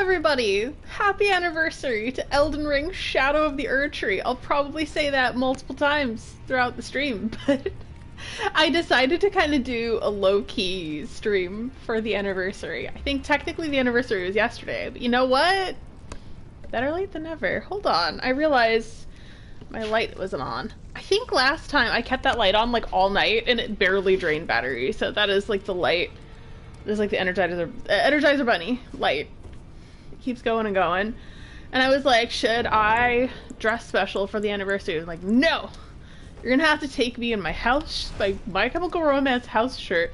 everybody! Happy anniversary to Elden Ring Shadow of the Erdtree. I'll probably say that multiple times throughout the stream, but I decided to kind of do a low-key stream for the anniversary. I think technically the anniversary was yesterday, but you know what? Better late than never. Hold on, I realized my light wasn't on. I think last time I kept that light on like all night and it barely drained battery, so that is like the light. There's like the Energizer Bunny light. It keeps going and going. And I was like, should I dress special for the anniversary? I was like, no! You're gonna have to take me in my house, My Chemical Romance house shirt,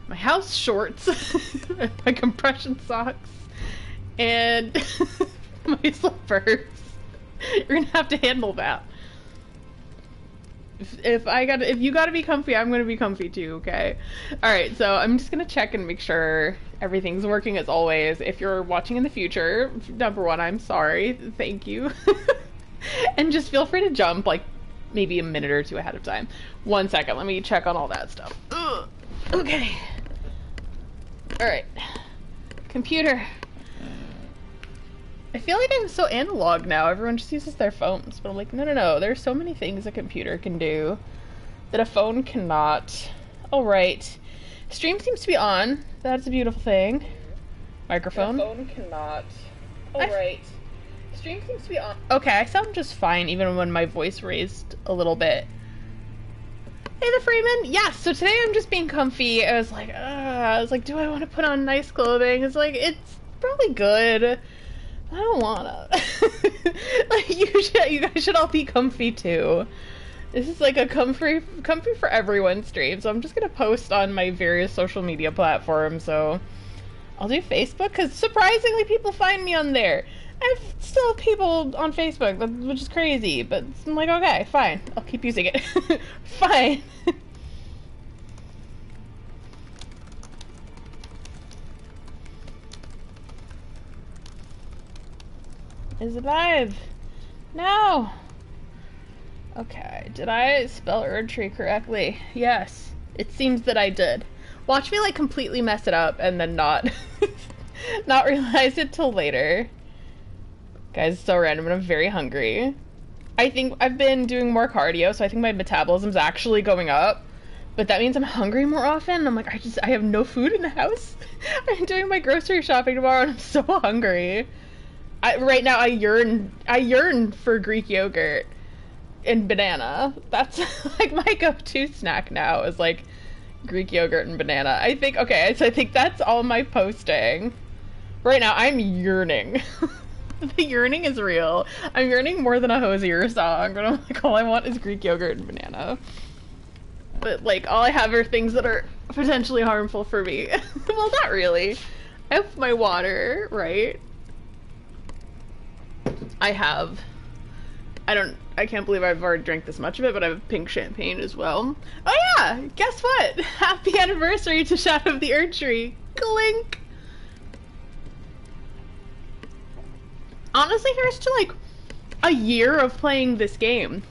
my house shorts, my compression socks, and my slippers. You're gonna have to handle that. If you gotta be comfy, I'm gonna be comfy too, okay? Alright, so I'm just gonna check and make sure everything's working as always. If you're watching in the future, number one, I'm sorry. Thank you. And just feel free to jump, like, maybe a minute or two ahead of time. 1 second, let me check on all that stuff. Ugh. Okay. Alright. Computer. I feel like I'm so analog now. Everyone just uses their phones. But I'm like, no. There's so many things a computer can do that a phone cannot. Alright. Stream seems to be on. That's a beautiful thing. Microphone. A phone cannot. Alright. Stream seems to be on. Okay, I sound just fine even when my voice raised a little bit. Hey the Freeman! Yes, so today I'm just being comfy. I was like, do I want to put on nice clothing? It's like, it's probably good. I don't wanna. Like, you guys should all be comfy too. This is like a comfy for everyone stream, so I'm just gonna post on my various social media platforms. So I'll do Facebook, because surprisingly people find me on there. I still have people on Facebook, which is crazy, but I'm like, okay, fine. I'll keep using it. Fine. Is it live? No! Okay, did I spell Erdtree correctly? Yes, it seems that I did. Watch me like completely mess it up and then not not realize it till later. Guys, it's so random and I'm very hungry. I think I've been doing more cardio, so I think my metabolism's actually going up. But that means I'm hungry more often. I'm like, I have no food in the house. I'm doing my grocery shopping tomorrow and I'm so hungry. Right now I yearn for Greek yogurt and banana. That's like my go-to snack now is like Greek yogurt and banana. I think, okay, so I think that's all my posting. Right now I'm yearning. The yearning is real. I'm yearning more than a Hosier song, but I'm like, all I want is Greek yogurt and banana. But like, all I have are things that are potentially harmful for me. Well, not really. I have my water, right? I can't believe I've already drank this much of it, but I have pink champagne as well. Oh yeah, guess what? Happy anniversary to Shadow of the Erdtree. Clink! Honestly, here's to like a year of playing this game.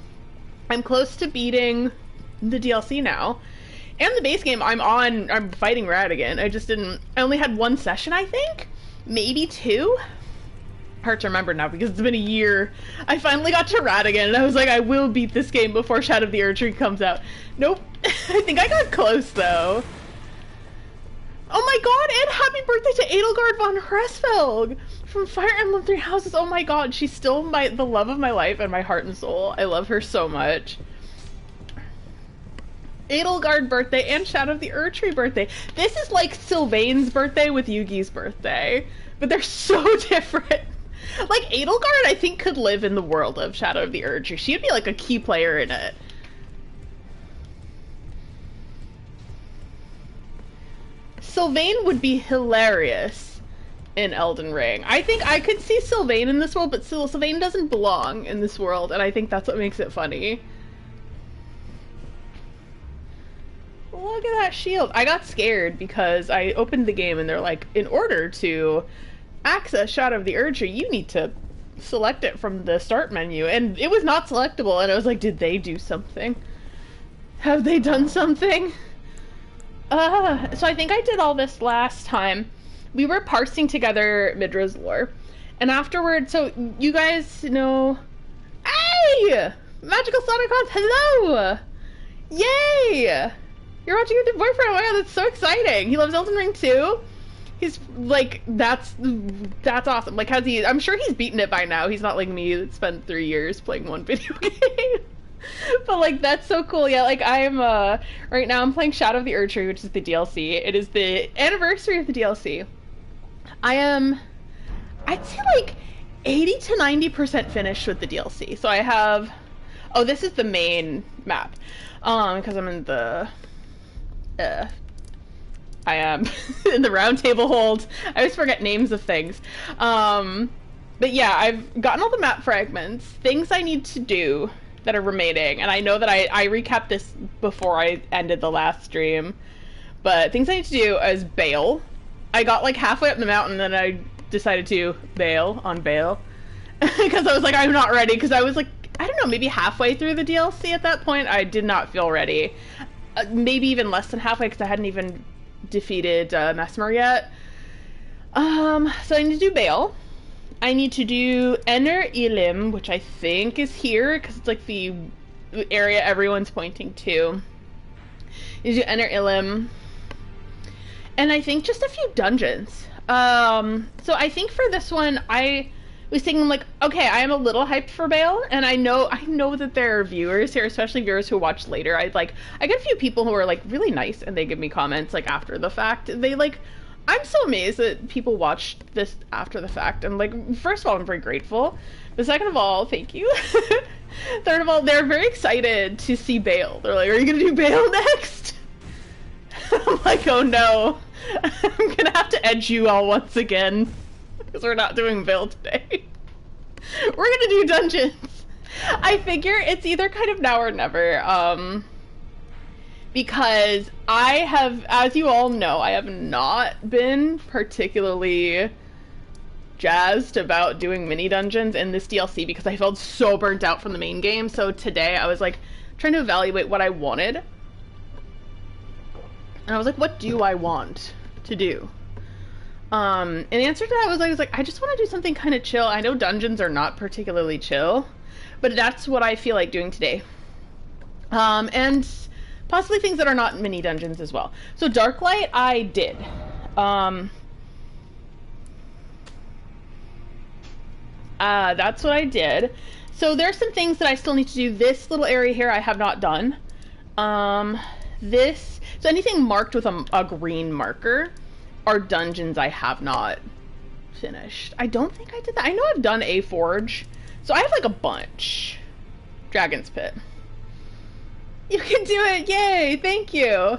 I'm close to beating the DLC now. And the base game I'm fighting Radigan. I only had one session, I think? Maybe two? Hard to remember now because it's been a year. I finally got to Radigan and I was like, I will beat this game before Shadow of the Erdtree comes out. Nope. I think I got close though. Oh my god, and happy birthday to Edelgard von Hresfelg from Fire Emblem Three Houses. Oh my god, she's still the love of my life and my heart and soul. I love her so much. Edelgard birthday and Shadow of the Erdtree birthday. This is like Sylvain's birthday with Yugi's birthday, but they're so different. Like, Edelgard, I think, could live in the world of Shadow of the Erdtree. She'd be, like, a key player in it. Sylvain would be hilarious in Elden Ring. I think I could see Sylvain in this world, but Sylvain doesn't belong in this world, and I think that's what makes it funny. Look at that shield. I got scared because I opened the game and they're like, in order to access Shadow of the Erdtree, you need to select it from the start menu, and it was not selectable, and I was like, did they do something? Have they done something? So I think I did all this last time we were parsing together Midra's lore. And afterwards, so you guys know... Hey! Magical Sonicons, hello! Yay! You're watching with your boyfriend. Oh my god, that's so exciting. He loves Elden Ring too. He's like, that's awesome. Like, I'm sure he's beaten it by now. He's not like me that spent 3 years playing one video game. But like, that's so cool. Yeah, like I'm right now I'm playing Shadow of the Erdtree, which is the DLC. It is the anniversary of the DLC. I'd say like 80 to 90% finished with the DLC. So I have, oh, this is the main map. Because I'm in the I am in the round table hold. I always forget names of things. But yeah, I've gotten all the map fragments, things I need to do that are remaining, and I know that I recapped this before I ended the last stream, but things I need to do is bail. I got like halfway up the mountain, and then I decided to bail on bail because I was like, I'm not ready, because I was like, I don't know, maybe halfway through the DLC at that point. I did not feel ready. Maybe even less than halfway, because I hadn't even defeated Mesmer yet. So I need to do bail. I need to do Ender Ilim, which I think is here, because it's like the area everyone's pointing to. You do Ender Ilim. And I think just a few dungeons. So I think for this one, I was thinking like, okay, I am a little hyped for bail, and I know that there are viewers here, especially viewers who watch later. I get a few people who are like really nice, and they give me comments like after the fact. They like, I'm so amazed that people watched this after the fact. And like, first of all, I'm very grateful. But second of all, thank you. Third of all, they're very excited to see bail. They're like, are you gonna do bail next? I'm like, oh no. I'm gonna have to edge you all once again, because we're not doing bail today. We're gonna do dungeons. I figure it's either kind of now or never. Because I have, as you all know, I have not been particularly jazzed about doing mini dungeons in this DLC because I felt so burnt out from the main game. So today I was like trying to evaluate what I wanted. And I was like, what do I want to do? And the answer to that was I just want to do something kind of chill. I know dungeons are not particularly chill, but that's what I feel like doing today. And possibly things that are not mini dungeons as well. So Darklight I did. That's what I did. So there's some things that I still need to do. This little area here I have not done. So anything marked with a green marker are dungeons I have not finished. I don't think I did that. I know I've done a forge. So I have like a bunch. Dragon's Pit. You can do it! Yay! Thank you! You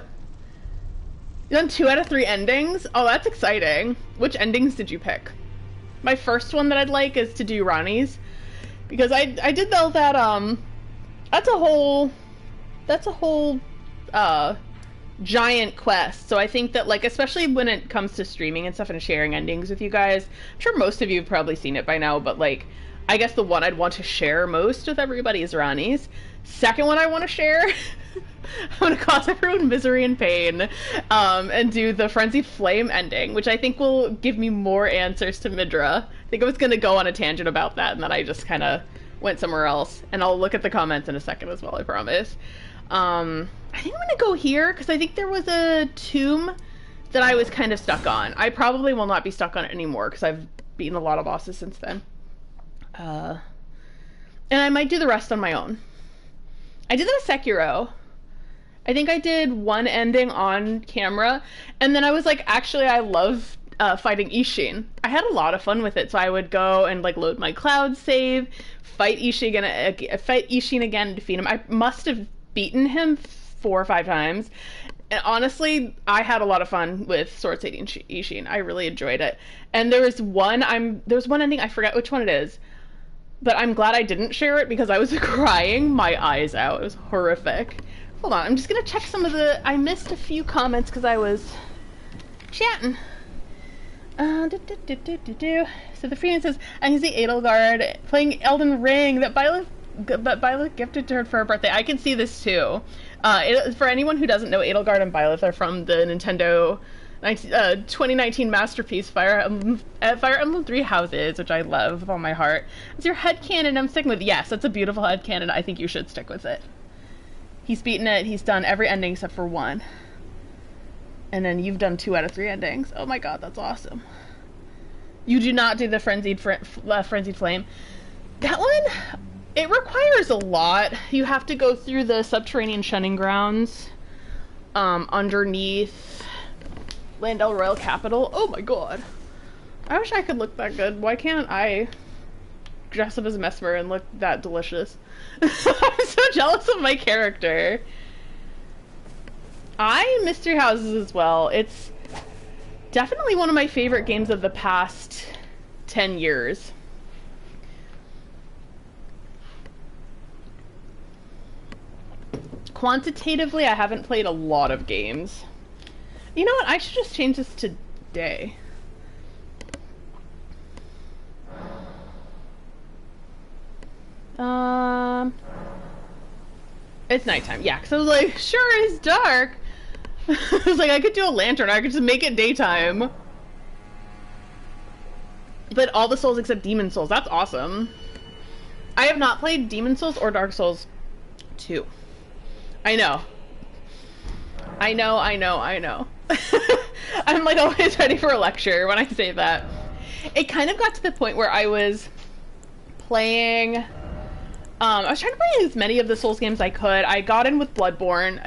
done 2 out of 3 endings? Oh, that's exciting. Which endings did you pick? My first one that I'd like is to do Ronnie's. Because I did know that, that's a whole giant quest. So I think that, like, especially when it comes to streaming and stuff and sharing endings with you guys, I'm sure most of you have probably seen it by now, but, like, I guess the one I'd want to share most with everybody is Ronnie's. Second one I want to share, I'm going to cause everyone misery and pain, and do the Frenzied Flame ending, which I think will give me more answers to Midra. I think I was going to go on a tangent about that, and then I just kind of went somewhere else. And I'll look at the comments in a second as well, I promise. I think I'm going to go here, because I think there was a tomb that I was kind of stuck on. I probably will not be stuck on it anymore, because I've beaten a lot of bosses since then. And I might do the rest on my own. I did that with Sekiro. I think I did one ending on camera, and then I was like, actually, I love fighting Ishin. I had a lot of fun with it, so I would go and like load my cloud save, fight Ishin again, and defeat him. I must have beaten him 4 or 5 times. And honestly, I had a lot of fun with Sword Sailing Ishin. I really enjoyed it. And there was one ending, I forget which one it is, but I'm glad I didn't share it because I was crying my eyes out. It was horrific. Hold on, I'm just gonna check some of I missed a few comments because I was chatting. So the Freeman says, I can see Edelgard playing Elden Ring that Byleth gifted to her for her birthday. I can see this too. For anyone who doesn't know, Edelgard and Byleth are from the Nintendo 2019 masterpiece, Fire Emblem Three Houses, which I love with all my heart. It's your headcanon I'm sticking with. Yes, that's a beautiful headcanon. I think you should stick with it. He's beaten it. He's done every ending except for one. And then you've done 2 out of 3 endings. Oh my god, that's awesome. You do not do the Frenzied Flame. That one, it requires a lot. You have to go through the subterranean shunning grounds underneath Landel Royal Capital. Oh my god. I wish I could look that good. Why can't I dress up as Mesmer and look that delicious? I'm so jealous of my character. I Mystery Houses as well. It's definitely one of my favorite games of the past 10 years. Quantitatively, I haven't played a lot of games. You know what? I should just change this to day. It's nighttime. Yeah, because I was like, sure, it's dark. I was like, I could do a lantern. I could just make it daytime. But all the souls except Demon Souls. That's awesome. I have not played Demon Souls or Dark Souls 2. I know. I know. I'm like always ready for a lecture when I say that. It kind of got to the point where I was playing... I was trying to play as many of the Souls games I could. I got in with Bloodborne.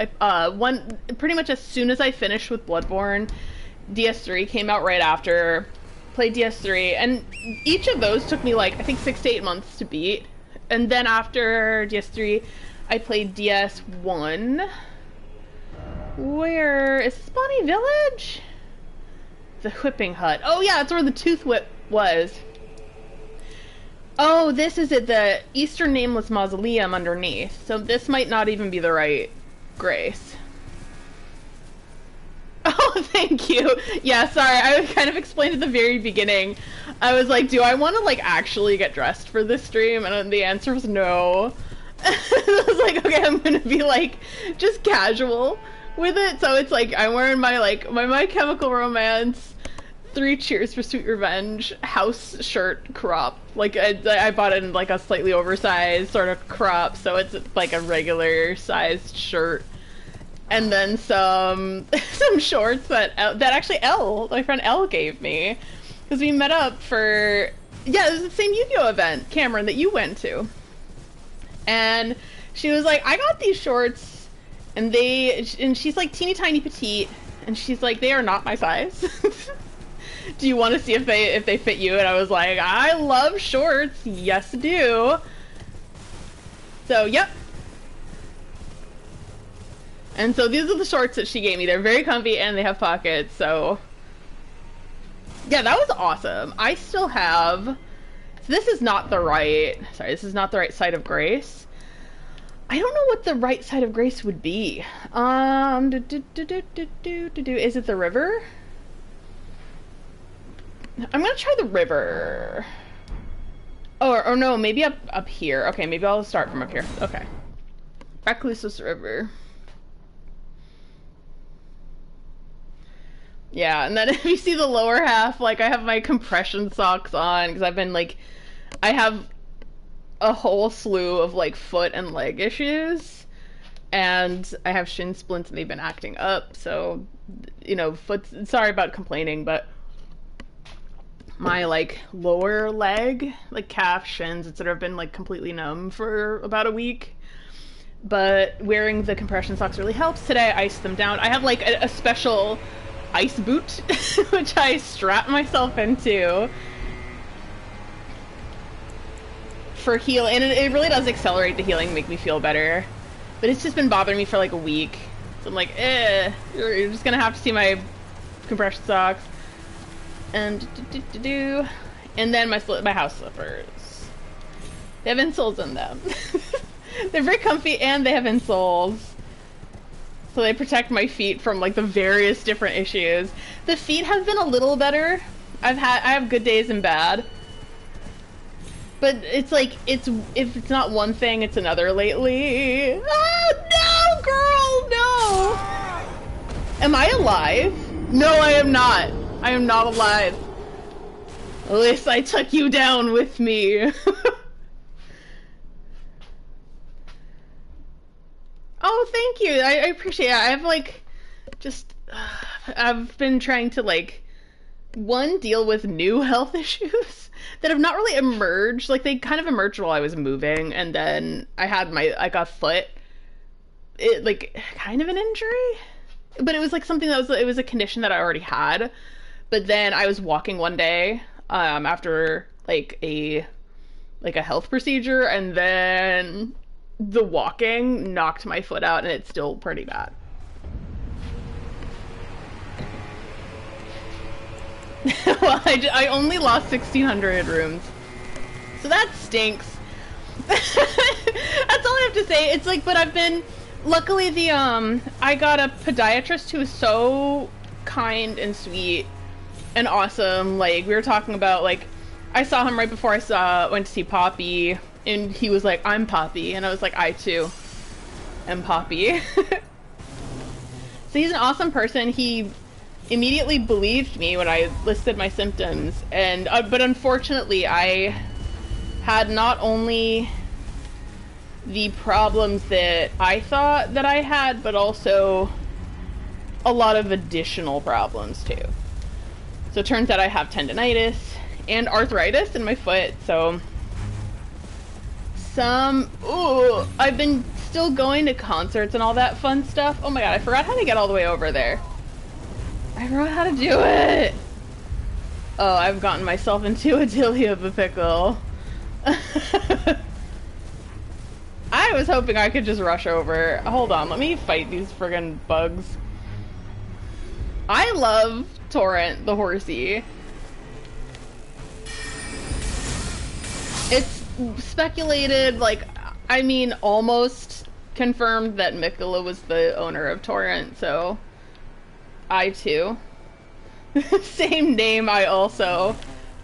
Pretty much as soon as I finished with Bloodborne, DS3 came out right after. Played DS3, and each of those took me like, I think 6 to 8 months to beat. And then after DS3, I played DS1. Where is this Bonnie Village? The Whipping Hut. Oh yeah, that's where the Tooth Whip was. Oh, this is it, the Eastern Nameless Mausoleum underneath. So this might not even be the right Grace. Oh, thank you. Yeah, sorry, I kind of explained at the very beginning. I was like, do I want to, like, actually get dressed for this stream? And the answer was no. I was like, okay, I'm gonna be, like, just casual with it. So it's like, I'm wearing my, like, My Chemical Romance 3 Cheers for Sweet Revenge house shirt crop. Like, I bought it in, like, a slightly oversized sort of crop, so it's, like, a regular sized shirt. And then some shorts that actually my friend Elle gave me. Because we met up for, yeah, it was the same Yu-Gi-Oh event, Cameron, that you went to. And she was like, I got these shorts, and she's like teeny tiny petite, and she's like, they are not my size. Do you want to see if they fit you? And I was like, I love shorts. Yes, do. So, yep. And so these are the shorts that she gave me. They're very comfy and they have pockets, so... Yeah, that was awesome. I still have... So this is not the right... Sorry, this is not the right side of Grace. I don't know what the right side of Grace would be. Is it the river? I'm gonna try the river. Or no, maybe up here. Okay, maybe I'll start from up here. Okay. Reclusus River. Yeah, and then if you see the lower half, like, I have my compression socks on, because I've been, like, I have a whole slew of, like, foot and leg issues, and I have shin splints, and they've been acting up, so, you know, sorry about complaining, but my, like, lower leg, like, calf, shins, etc., have been, like, completely numb for about a week. But wearing the compression socks really helps. Today I iced them down. I have, like, a special ice boot, which I strap myself into for heal, and it really does accelerate the healing, make me feel better. But it's just been bothering me for like a week, so I'm like, you're just gonna have to see my compression socks. And and then my house slippers. They have insoles in them. They're very comfy and they have insoles. So they protect my feet from, like, the various different issues. The feet have been a little better. I have good days and bad. But it's like, if it's not one thing, it's another lately. Oh, no, girl, no! Am I alive? No, I am not. I am not alive. At least I took you down with me. Oh, thank you. I appreciate it. I've like just I've been trying to like one deal with new health issues that have not really emerged. Like they kind of emerged while I was moving, and then I had a foot, it like kind of an injury, but it was like something that was it was a condition that I already had. But then I was walking one day after like a health procedure, and then the walking knocked my foot out, and it's still pretty bad. Well, I only lost 1,600 rooms, so that stinks. That's all I have to say. It's like, but I've been luckily I got a podiatrist who was so kind and sweet and awesome. Like we were talking about, like I saw him right before I went to see Poppy, and he was like, "I'm Poppy," and I was like, "I too am Poppy." So he's an awesome person. He immediately believed me when I listed my symptoms, and but unfortunately I had not only the problems that I thought that I had, but also a lot of additional problems too. So it turns out I have tendonitis and arthritis in my foot, so I've been still going to concerts and all that fun stuff. Oh my god, I forgot how to get all the way over there. I forgot how to do it! Oh, I've gotten myself into a dilly of a pickle. I was hoping I could just rush over. Hold on, let me fight these friggin' bugs. I love Torrent, the horsey. It's speculated, like, I mean, almost confirmed that Mikula was the owner of Torrent, so I too. Same name, I also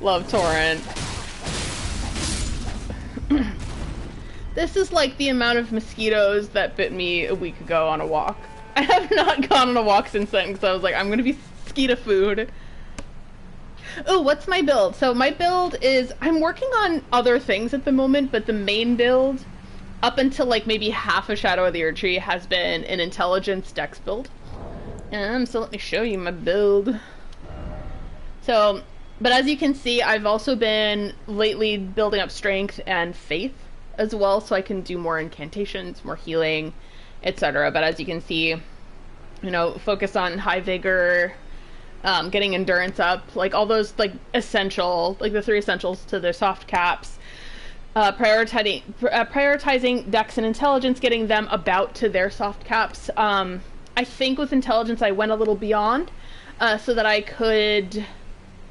love Torrent. This is like the amount of mosquitoes that bit me a week ago on a walk. I have not gone on a walk since then because I was like, I'm gonna be mosquito food. Oh, what's my build? So my build is, I'm working on other things at the moment, but the main build, up until like maybe half of Shadow of the Erdtree, has been an intelligence dex build. So let me show you my build. So, but as you can see, I've also been lately building up strength and faith as well, so I can do more incantations, more healing, etc. But as you can see, you know, focus on high vigor, getting endurance up, like all those like essential, like the 3 essentials to their soft caps, prioritizing dex and intelligence, getting them about to their soft caps. I think with intelligence I went a little beyond, so that I could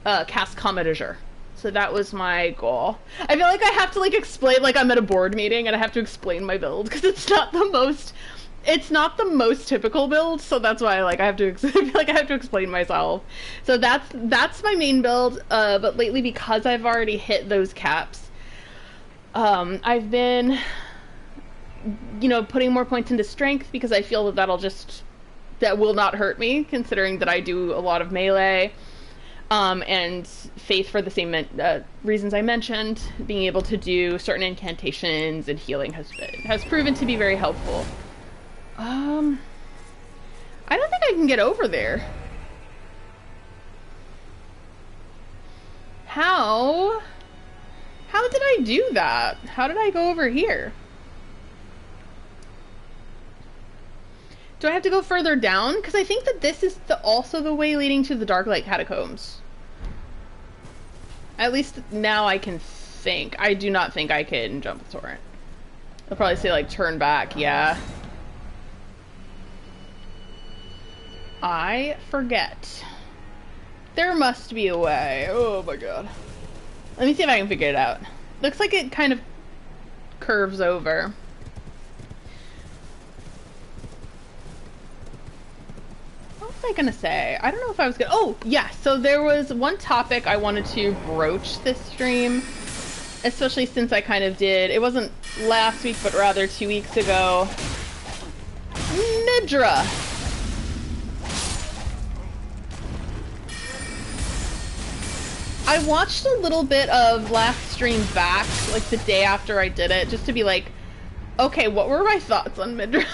cast Comet Azure. So that was my goal. I feel like I have to like explain, like I'm at a board meeting and I have to explain my build because it's not the most typical build, so that's why like I have to I feel like I have to explain myself. So that's my main build, but lately because I've already hit those caps, I've been, you know, putting more points into strength because I feel that that will not hurt me, considering that I do a lot of melee, and faith for the same reasons I mentioned. Being able to do certain incantations and healing has proven to be very helpful. I don't think I can get over there. How did I do that? How did I go over here? Do I have to go further down? Because I think that this is also the way leading to the Darklight Catacombs. At least now I can think. I do not think I can jump the torrent. They'll probably say like turn back, yeah. I forget. There must be a way. Oh my god. Let me see if I can figure it out. Looks like it kind of curves over. What was I gonna say? I don't know if I was gonna... Oh, yeah. So there was one topic I wanted to broach this stream, especially since I kind of did... It wasn't last week, but rather 2 weeks ago. Nidra! I watched a little bit of last stream back, like the day after I did it, just to be like, okay, what were my thoughts on Midra?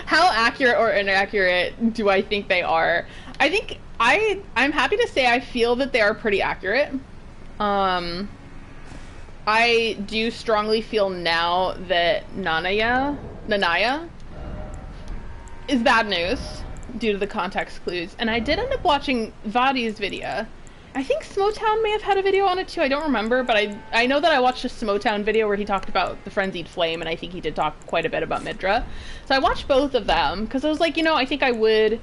How accurate or inaccurate do I think they are? I think I'm happy to say I feel that they are pretty accurate. I do strongly feel now that Nanaya is bad news due to the context clues. And I did end up watching Vadi's video. I think Smotown may have had a video on it too, I don't remember, but I know that I watched a Smotown video where he talked about the Frenzied Flame, and I think he did talk quite a bit about Midra. So I watched both of them, because I was like, you know, I think I would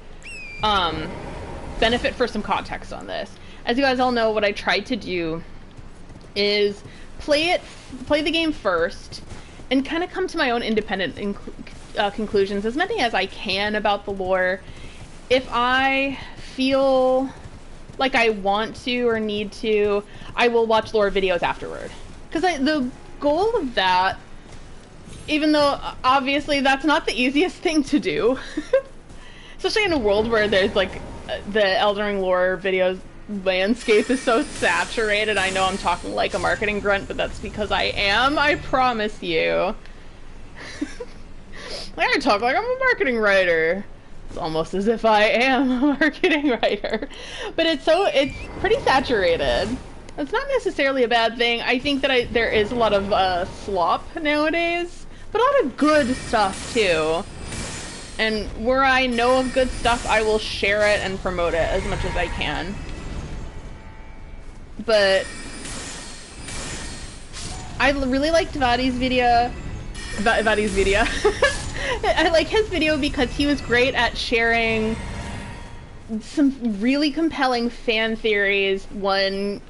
benefit for some context on this. As you guys all know, what I tried to do is play the game first, and kind of come to my own independent conclusions, as many as I can about the lore. If I feel like I want to or need to, I will watch lore videos afterward. Because the goal of that, even though obviously that's not the easiest thing to do, especially in a world where there's like the Elden Ring lore videos landscape is so saturated. I know I'm talking like a marketing grunt, but that's because I am, I promise you. I talk like I'm a marketing writer. It's almost as if I am a marketing writer. But it's pretty saturated. It's not necessarily a bad thing. I think that there is a lot of slop nowadays, but a lot of good stuff too. And where I know of good stuff, I will share it and promote it as much as I can. But I really liked Vadi's video. I like his video because he was great at sharing some really compelling fan theories. One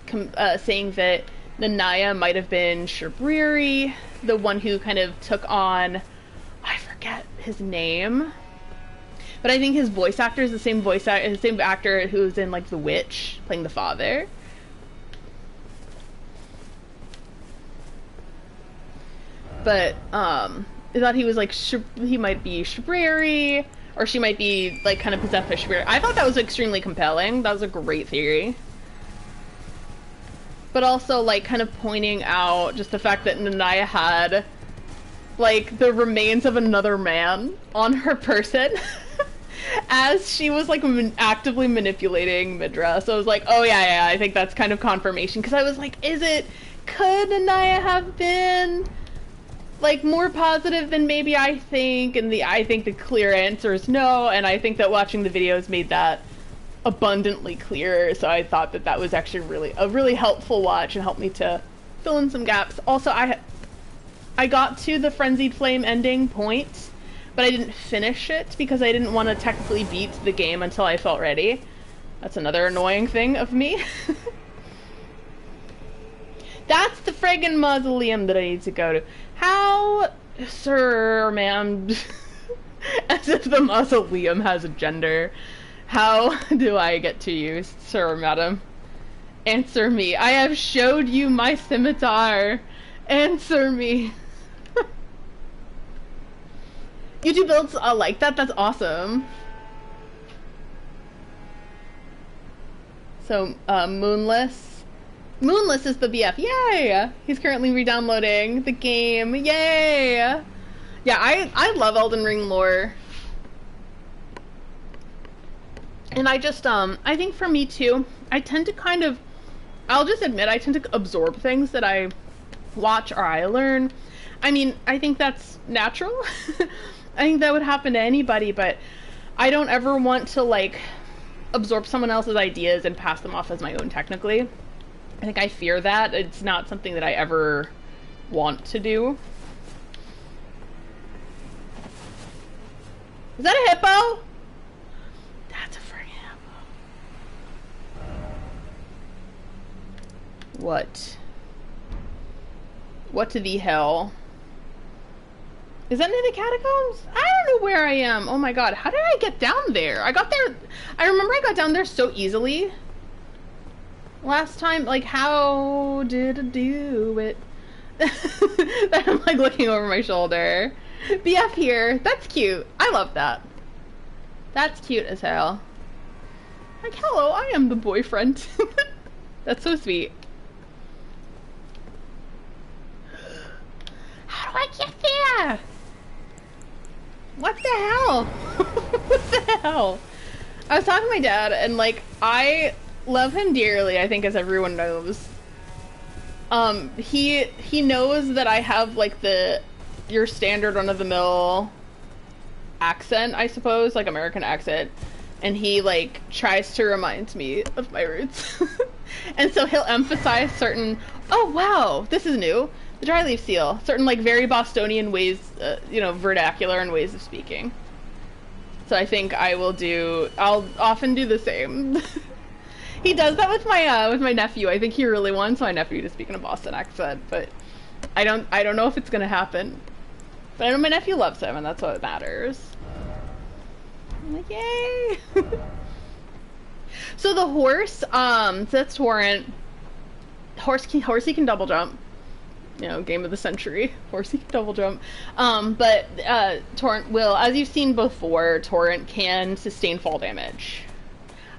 saying that Nanaya might have been Shabriri, the one who kind of took on, I forget his name, but I think his voice actor is the same actor who's in like The Witch, playing the father. But I thought he was like he might be Shabriri, or she might be like kind of possessed by Shabriri. I thought that was extremely compelling. That was a great theory. But also like kind of pointing out just the fact that Nanaya had like the remains of another man on her person as she was like actively manipulating Midra. So I was like, oh yeah, I think that's kind of confirmation, because I was like, could Nanaya have been like more positive than maybe I think? And I think the clear answer is no, and I think that watching the videos made that abundantly clear. So I thought that was actually a really helpful watch and helped me to fill in some gaps. Also, I got to the Frenzied Flame ending point, but I didn't finish it because I didn't want to technically beat the game until I felt ready. That's another annoying thing of me. That's the friggin' mausoleum that I need to go to. How, sir, ma'am, as if the mausoleum has a gender. How do I get to you, sir, madam? Answer me. I have showed you my scimitar. Answer me. You do builds like that? That's awesome. So, Moonless. Moonless is the BF. Yay! He's currently re-downloading the game. Yay! Yeah, I love Elden Ring lore. And I just, I think for me too, I tend to I'll just admit, I tend to absorb things that I watch or I learn. I mean, I think that's natural. I think that would happen to anybody, but I don't ever want to, like, absorb someone else's ideas and pass them off as my own technically. I think I fear that. It's not something that I ever want to do. Is that a hippo? That's a friggin' hippo. What? What to the hell? Is that near the catacombs? I don't know where I am. Oh my god, how did I get down there? I remember I got down there so easily last time. Like, how did I do it? I'm like looking over my shoulder. BF here. That's cute. I love that. That's cute as hell. Like, hello, I am the boyfriend. That's so sweet. I can't fear! What the hell? What the hell? I was talking to my dad, and like, I love him dearly, I think, as everyone knows. He knows that I have like your standard run-of-the-mill accent, I suppose, like American accent, and he like tries to remind me of my roots. And so he'll emphasize certain, oh wow, this is new, the dryleaf seal, certain like very Bostonian ways, you know, vernacular and ways of speaking. So I think I'll often do the same. He does that with my nephew. I think he really wants my nephew to speak in a Boston accent, but I don't know if it's gonna happen. But I know my nephew loves him, and that's what matters. I'm like, yay! So the horse, so that's Torrent. Horsey can double jump. You know, game of the century. Horsey can double jump. But Torrent will, as you've seen before, Torrent can sustain fall damage.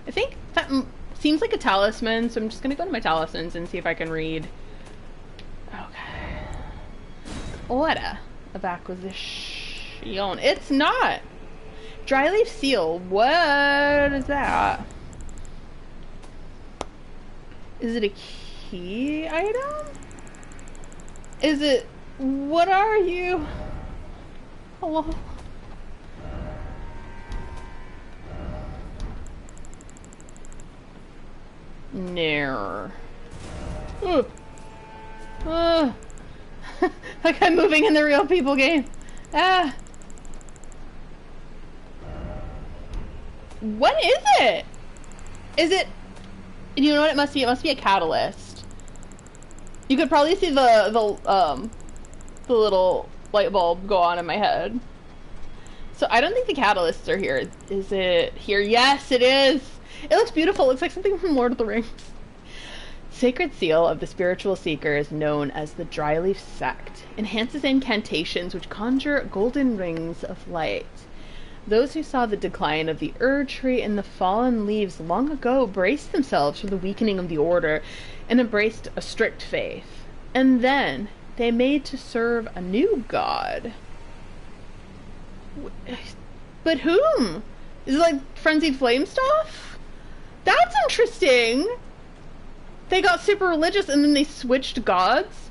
I think that seems like a talisman, so I'm just gonna go to my talismans and see if I can read. Okay. Order of acquisition. It's not! Dryleaf seal. What is that? Is it a key item? Is it... What are you? Hello? No. Like I'm moving in the real people game. Ah. What is it? Is it... You know what it must be? It must be a catalyst. You could probably see the little light bulb go on in my head. So I don't think the catalysts are here. Is it here? Yes, it is! It looks beautiful. It looks like something from Lord of the Rings. Sacred Seal of the Spiritual Seekers, known as the Dryleaf Sect, enhances incantations which conjure golden rings of light. Those who saw the decline of the Erdtree and the fallen leaves long ago braced themselves for the weakening of the order and embraced a strict faith. And then they made to serve a new god. But whom? Is it like Frenzied Flame stuff? That's interesting! They got super religious and then they switched gods?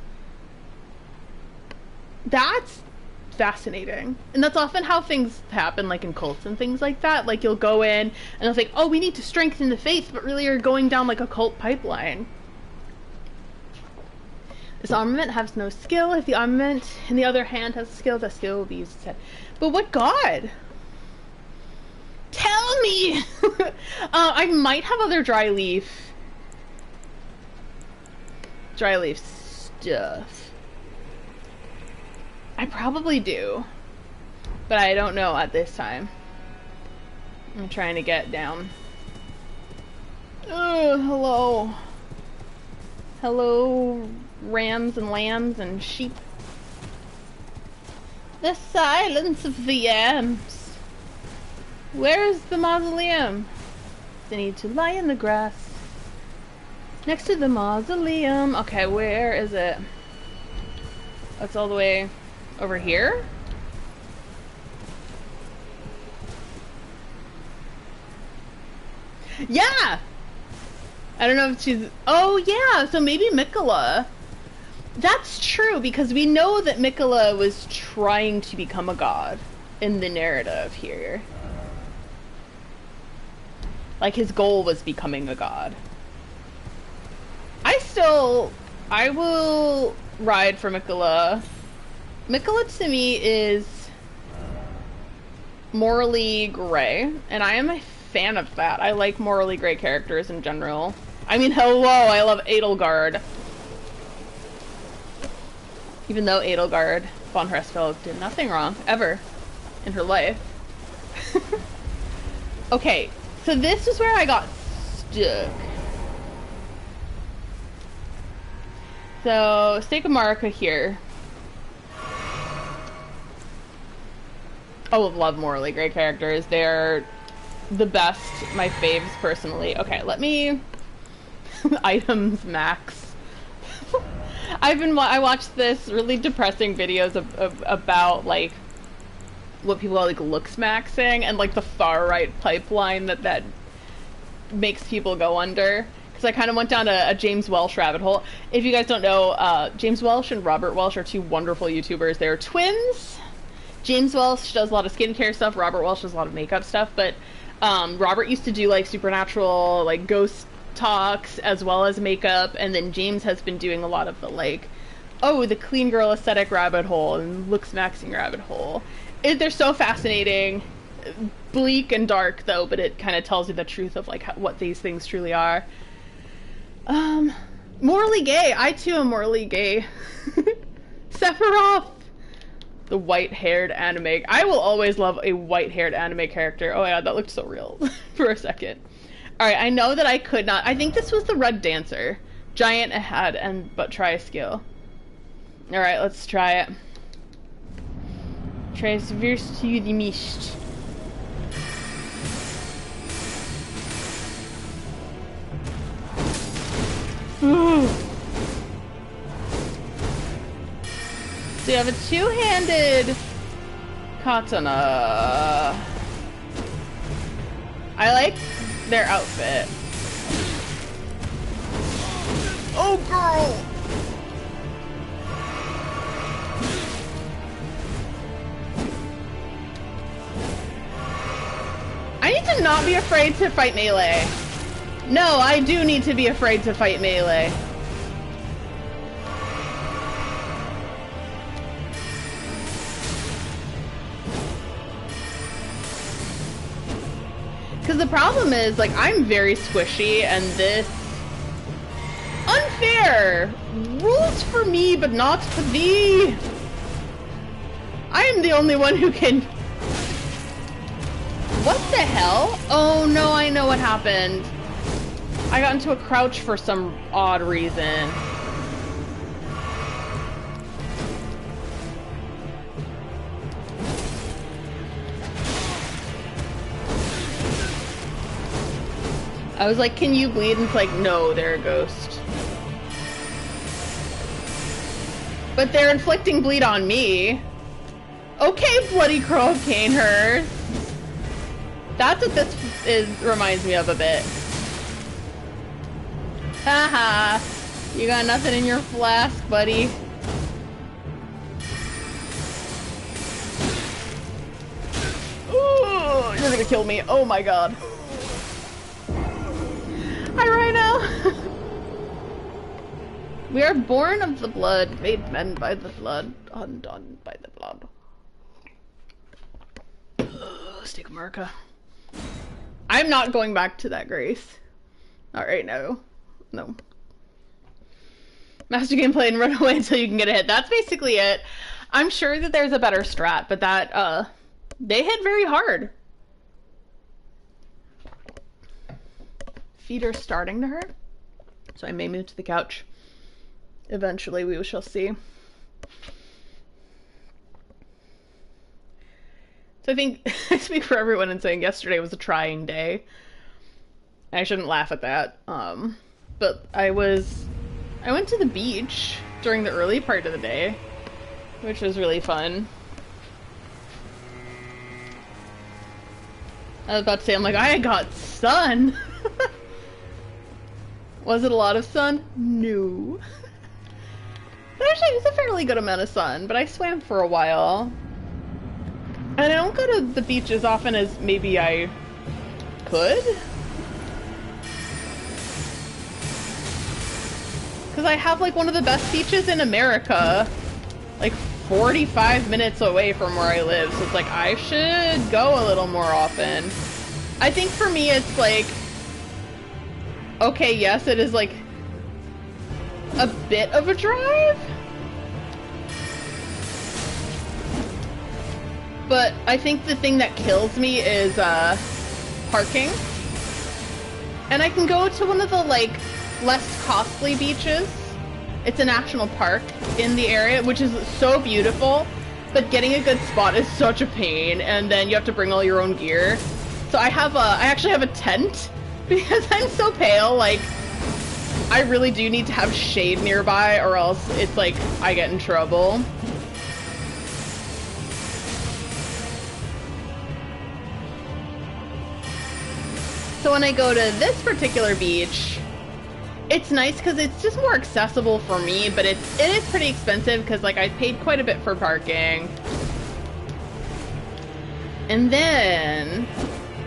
That's fascinating. And that's often how things happen, like in cults and things like that. Like you'll go in and it's like, oh, we need to strengthen the faith, but really you're going down like a cult pipeline. This armament has no skill. If the armament, in the other hand, has a skill, that skill will be used instead. But what god? Tell me! I might have other dryleaf stuff. I probably do. But I don't know at this time. I'm trying to get down. Hello. Hello, rams and lambs and sheep. The silence of the yams. Where's the mausoleum? They need to lie in the grass. Next to the mausoleum. Okay, where is it? That's all the way over here? Yeah! I don't know if she's... Oh, yeah! So maybe Mikola. That's true, because we know that Mikola was trying to become a god in the narrative here. Like, his goal was becoming a god. I will ride for Mikola. Mikola to me is morally gray, and I am a fan of that. I like morally gray characters in general. I mean, hello, I love Edelgard. Even though Edelgard von Hresfeld did nothing wrong, ever, in her life. Okay, so this is where I got stuck. So, Stake of Marika here. Oh, love morally gray characters. They're the best, my faves personally. Okay, let me... Items max. I watched this really depressing videos about like what people are like looks maxing and like the far right pipeline that makes people go under. Because I kind of went down a James Welsh rabbit hole. If you guys don't know, James Welsh and Robert Welsh are two wonderful YouTubers. They're twins. James Welsh does a lot of skincare stuff. Robert Welsh does a lot of makeup stuff. But Robert used to do like supernatural, like ghost talks as well as makeup, and then James has been doing a lot of the like, oh, the clean girl aesthetic rabbit hole and looks maxing rabbit hole. They're so fascinating, bleak and dark though, but it kind of tells you the truth of like what these things truly are. Morally gay. I too am morally gay. Sephiroth, the white-haired anime. I will always love a white-haired anime character. Oh yeah, that looked so real for a second. Alright, I know that I could not. I think this was the red dancer. Giant ahead, but try a skill. Alright, let's try it. Transverse to the mist. So you have a two-handed katana. I like their outfit. Oh, girl! I need to not be afraid to fight melee. No, I do need to be afraid to fight melee. Because the problem is, like, I'm very squishy, and this... Unfair! Rules for me, but not for thee! I am the only one who can... What the hell? Oh no, I know what happened. I got into a crouch for some odd reason. I was like, can you bleed? And it's like, no, they're a ghost. But they're inflicting bleed on me. Okay, bloody crow Canehurst. That's what this reminds me of a bit. Haha. You got nothing in your flask, buddy. Ooh, you're gonna kill me. Oh my god. Hi, Rhino! We are born of the blood, made men by the blood, undone by the blood. Stick America. I'm not going back to that grace. Not right now. No. Master gameplay and run away until you can get a hit. That's basically it. I'm sure that there's a better strat, but that, they hit very hard. Feet are starting to hurt, so I may move to the couch. Eventually, we shall see. So I think I speak for everyone in saying yesterday was a trying day. I shouldn't laugh at that. But I went to the beach during the early part of the day, which was really fun. I was about to say, I'm like, I got sun! Was it a lot of sun? No. But actually, it was a fairly good amount of sun, but I swam for a while. And I don't go to the beach as often as maybe I could. Because I have like one of the best beaches in America, like 45 minutes away from where I live, so it's like I should go a little more often. I think for me it's like, okay, yes, it is like a bit of a drive, but I think the thing that kills me is parking. And I can go to one of the like less costly beaches. It's a national park in the area, which is so beautiful, but getting a good spot is such a pain, and then you have to bring all your own gear. So I actually have a tent because I'm so pale. Like, I really do need to have shade nearby, or else it's like I get in trouble. So when I go to this particular beach, it's nice because it's just more accessible for me, but it is pretty expensive because like I paid quite a bit for parking. And then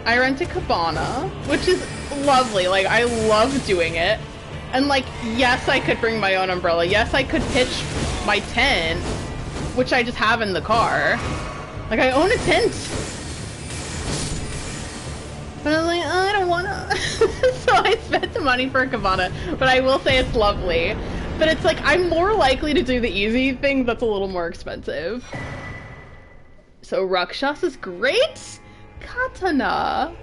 I rent a cabana, which is lovely. Like, I love doing it. And like, yes, I could bring my own umbrella. Yes, I could pitch my tent, which I just have in the car. Like, I own a tent. But I was like, oh, I don't wanna. So I spent the money for a cabana, but I will say it's lovely. But it's like, I'm more likely to do the easy thing that's a little more expensive. So Rakshasa's great. Katana.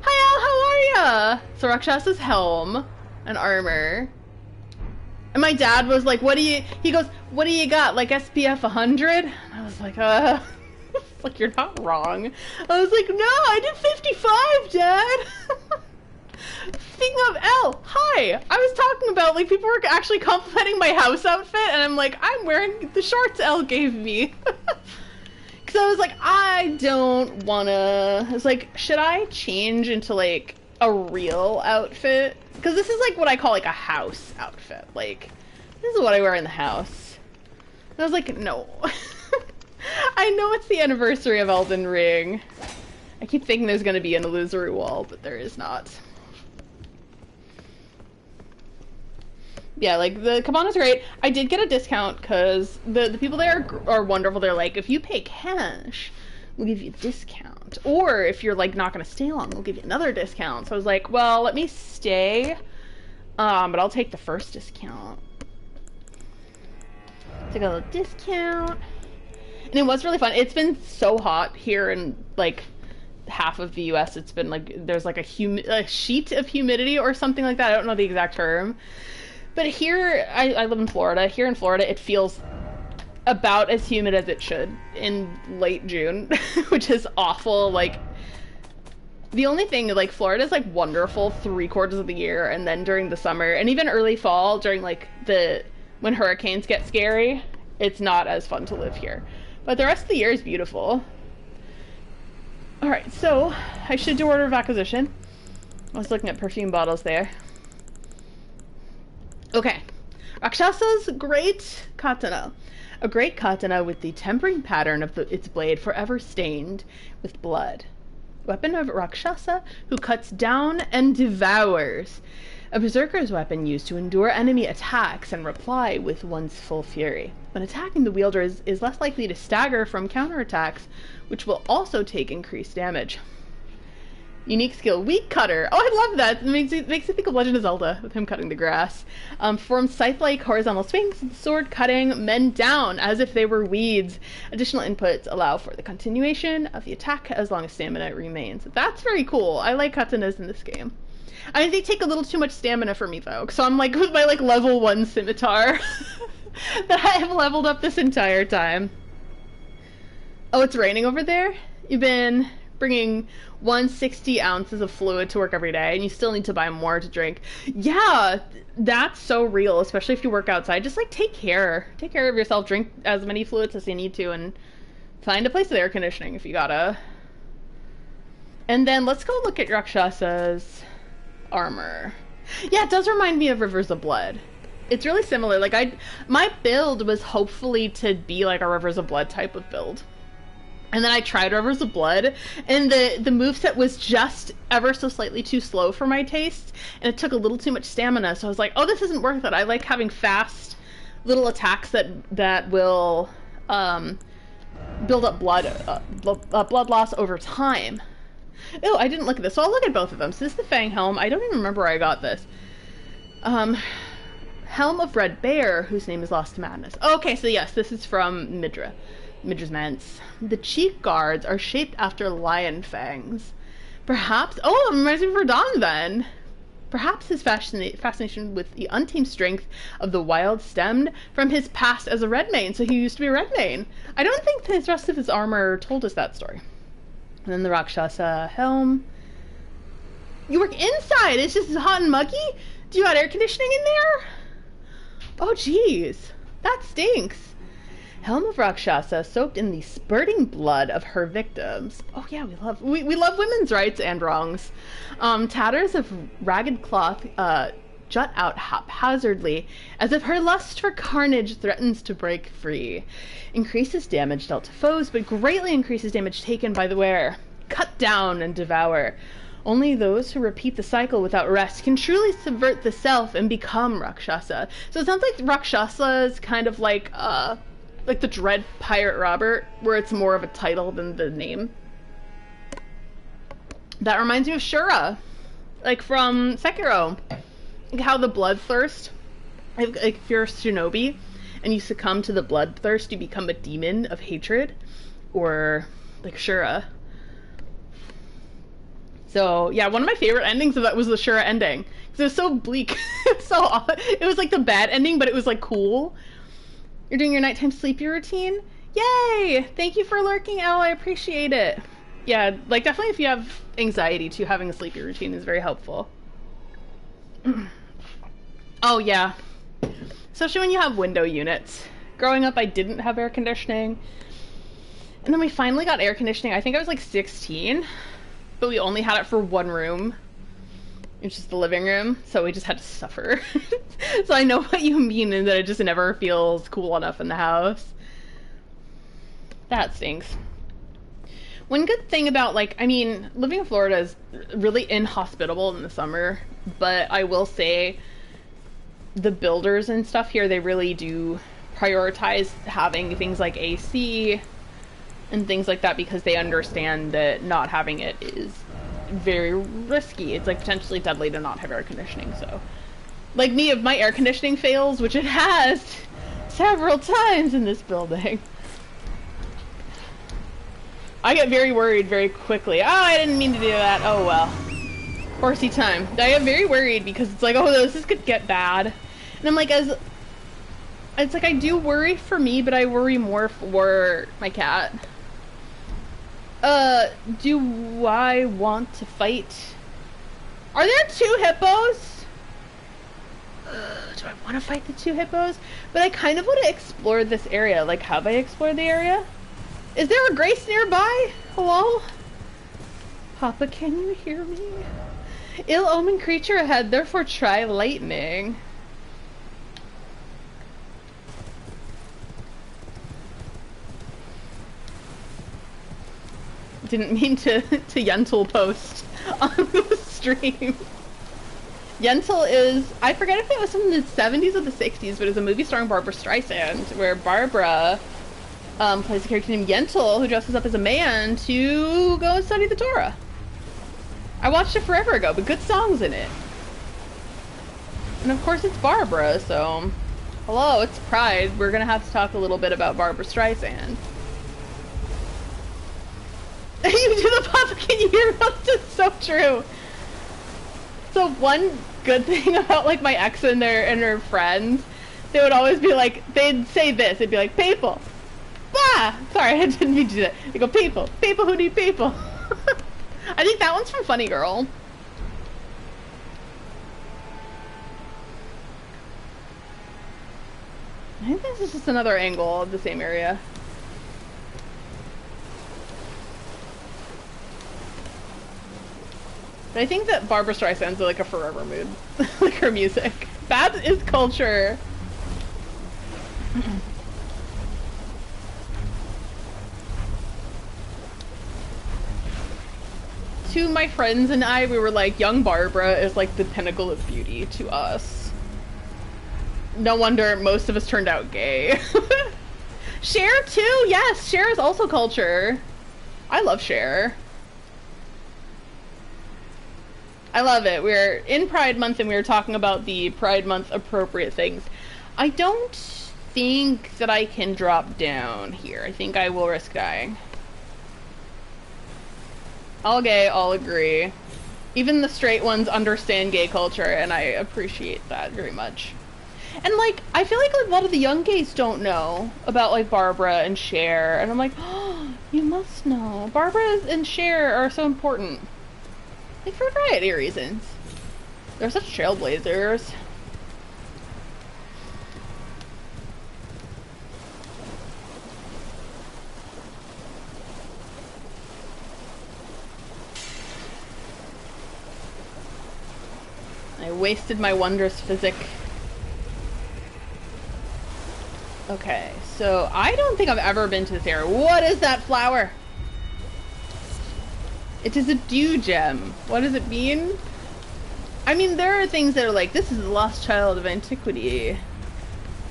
Hi Al, how are ya? So Rakshasa's helm and armor. And my dad was like, he goes, what do you got? Like SPF 100? And I was like, like, you're not wrong. I was like, no, I did 55, Dad. Speaking of L, hi. I was talking about, like, people were actually complimenting my house outfit, and I'm like, I'm wearing the shorts L gave me. Because I was like, I don't wanna... I was like, should I change into, like, a real outfit? Because this is, like, what I call, like, a house outfit. Like, this is what I wear in the house. And I was like, no. I know it's the anniversary of Elden Ring. I keep thinking there's going to be an illusory wall, but there is not. Yeah, like, the cabana's great. I did get a discount because the people there are wonderful. They're like, if you pay cash, we'll give you a discount. Or if you're, like, not going to stay long, we'll give you another discount. So I was like, well, let me stay, but I'll take the first discount. Took a little discount. And it was really fun. It's been so hot here in, like, half of the US. It's been, like, there's, like, a sheet of humidity or something like that. I don't know the exact term. But here, I live in Florida. Here in Florida, it feels about as humid as it should in late June, which is awful. Like, the only thing, like, Florida's, like, wonderful 3/4 of the year, and then during the summer, and even early fall, during, like, when hurricanes get scary, it's not as fun to live here. But the rest of the year is beautiful. Alright, so I should do order of acquisition. I was looking at perfume bottles there. Okay. Rakshasa's great katana. A great katana with the tempering pattern of its blade forever stained with blood. Weapon of Rakshasa who cuts down and devours. A berserker's weapon used to endure enemy attacks and reply with one's full fury. When attacking, the wielder is less likely to stagger from counterattacks, which will also take increased damage. Unique skill, Weed Cutter. Oh, I love that. It makes me think of Legend of Zelda with him cutting the grass. Forms scythe-like horizontal swings, sword cutting men down as if they were weeds. Additional inputs allow for the continuation of the attack as long as stamina remains. That's very cool. I like katanas in this game. I mean, they take a little too much stamina for me, though. So I'm, like, with my, like, level 1 scimitar that I have leveled up this entire time. Oh, it's raining over there? You've been bringing 160 ounces of fluid to work every day, and you still need to buy more to drink. Yeah, that's so real, especially if you work outside. Just, like, take care. Take care of yourself. Drink as many fluids as you need to, and find a place with air conditioning if you gotta. And then let's go look at Rakshasa's armor. Yeah, it does remind me of Rivers of Blood. It's really similar. Like, my build was hopefully to be like a Rivers of Blood type of build. And then I tried Rivers of Blood, and the moveset was just ever so slightly too slow for my taste, and it took a little too much stamina, so I was like, oh, this isn't worth it. I like having fast little attacks that will build up blood loss over time. Oh, I didn't look at this, so I'll look at both of them. So this is the Fang Helm. I don't even remember where I got this. Helm of Red Bear, whose name is Lost to Madness. Okay, so yes, this is from Midra's Manse. The cheek guards are shaped after lion fangs. Perhaps... Oh, it reminds me of Verdun, then. Perhaps his fascination with the untamed strength of the wild stemmed from his past as a Redmane, so he used to be a Redmane. I don't think the rest of his armor told us that story. And then the Rakshasa helm. You work inside! It's just hot and muggy? Do you have air conditioning in there? Oh, jeez. That stinks. Helm of Rakshasa soaked in the spurting blood of her victims. Oh yeah, we love women's rights and wrongs. Tatters of ragged cloth jut out haphazardly, as if her lust for carnage threatens to break free. Increases damage dealt to foes, but greatly increases damage taken by the wearer. Cut down and devour. Only those who repeat the cycle without rest can truly subvert the self and become Rakshasa. So it sounds like Rakshasa is kind of like the Dread Pirate Robert, where it's more of a title than the name. That reminds me of Shura, like from Sekiro. Like how the bloodthirst, if you're a shinobi and you succumb to the bloodthirst, you become a demon of hatred, or like Shura. So yeah, one of my favorite endings of that was the Shura ending, because it was so bleak. It was like the bad ending, but it was like cool. You're doing your nighttime sleepy routine? Yay! Thank you for lurking, Al. I appreciate it. Yeah, like definitely if you have anxiety too, having a sleepy routine is very helpful. Oh yeah. Especially when you have window units. Growing up, I didn't have air conditioning. And then we finally got air conditioning. I think I was like 16. But we only had it for one room. It's just the living room, so we just had to suffer. So I know what you mean, and that it just never feels cool enough in the house. That stinks. One good thing about, like, I mean, living in Florida is really inhospitable in the summer, but I will say the builders and stuff here, they really do prioritize having things like AC and things like that, because they understand that not having it is very risky. It's like potentially deadly to not have air conditioning. So like me, if my air conditioning fails, which it has several times in this building, I get very worried very quickly. Oh, I didn't mean to do that. Oh well, horsey time. I get very worried because it's like, oh, this could get bad. And I'm like, it's like I do worry for me, but I worry more for my cat. Do I want to fight? Are there 2 hippos? Do I want to fight the 2 hippos? But I kind of want to explore this area. Like, have I explored the area? Is there a Grace nearby? Hello? Papa, can you hear me? Ill-omened creature ahead, therefore try lightning. Didn't mean to Yentl post on the stream. Yentl is, I forget if it was from the 70s or the 60s, but it's a movie starring Barbara Streisand, where Barbara plays a character named Yentl, who dresses up as a man to go and study the Torah. I watched it forever ago, but good songs in it. And of course it's Barbara, so hello, it's Pride. We're gonna have to talk a little bit about Barbara Streisand. You do the Papa, can you hear us? It's so true. So one good thing about like my ex and her friends, they would always be like, they'd say this, they'd be like, people. Bah! Sorry, I didn't mean to do that. They go, people who need people. I think that one's from Funny Girl. I think this is just another angle of the same area. But I think that Barbara Streisand's like a forever mood. Like her music. That is culture. To my friends and I, we were like, young Barbara is like the pinnacle of beauty to us. No wonder most of us turned out gay. Cher too, yes, Cher is also culture. I love Cher. I love it. We're in Pride Month and we were talking about the Pride Month appropriate things. I don't think that I can drop down here. I think I will risk dying. All gay, all agree. Even the straight ones understand gay culture, and I appreciate that very much. And like, I feel like a lot of the young gays don't know about like Barbara and Cher, and I'm like, oh, you must know. Barbara and Cher are so important. Like for a variety of reasons. They're such trailblazers. I wasted my wondrous physic. Okay, so I don't think I've ever been to this area. What is that flower? It is a dew gem. What does it mean? I mean, there are things that are like, this is the lost child of antiquity.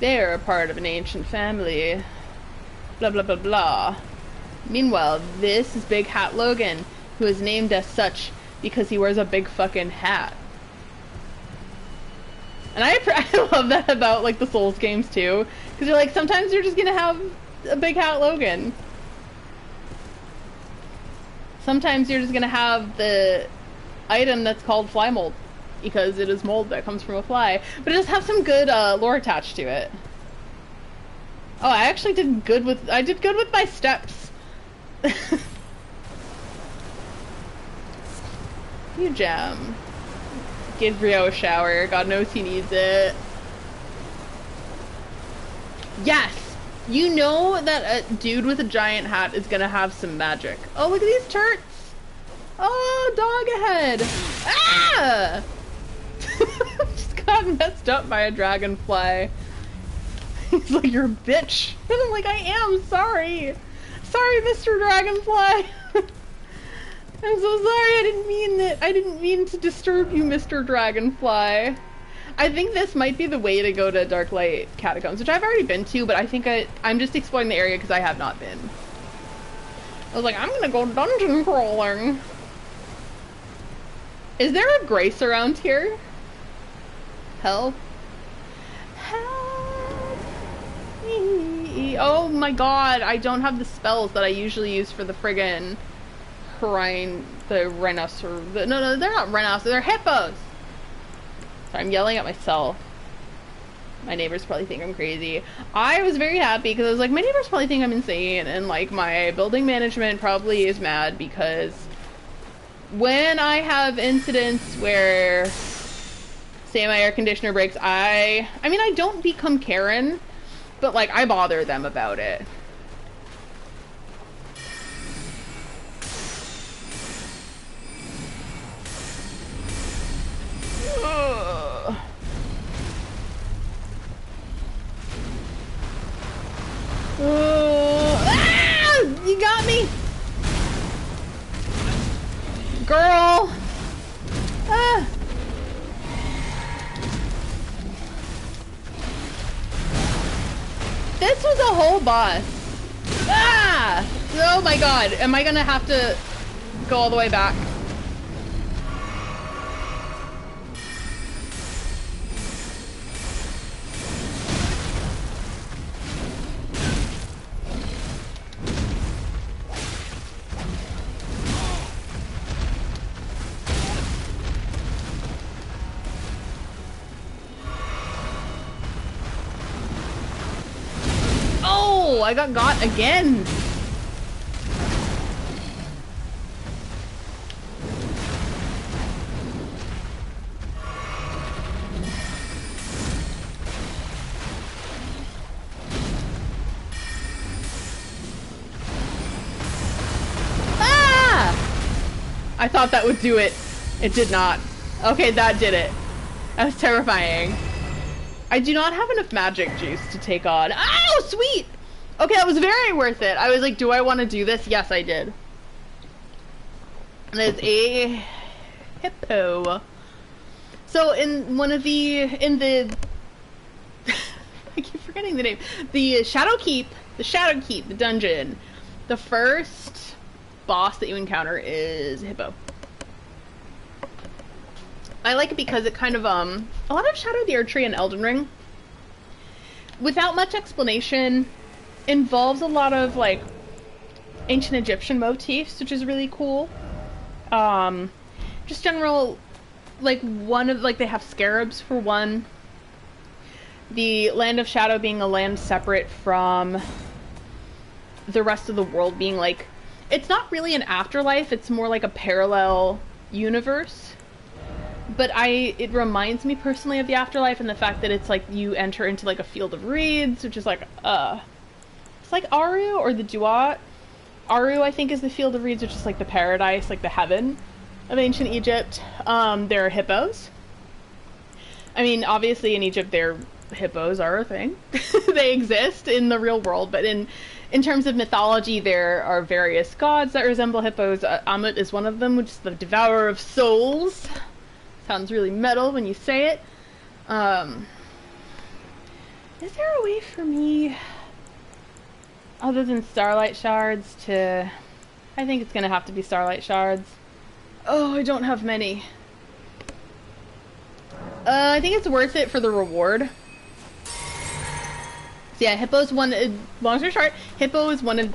They are a part of an ancient family. Blah, blah, blah, blah. Meanwhile, this is Big Hat Logan, who is named as such because he wears a big fucking hat. And I love that about, like, the Souls games, too. Because you're like, sometimes you're just gonna have a Big Hat Logan. Sometimes you're just gonna have the item that's called fly mold. Because it is mold that comes from a fly. But it does have some good lore attached to it. Oh, I actually did good with... I did good with my steps. You gem. Give Rio a shower. God knows he needs it. Yes! You know that a dude with a giant hat is gonna have some magic. Oh, look at these turts! Oh, dog ahead! Ah! Just got messed up by a dragonfly. He's like, you're a bitch. And I'm like, I am, sorry. Sorry, Mr. Dragonfly. I'm so sorry, I didn't mean to disturb you, Mr. Dragonfly. I think this might be the way to go to Darklight Catacombs, which I've already been to, but I think I'm just exploring the area because I have not been. I was like, I'm gonna go dungeon crawling. Is there a grace around here? Help. Help me. Oh my god, I don't have the spells that I usually use for the friggin' rhinoceros. No, they're not rhinoceros, they're hippos! Sorry, I'm yelling at myself. My neighbors probably think I'm crazy. I was very happy because I was like, my neighbors probably think I'm insane, and like my building management probably is mad because when I have incidents where, say, my air conditioner breaks, I mean, I don't become Karen, but like I bother them about it. Ugh. Ah! You got me! Girl! Ah! This was a whole boss. Ah! Oh my god, am I gonna have to go all the way back? Oh, I got again. Ah! I thought that would do it. It did not. Okay, that did it. That was terrifying. I do not have enough magic juice to take on. Oh, sweet! Okay, that was very worth it. I was like, do I want to do this? Yes, I did. There's a hippo. So in one of the, I keep forgetting the name. The Shadowkeep, the dungeon. The first boss that you encounter is a hippo. I like it because it kind of, a lot of Shadow of the Erdtree and Elden Ring, without much explanation, involves a lot of, like, ancient Egyptian motifs, which is really cool. Just general, like, they have scarabs for one. The Land of Shadow being a land separate from the rest of the world being, like, it's not really an afterlife, it's more like a parallel universe. but it reminds me personally of the afterlife and the fact that it's like you enter into like a field of reeds, which is like it's like Aru or the Duat. Aru, I think, is the field of reeds, which is like the paradise, like the heaven of ancient Egypt. There are hippos. I mean, obviously in Egypt, hippos are a thing. They exist in the real world, but in terms of mythology, there are various gods that resemble hippos. Ammit is one of them, which is the devourer of souls. Sounds really metal when you say it. Is there a way for me, other than starlight shards, to... I think it's gonna have to be starlight shards. Oh, I don't have many. I think it's worth it for the reward. So yeah, Hippo's one. Long story short, Hippo is one of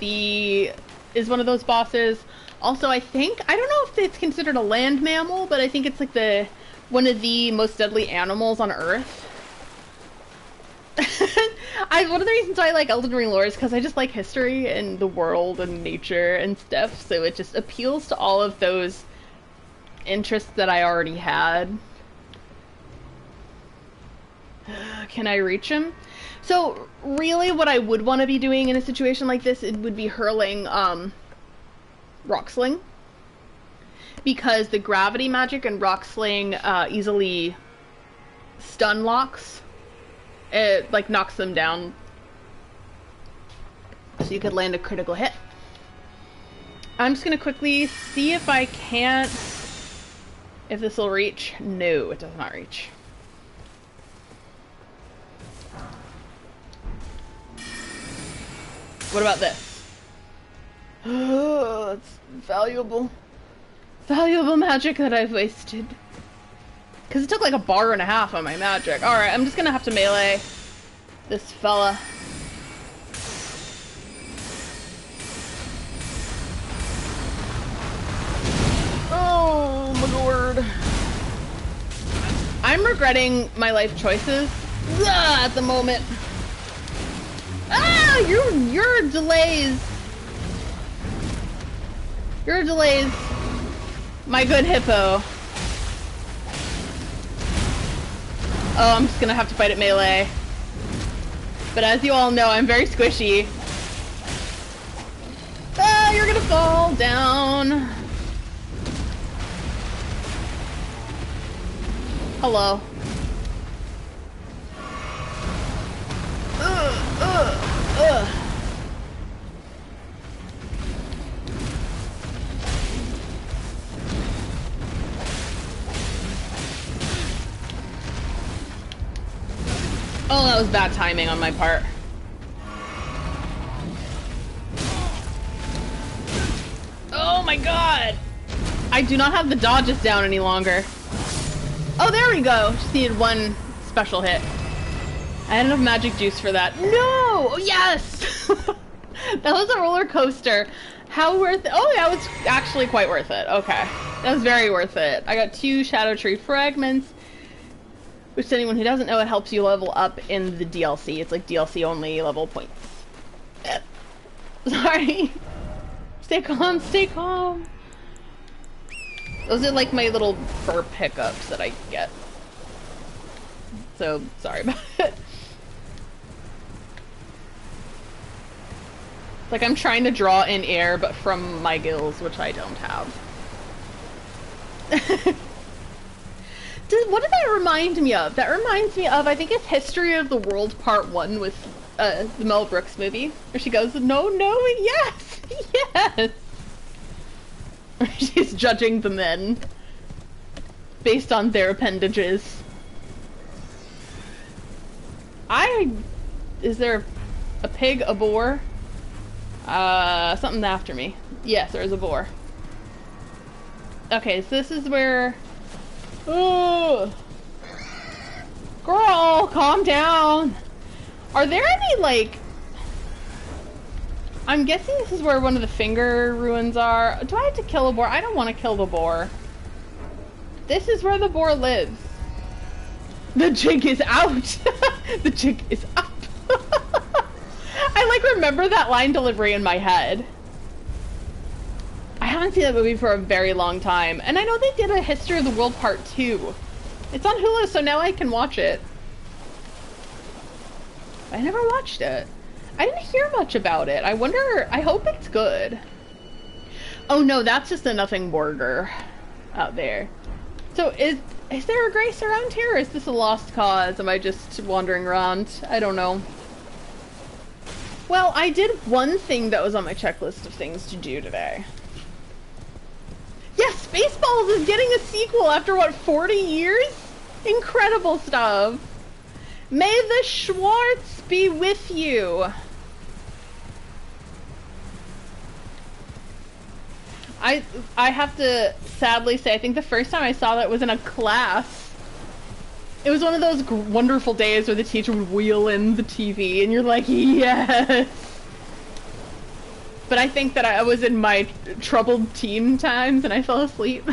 those bosses. Also, I don't know if it's considered a land mammal, but I think it's like one of the most deadly animals on Earth. One of the reasons why I like Elden Ring lore is because I just like history and the world and nature and stuff. So it just appeals to all of those interests that I already had. Can I reach him? So really what I would want to be doing in a situation like this, it would be hurling Rock Sling. Because the gravity magic and Rock Sling easily stun locks. It like knocks them down. So you could land a critical hit. I'm just gonna quickly see if I can't... If this will reach. No, it does not reach. What about this? Oh, it's valuable. Valuable magic that I've wasted. Because it took like a bar and a half on my magic. Alright, I'm just gonna have to melee this fella. Oh my lord. I'm regretting my life choices at the moment. Ah, your delays. Your delays. My good hippo. Oh, I'm just gonna have to fight at melee. But as you all know, I'm very squishy. Ah, you're gonna fall down. Hello. Ugh. Oh, that was bad timing on my part. Oh my god! I do not have the dodges down any longer. Oh, there we go! Just needed one special hit. I had enough magic juice for that. No! Oh, yes! That was a roller coaster. How worth it? Oh, yeah, it was actually quite worth it. Okay. That was very worth it. I got 2 Shadow Tree fragments, which to anyone who doesn't know, it helps you level up in the DLC. It's like DLC only level points. Sorry. Stay calm, stay calm. Those are like my little burp hiccups that I get. So, sorry about it. It's like I'm trying to draw in air, but from my gills, which I don't have. What did that remind me of? That reminds me of, I think it's History of the World Part 1 with the Mel Brooks movie, where she goes, no, yes, yes! She's judging the men based on their appendages. Is there a pig, a boar? Something after me. Yes, there is a boar. Okay, so this is where... Oh! Girl, calm down! Are there any, like... I'm guessing this is where one of the finger ruins are. Do I have to kill a boar? I don't want to kill the boar. This is where the boar lives. The jig is out! The jig is up! I, like, remember that line delivery in my head. I haven't seen that movie for a very long time. And I know they did a History of the World Part 2. It's on Hulu, so now I can watch it. I never watched it. I didn't hear much about it. I hope it's good. Oh no, that's just a nothing burger out there. So is there a Grace around here, or is this a lost cause? Am I just wandering around? I don't know. Well, I did one thing that was on my checklist of things to do today. Yes, Spaceballs is getting a sequel after, what, 40 years? Incredible stuff. May the Schwartz be with you. I have to sadly say, I think the first time I saw that was in a class. It was one of those wonderful days where the teacher would wheel in the TV and you're like, yes! But I think that I was in my troubled teen times and I fell asleep.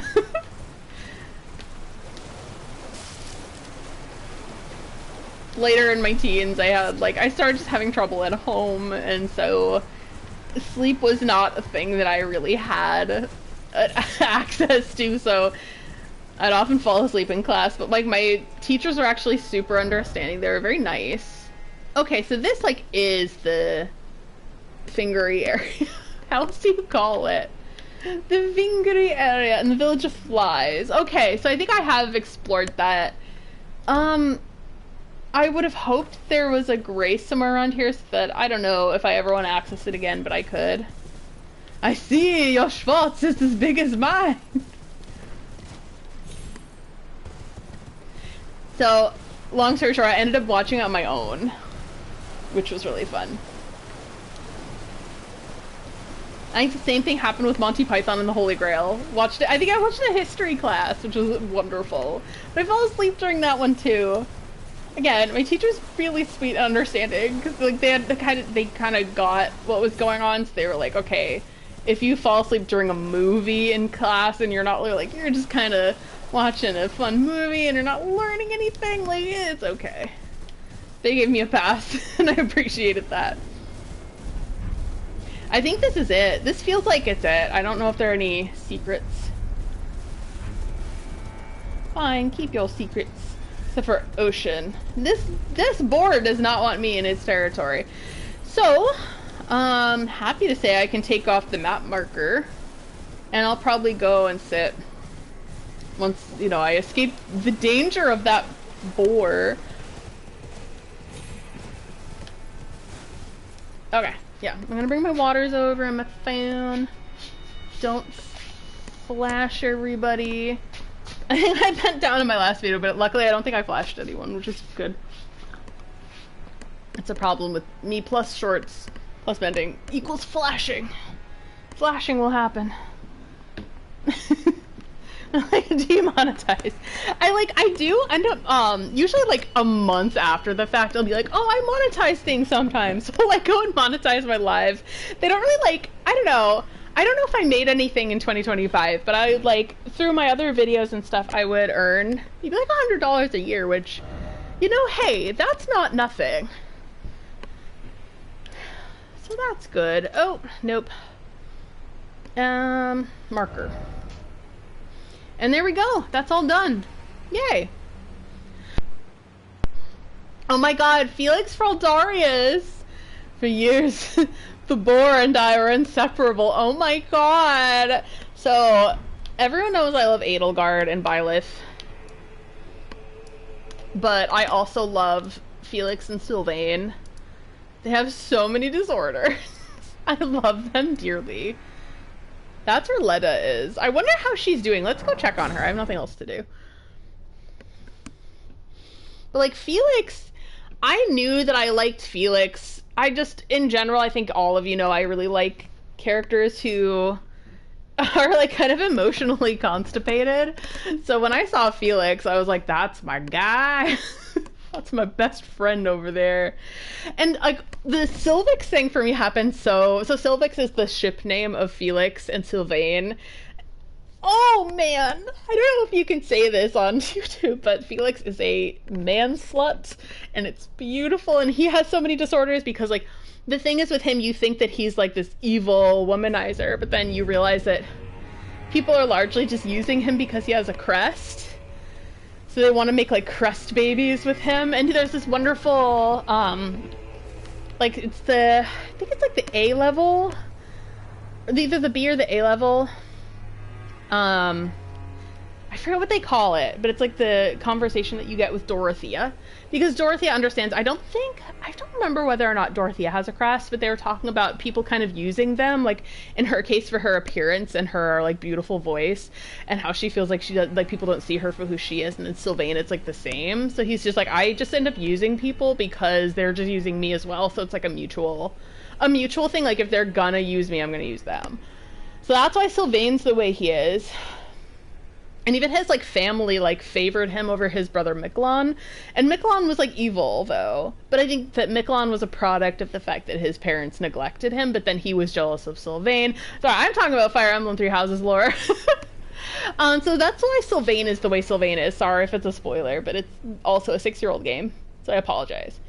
Later in my teens, I started just having trouble at home, and so sleep was not a thing that I really had access to, so I'd often fall asleep in class, but like my teachers were actually super understanding. They were very nice. Okay, so this like is the fingery area. How else do you call it? The fingery area in the Village of Flies. Okay, so I think I have explored that. I would have hoped there was a Grace somewhere around here, so that I don't know if I ever want to access it again, but I could. I see your Schwartz is as big as mine. So, long story short, I ended up watching it on my own, which was really fun. I think the same thing happened with Monty Python and the Holy Grail. I think I watched the history class, which was wonderful. But I fell asleep during that one too. Again, my teacher's really sweet and understanding, because like they kind of got what was going on, so they were like, okay, if you fall asleep during a movie in class and you're not like, you're just kind of watching a fun movie and you're not learning anything, like, it's okay. They gave me a pass, and I appreciated that. I think this is it. This feels like it's it. I don't know if there are any secrets. Fine, keep your secrets. Except for Ocean. This board does not want me in its territory. So, happy to say I can take off the map marker. And I'll probably go and sit. Once, you know, I escape the danger of that boar. Okay, yeah. I'm gonna bring my waters over and my fan. Don't flash everybody. I think I bent down in my last video, but luckily I don't think I flashed anyone, which is good. It's a problem with me plus shorts plus bending equals flashing. Flashing will happen. Like demonetized. I do end up usually like a month after the fact I'll be like, oh, I monetize things sometimes. So like go and monetize my live. They don't really like, I don't know if I made anything in 2025, but I like through my other videos and stuff I would earn maybe like $100 a year, which, you know, hey, that's not nothing. So that's good. Oh, nope. Marker. And there we go. That's all done. Yay. Oh my god, Felix Fraldarius. For years, the boar and I were inseparable. Oh my god. So, everyone knows I love Edelgard and Byleth. But I also love Felix and Sylvain. They have so many disorders. I love them dearly. That's where Leda is. I wonder how she's doing. Let's go check on her. I have nothing else to do. But like Felix, I knew that I liked Felix. I just, in general, I think all of you know I really like characters who are like kind of emotionally constipated. So when I saw Felix, I was like, that's my guy. That's my best friend over there. And like the Sylvix thing for me happened so Sylvix is the ship name of Felix and Sylvain. Oh man, I don't know if you can say this on YouTube, but Felix is a man slut and it's beautiful, and he has so many disorders because like the thing is with him, you think that he's like this evil womanizer, but then you realize that people are largely just using him because he has a crest. So they want to make like crust babies with him, and there's this wonderful like I think it's like the A level, or either the B or the A level. I forget what they call it, but it's like the conversation that you get with Dorothea. Because Dorothea understands, I don't remember whether or not Dorothea has a crest, but they were talking about people kind of using them, like in her case for her appearance and her like beautiful voice, and how she feels like people don't see her for who she is, and in Sylvain it's like the same. So he's just like, I just end up using people because they're just using me as well, so it's like a mutual thing, like if they're gonna use me, I'm gonna use them. So that's why Sylvain's the way he is. And even his, like, family, like, favored him over his brother Miquelon. And Miquelon was, like, evil, though. But I think that Miquelon was a product of the fact that his parents neglected him, but then he was jealous of Sylvain. Sorry, I'm talking about Fire Emblem Three Houses lore. So that's why Sylvain is the way Sylvain is. Sorry if it's a spoiler, but it's also a 6-year-old game, so I apologize.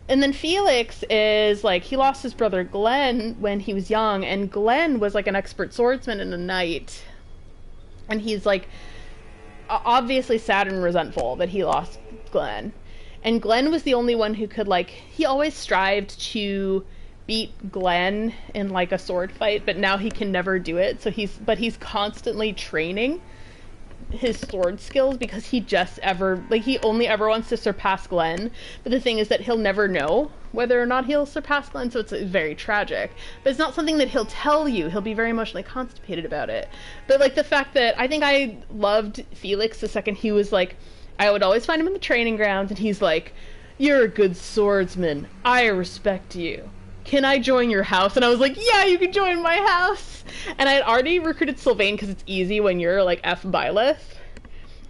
And then Felix is, like, he lost his brother Glenn when he was young, and Glenn was, like, an expert swordsman and a knight. And he's, like, obviously sad and resentful that he lost Glenn. And Glenn was the only one who could, like, he always strived to beat Glenn in, like, a sword fight, but now he can never do it. So he's constantly training his sword skills because he only ever wants to surpass Glenn. But the thing is that he'll never know whether or not he'll surpass Glenn, so it's very tragic. But it's not something that he'll tell you. He'll be very emotionally constipated about it. But, like, the fact that I think I loved Felix the second he was, like, I would always find him in the training grounds, and he's like, "You're a good swordsman. I respect you. Can I join your house?" And I was like, "Yeah, you can join my house." And I had already recruited Sylvain because it's easy when you're, like, F. Byleth.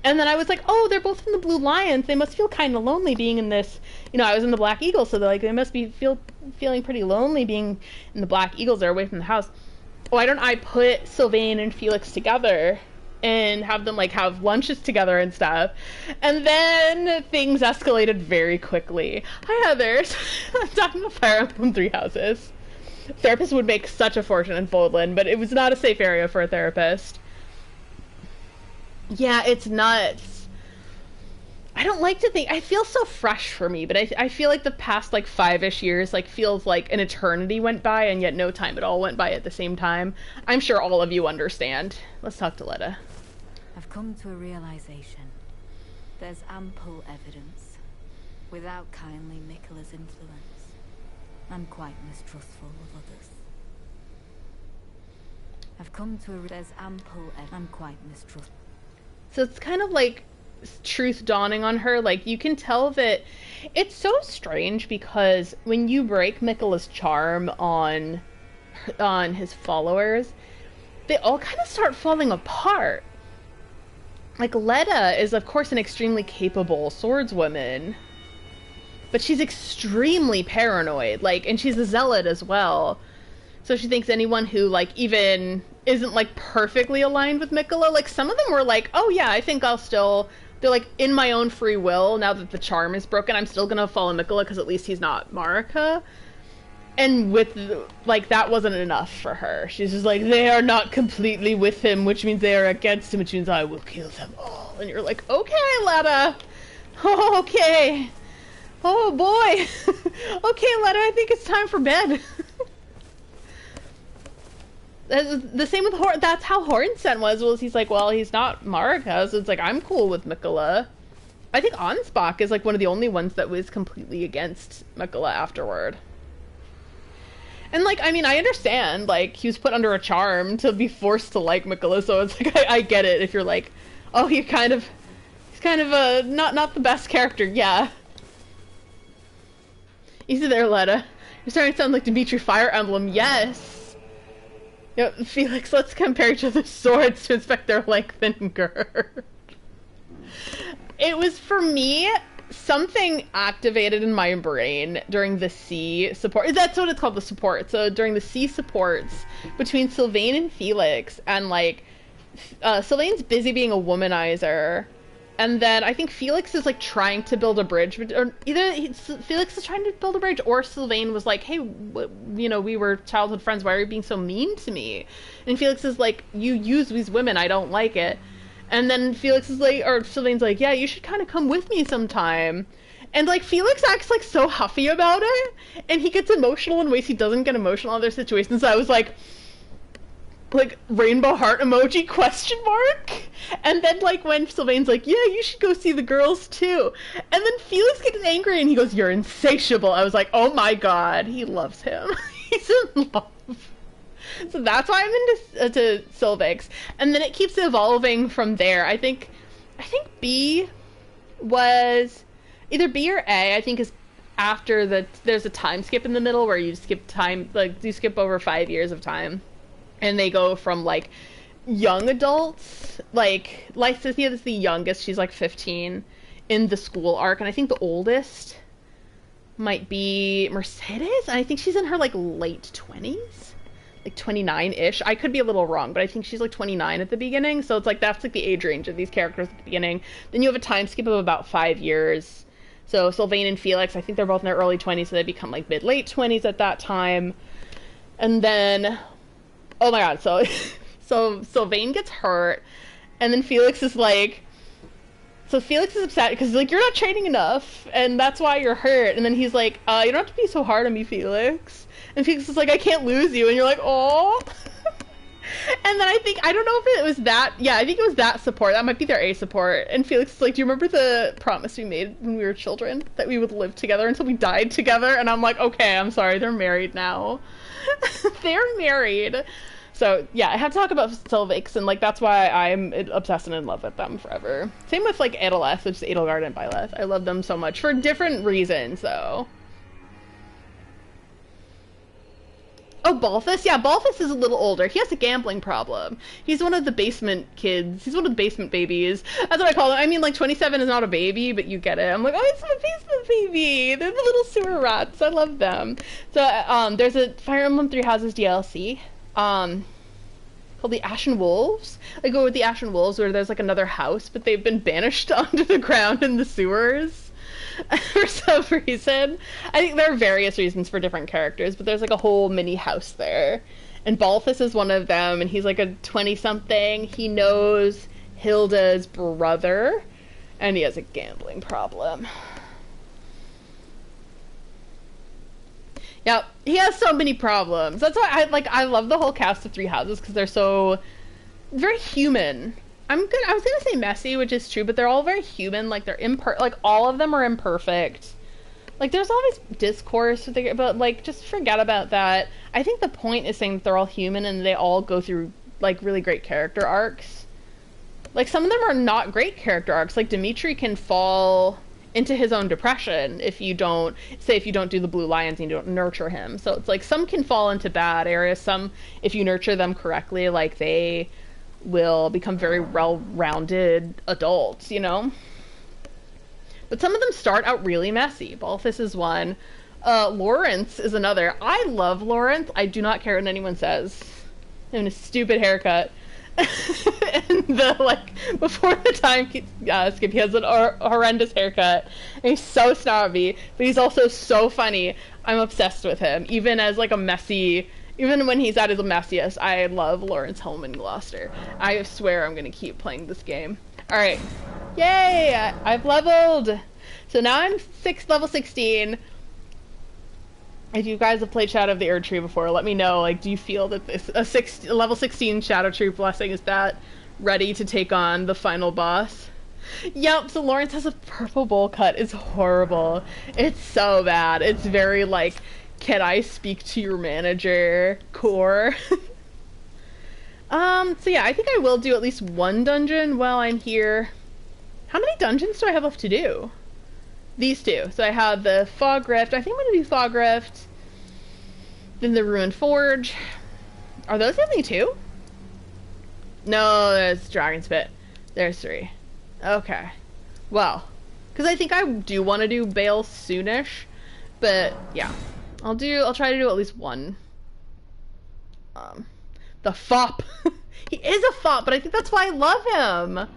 And then I was like, oh, they're both in the Blue Lions. They must feel kind of lonely being in this. You know, I was in the Black Eagle, so they must be feeling pretty lonely being in the Black Eagles. They're away from the house. Why don't I put Sylvain and Felix together and have them, like, have lunches together and stuff? And then things escalated very quickly. Hi, Heather. I'm talking about Fire Emblem Three Houses. Therapist would make such a fortune in Foldland, but it was not a safe area for a therapist. Yeah, it's nuts. I don't like to think, I feel so fresh for me, but I feel like the past, like, 5-ish years, like, feels like an eternity went by, and yet no time at all went by at the same time. I'm sure all of you understand. Let's talk to Letta. I've come to a realization. There's ample evidence. Without kindly Miquella's influence, I'm quite mistrustful of others. I've come to there's ample I'm quite mistrustful. So it's kind of like truth dawning on her. Like, you can tell that it's so strange because when you break Miquella's charm on his followers, they all kind of start falling apart. Like, Letta is, of course, an extremely capable swordswoman, but she's extremely paranoid. Like, and she's a zealot as well. So she thinks anyone who, like, even isn't, like, perfectly aligned with Miquella, like, some of them were like, oh yeah, I think they're like, in my own free will, now that the charm is broken, I'm still gonna follow Miquella because at least he's not Marika. And with, like, that wasn't enough for her. She's just like, they are not completely with him, which means they are against him, which means I will kill them all. And you're like, okay, Letta. Oh, okay. Oh, boy. Okay, Letta, I think it's time for bed. The same with that's how Hornsen was he's like, well, he's not Marika, so it's like, I'm cool with Miquella. I think Ansbach is, like, one of the only ones that was completely against Miquella afterward. And, like, I mean, I understand, like, he was put under a charm to be forced to like Miquella, so it's like, I get it if you're like, oh, he's kind of a, not the best character, yeah. Easy there, Letta. You're starting to sound like Dimitri Fire Emblem, yes. Yep, Felix, let's compare each other's swords to inspect their length and girth. It was, for me, something activated in my brain during the C support. That's what it's called, the support. So during the C supports between Sylvain and Felix, and, like, Sylvain's busy being a womanizer, and then I think Felix is, like, trying to build a bridge, or either Felix is trying to build a bridge, or Sylvain was like, hey, you know, we were childhood friends, why are you being so mean to me? And Felix is like, you use these women, I don't like it. And then Felix is like, or Sylvain's like, yeah, you should kind of come with me sometime. And like Felix acts like so huffy about it, and he gets emotional in ways he doesn't get emotional in other situations. So I was like rainbow heart emoji question mark. And then like when Sylvain's like, yeah, you should go see the girls too. And then Felix gets angry and he goes, you're insatiable. I was like, oh my god, he loves him. He's in love. So that's why I'm into Sylvix. And then it keeps evolving from there. I think B was either B or A, I think is after there's a time skip in the middle where you skip time, like you skip over 5 years of time. And they go from like young adults, like Lysithea is the youngest, she's like 15 in the school arc, and I think the oldest might be Mercedes, and I think she's in her like late 20s, like 29-ish. I could be a little wrong, but I think she's like 29 at the beginning, so it's like that's like the age range of these characters at the beginning. Then you have a time skip of about 5 years. So Sylvain and Felix, I think they're both in their early 20s, so they become like mid-late 20s at that time. And then oh my god, so Sylvain gets hurt, and then Felix is like, so Felix is upset because like, you're not training enough, and that's why you're hurt. And then he's like, you don't have to be so hard on me, Felix. And Felix is like, I can't lose you, and you're like, oh. And then I don't know if it was that, yeah, I think it was that support. That might be their A support. And Felix is like, do you remember the promise we made when we were children? That we would live together until we died together? And I'm like, okay, I'm sorry, they're married now. They're married. So yeah, I have to talk about Sylvix, and like that's why I'm obsessed and in love with them forever. Same with like Adeleth, which is Edelgard and Byleth. I love them so much for different reasons, though. Oh, Balthus? Yeah, Balthus is a little older. He has a gambling problem. He's one of the basement kids. He's one of the basement babies. That's what I call him. I mean, like, 27 is not a baby, but you get it. I'm like, oh, it's my basement baby. They're the little sewer rats. I love them. So, there's a Fire Emblem Three Houses DLC, called the Ashen Wolves. I go with the Ashen Wolves, where there's, like, another house, but they've been banished onto the ground in the sewers. For some reason. I think there are various reasons for different characters, but there's like a whole mini house there. And Balthus is one of them, and he's like a 20-something. He knows Hilda's brother, and he has a gambling problem. Yeah, he has so many problems. That's why I love the whole cast of Three Houses, because they're so very human. I was gonna say messy, which is true, but they're all very human. Like, they're like, all of them are imperfect. Like, there's always discourse, but, like, just forget about that. I think the point is saying that they're all human and they all go through, like, really great character arcs. Like, some of them are not great character arcs. Like, Dimitri can fall into his own depression if you don't do the Blue Lions and you don't nurture him. So it's like, some can fall into bad areas. Some, if you nurture them correctly, like, they will become very well-rounded adults, you know? But some of them start out really messy. Balthus is one. Lawrence is another. I love Lawrence. I do not care what anyone says. And a stupid haircut. And before the time skip, he has an horrendous haircut. And he's so snobby, but he's also so funny. I'm obsessed with him. Even as, like, a messy... Even when he's at his messiest, I love Lawrence Hellman Gloucester. I swear I'm going to keep playing this game. Alright. Yay! I've leveled! So now I'm level 16. If you guys have played Shadow of the Erdtree before, let me know. Like, do you feel that a level 16 Shadow Tree blessing is that ready to take on the final boss? Yep, so Lawrence has a purple bowl cut. It's horrible. It's so bad. It's very, like... Can I speak to your manager core? So yeah, I think I will do at least one dungeon while I'm here. How many dungeons do I have left to do? These two. So I have the Fog Rift. I think I'm going to do Fog Rift. Then the Ruined Forge. Are those the only two? No, there's Dragon's Pit. There's 3. Okay. Well, because I think I do want to do Bale soonish. But yeah. I'll try to do at least one. The fop. He is a fop, but I think that's why I love him.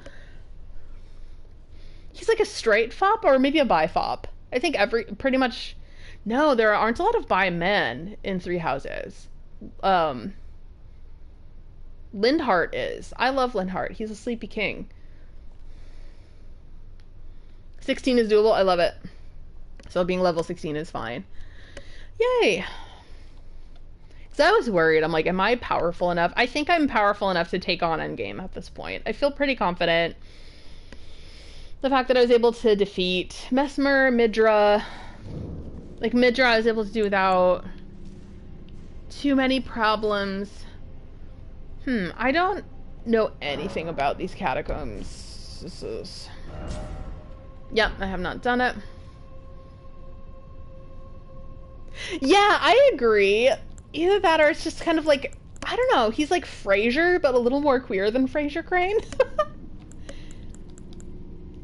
He's like a straight fop, or maybe a bi fop. I think pretty much, no, there aren't a lot of bi men in Three Houses. Lindhart is. I love Lindhart. He's a sleepy king. 16 is doable. I love it. So being level 16 is fine. Yay. Because I was worried. I'm like, am I powerful enough? I think I'm powerful enough to take on Endgame at this point. I feel pretty confident. The fact that I was able to defeat Mesmer, Midra. Like, Midra I was able to do without too many problems. I don't know anything about these catacombs. Yep, I have not done it. Yeah, I agree. Either that or it's just kind of like, I don't know, he's like Frasier, but a little more queer than Frasier Crane.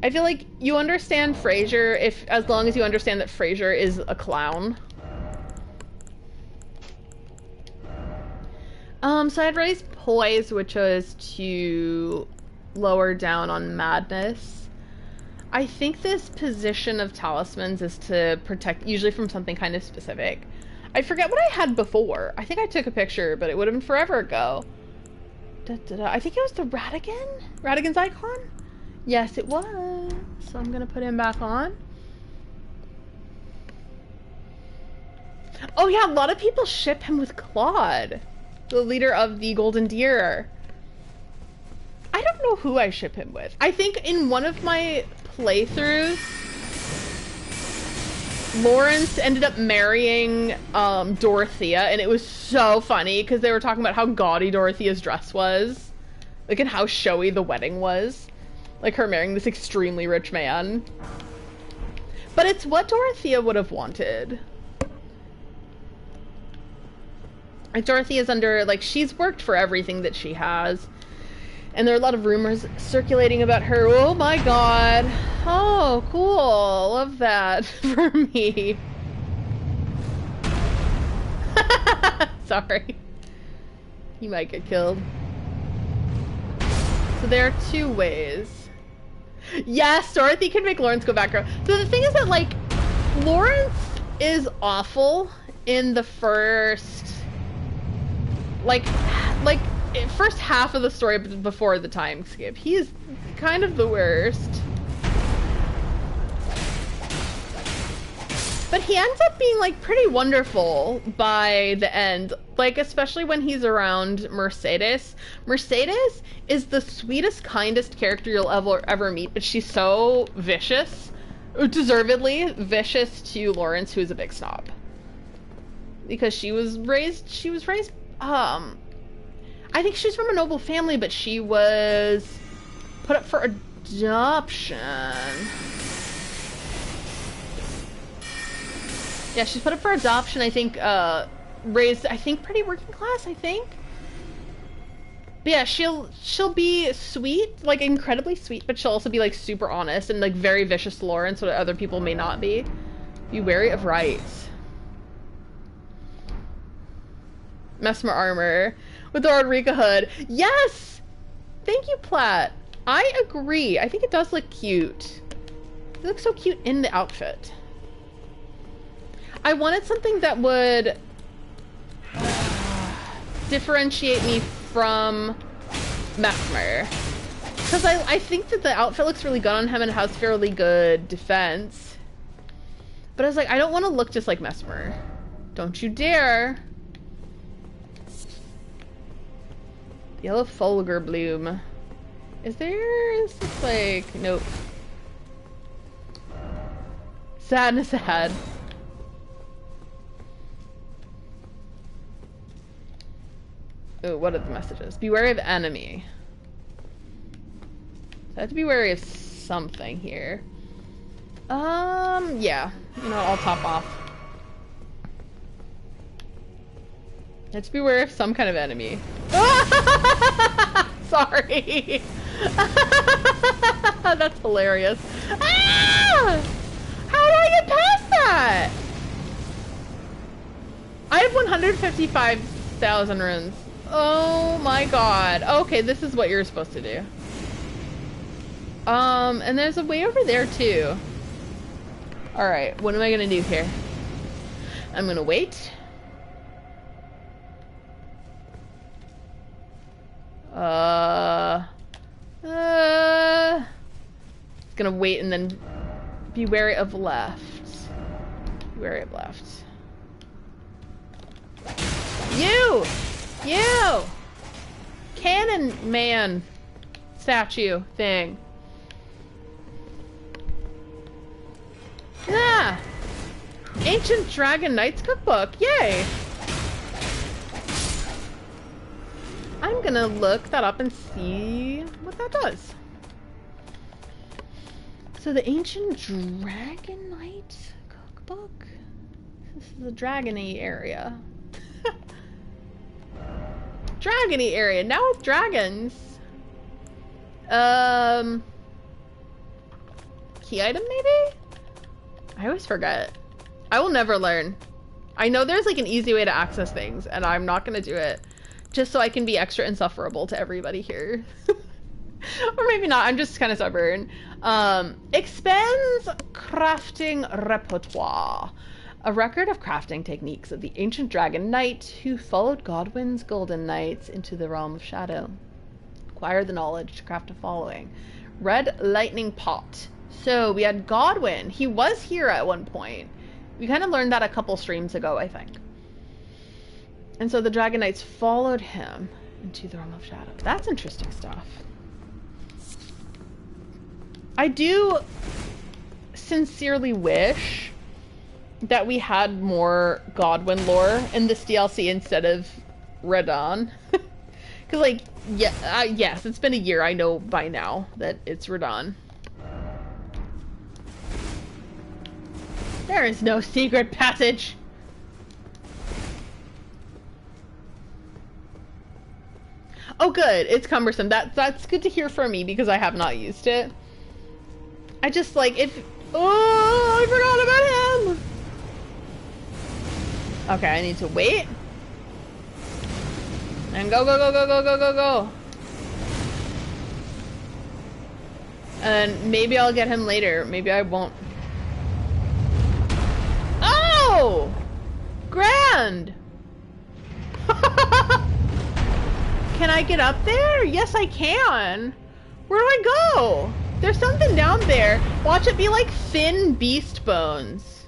I feel like you understand Frasier as long as you understand that Frasier is a clown. So I had raised Poise, which was to lower down on Madness. I think this position of talismans is to protect, usually from something kind of specific. I forget what I had before. I think I took a picture, but it would have been forever ago. I think it was the Radigan? Radigan's icon? Yes, it was. So I'm gonna put him back on. Oh yeah, a lot of people ship him with Claude, the leader of the Golden Deer. I don't know who I ship him with. I think in one of my playthroughs, Lawrence ended up marrying Dorothea, and it was so funny because they were talking about how gaudy Dorothea's dress was, like, and how showy the wedding was, like her marrying this extremely rich man. But it's what Dorothea would have wanted. Like, Dorothea's under, like, she's worked for everything that she has. And there are a lot of rumors circulating about her. Oh my god. Oh, cool. Love that for me. Sorry. You might get killed. So there are two ways. Yes, Dorothy can make Lawrence go back. So the thing is that, like, Lawrence is awful in the first... Like, first half of the story before the time skip. He is kind of the worst. But he ends up being, like, pretty wonderful by the end. Like, especially when he's around Mercedes. Mercedes is the sweetest, kindest character you'll ever meet, but she's so vicious. Deservedly vicious to Lawrence, who's a big snob. Because she was raised, I think she's from a noble family, but she was put up for adoption. Yeah, she's put up for adoption, I think, raised, I think, pretty working class, I think. But yeah, she'll be sweet, like, incredibly sweet, but she'll also be, like, super honest and, like, very vicious to Lawrence, so that other people may not be. Be wary of rights. Mesmer armor with the Rodrika hood. Yes! Thank you, Platt. I agree. I think it does look cute. It looks so cute in the outfit. I wanted something that would differentiate me from Mesmer. Because I think that the outfit looks really good on him and has fairly good defense. But I was like, I don't want to look just like Mesmer. Don't you dare. Yellow Fulgur Bloom. Is this like... Nope. Sad. Oh, what are the messages? Be wary of enemy. So I have to be wary of something here. Yeah. You know what, I'll top off. I have to be wary of some kind of enemy. Sorry. That's hilarious. Ah! How did I get past that? I have 155,000 runes. Oh my god. Okay, this is what you're supposed to do. And there's a way over there too. Alright, what am I gonna do here? I'm gonna wait. It's gonna wait and then Be wary of left. Be wary of left. You! You! Cannon man statue thing. Ah! Ancient Dragon Knights cookbook. Yay! I'm gonna look that up and see what that does. So the Ancient Dragon Knight cookbook? This is the Dragon-y area. Dragon-y area, now with dragons. Key item maybe? I always forget. I will never learn. I know there's like an easy way to access things, and I'm not gonna do it. Just so I can be extra insufferable to everybody here. Or maybe not, I'm just kind of stubborn. Expands crafting repertoire. A record of crafting techniques of the ancient dragon knight who followed Godwin's golden knights into the realm of shadow. Acquire the knowledge to craft a following. Red lightning pot. So we had Godwin. He was here at one point. We kind of learned that a couple streams ago, I think. And so the Dragon Knights followed him into the realm of shadow. That's interesting stuff. I do sincerely wish that we had more Godwin lore in this DLC instead of Radon. Because, like, yeah, yes, it's been a year. I know by now that it's Radon. There is no secret passage. Oh, good. It's cumbersome. That's good to hear from me because I have not used it. I just like if. Oh, I forgot about him. Okay, I need to wait. And go, go, go, go, go, go, go, go. And maybe I'll get him later. Maybe I won't. Oh! Grand! Can I get up there? Yes, I can. Where do I go? There's something down there. Watch it be like thin beast bones.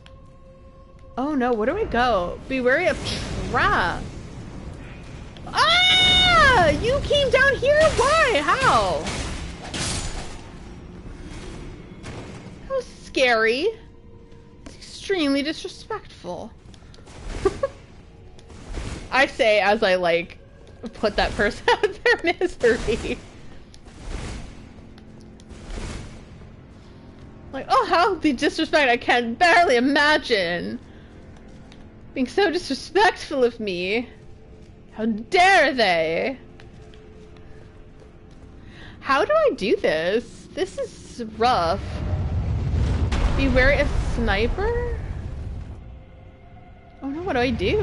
Oh no, where do I go? Be wary of traps. Ah! You came down here? Why? How? That was scary. It's extremely disrespectful. I say as I like put that person out of their misery. Like, oh, how the disrespect, I can barely imagine. Being so disrespectful of me. How dare they? How do I do this? This is rough. Be wary of sniper? Oh no, what do I do?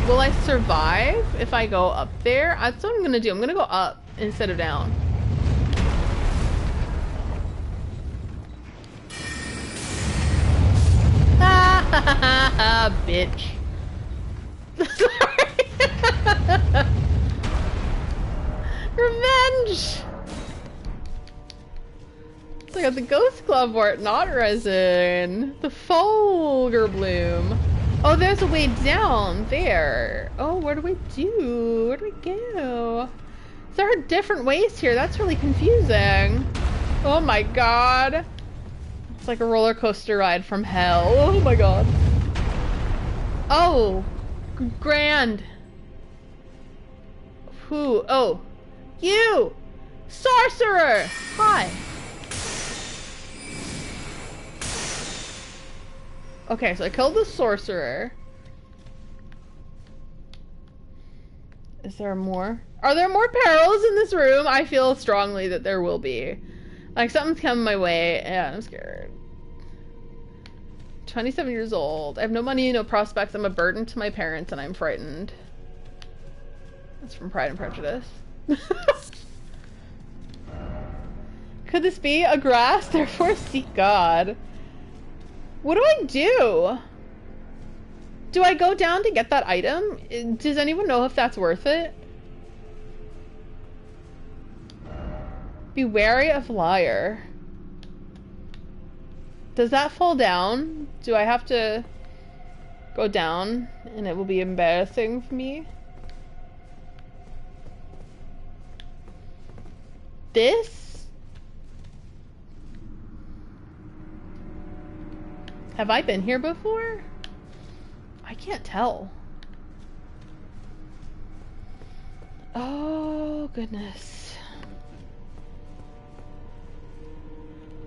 Will I survive if I go up there? That's what I'm gonna do. I'm gonna go up instead of down. Ha ha ha ha, bitch. Sorry. Revenge! So I got the Ghost Glove Art, not resin. The Fulgur Bloom. Oh, there's a way down there. Oh, where do we do? Where do we go? There are different ways here. That's really confusing. Oh my god. It's like a roller coaster ride from hell. Oh my god. Oh, grand. Who? Oh, you, sorcerer. Hi. Okay, so I killed the sorcerer. Is there more? Are there more perils in this room? I feel strongly that there will be. Like, something's coming my way, and I'm scared. 27 years old. I have no money, no prospects. I'm a burden to my parents, and I'm frightened. That's from Pride and Prejudice. Could this be a grass? Therefore, seek God. What do I do? Do I go down to get that item? Does anyone know if that's worth it? Be wary of liar. Does that fall down? Do I have to go down and it will be embarrassing for me? This? Have I been here before? I can't tell. Oh, goodness.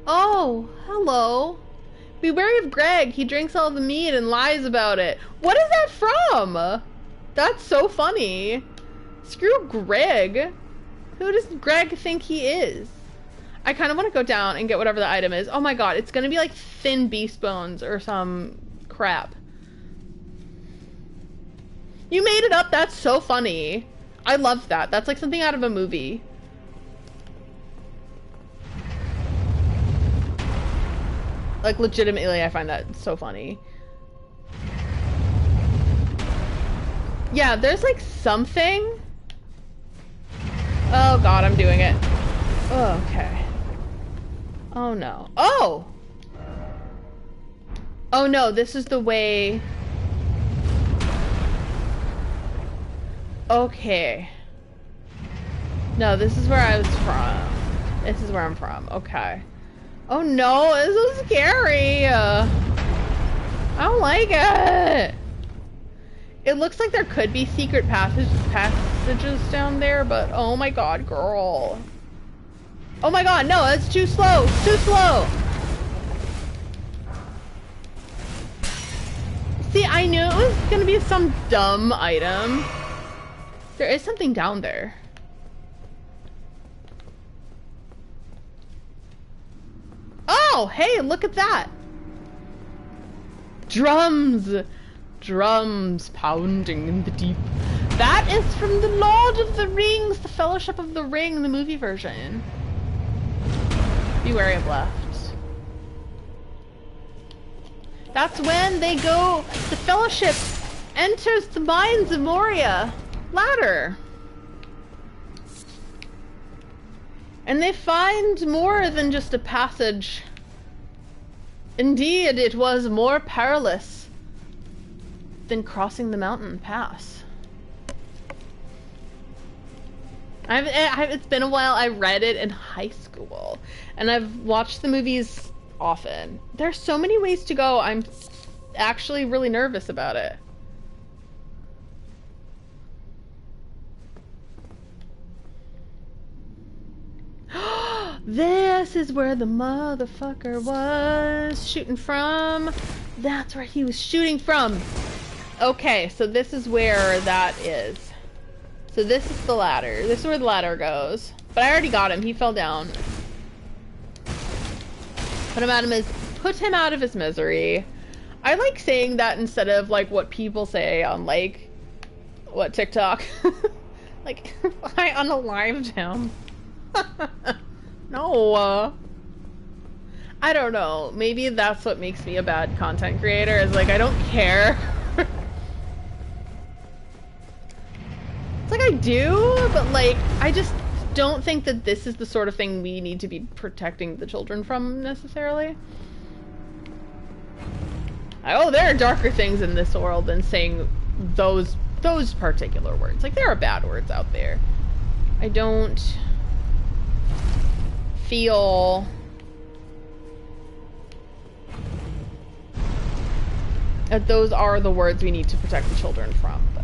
Oh, hello. Be wary of Greg. He drinks all the mead and lies about it. What is that from? That's so funny. Screw Greg. Who does Greg think he is? I kind of want to go down and get whatever the item is. Oh my god, it's gonna be like thin beast bones or some crap. You made it up. That's so funny. I love that. That's like something out of a movie. Like, legitimately, I find that so funny. Yeah, there's like something. Oh god, I'm doing it. Oh, okay. Oh no. Oh! Oh no, this is the way... Okay. No, this is where I was from. This is where I'm from. Okay. Oh no, this is scary. I don't like it. It looks like there could be secret passages down there, but oh my god, girl. Oh my god, no, it's too slow. It's too slow. See, I knew it was gonna be some dumb item. There is something down there. Oh, hey, look at that. Drums. Drums pounding in the deep. That is from the Lord of the Rings, the Fellowship of the Ring, the movie version. Be wary of left. That's when they go, the Fellowship enters the mines of Moria. Ladder. And they find more than just a passage. Indeed, it was more perilous than crossing the mountain pass. It's been a while. I read it in high school, and I've watched the movies often. There's so many ways to go. I'm actually really nervous about it. This is where the motherfucker was shooting from. That's where he was shooting from. Okay, so this is where that is. So this is the ladder. This is where the ladder goes. But I already got him. He fell down. Put him out of his misery. I like saying that instead of like what people say on like what TikTok. Like I unalived him. No. I don't know. Maybe that's what makes me a bad content creator, is like I don't care. It's like I do, but like I just don't think that this is the sort of thing we need to be protecting the children from necessarily. Oh, there are darker things in this world than saying those particular words. Like there are bad words out there. I don't feel that those are the words we need to protect the children from, though.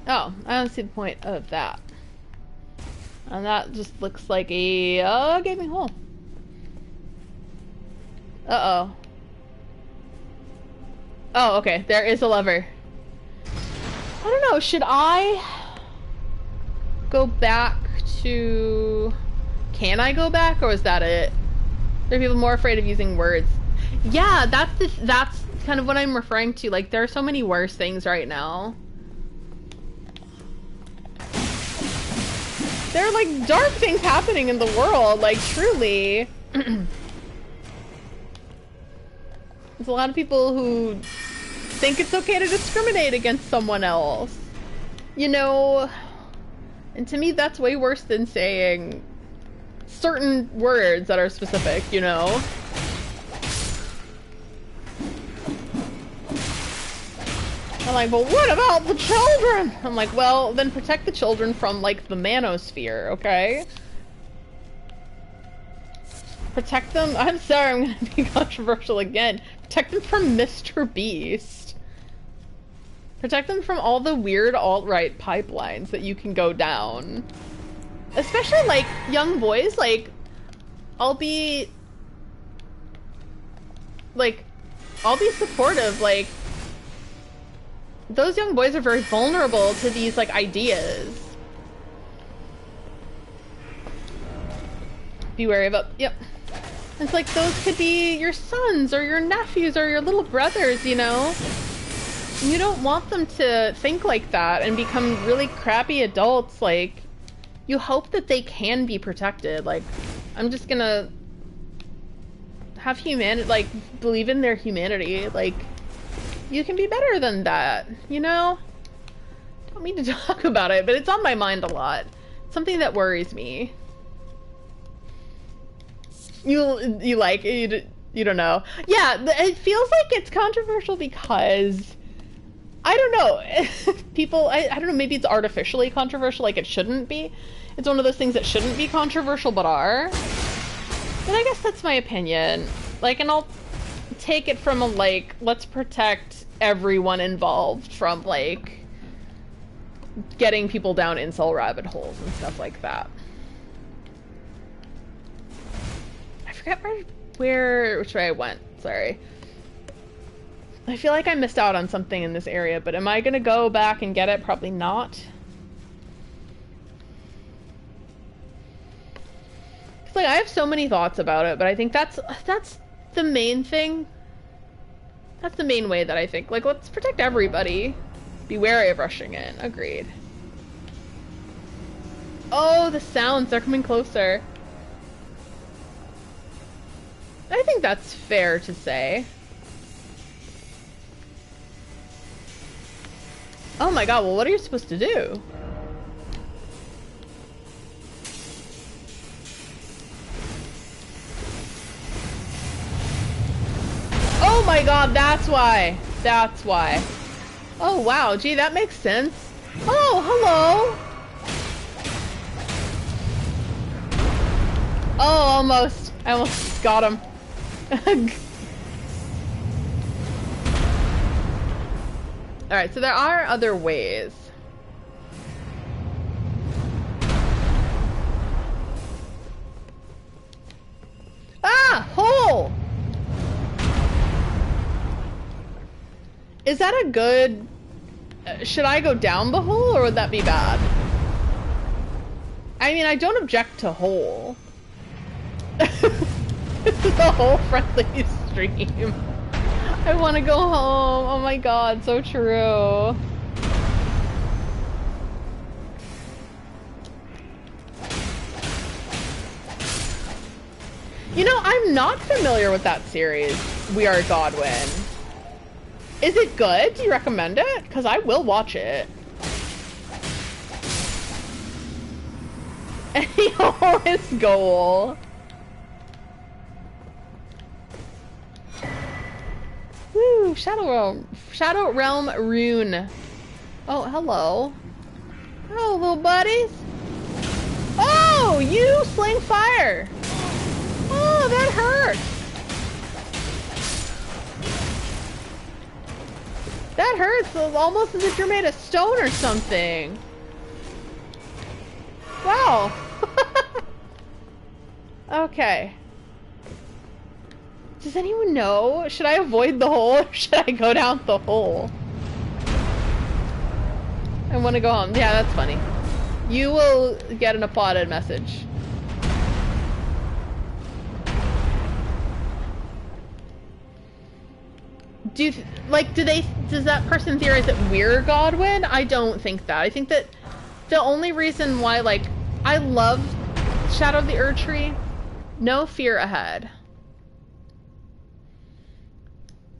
Oh, I don't see the point of that. And that just looks like a gaping hole. Uh-oh. Oh, okay. There is a lever. I don't know. Should I go back to... Can I go back, or is that it? There are people more afraid of using words. Yeah, that's kind of what I'm referring to. Like, there are so many worse things right now. There are, like, dark things happening in the world. Like, truly. There's a lot of people who think it's okay to discriminate against someone else. You know, And to me, that's way worse than saying certain words that are specific, you know? I'm like, well, what about the children? I'm like, well, then protect the children from, like, the manosphere, okay? Protect them. I'm sorry, I'm gonna be controversial again. Protect them from Mr. Beast. Protect them from all the weird alt-right pipelines that you can go down. Especially, like, young boys, like, I'll be supportive, like, those young boys are very vulnerable to these, like, ideas. Be wary of it. Yep. It's like, those could be your sons or your nephews or your little brothers, you know? You don't want them to think like that and become really crappy adults. Like, you hope that they can be protected. Like, I'm just gonna have humanity, like, believe in their humanity. Like, you can be better than that, you know? Don't mean to talk about it, but it's on my mind a lot. It's something that worries me. You don't know. Yeah, it feels like it's controversial because I don't know. People, I don't know, maybe it's artificially controversial, like it shouldn't be. It's one of those things that shouldn't be controversial but are. But I guess that's my opinion. Like, and I'll take it from a, like, let's protect everyone involved from, like, getting people down incel rabbit holes and stuff like that. I forget which way I went. Sorry. I feel like I missed out on something in this area, but am I gonna go back and get it? Probably not. Cause, like, I have so many thoughts about it, but I think that's the main thing. That's the main way that I think. Like, let's protect everybody. Be wary of rushing in. Agreed. Oh, the sounds, they're coming closer. I think that's fair to say. Oh my god, well, what are you supposed to do? Oh my god, that's why. That's why. Oh wow, gee, that makes sense. Oh, hello. Oh, almost. I almost got him. Alright, so there are other ways. Ah! Hole! Is that a good... should I go down the hole, or would that be bad? I mean, I don't object to hole. This is a hole-friendly stream. I want to go home. Oh my god, so true. You know, I'm not familiar with that series, We Are Godwin. Is it good? Do you recommend it? Because I will watch it. Any honest goal. Woo, Shadow Realm rune. Oh, hello. Hello, little buddies. Oh, you sling fire. Oh, that hurt. That hurts almost as if you're made of stone or something. Wow. Okay. Does anyone know? Should I avoid the hole or should I go down the hole? I want to go home. Yeah, that's funny. You will get an applauded message. Does that person theorize that we're Godwin? I don't think that. I think that the only reason why, like, I love Shadow of the Erdtree, no fear ahead.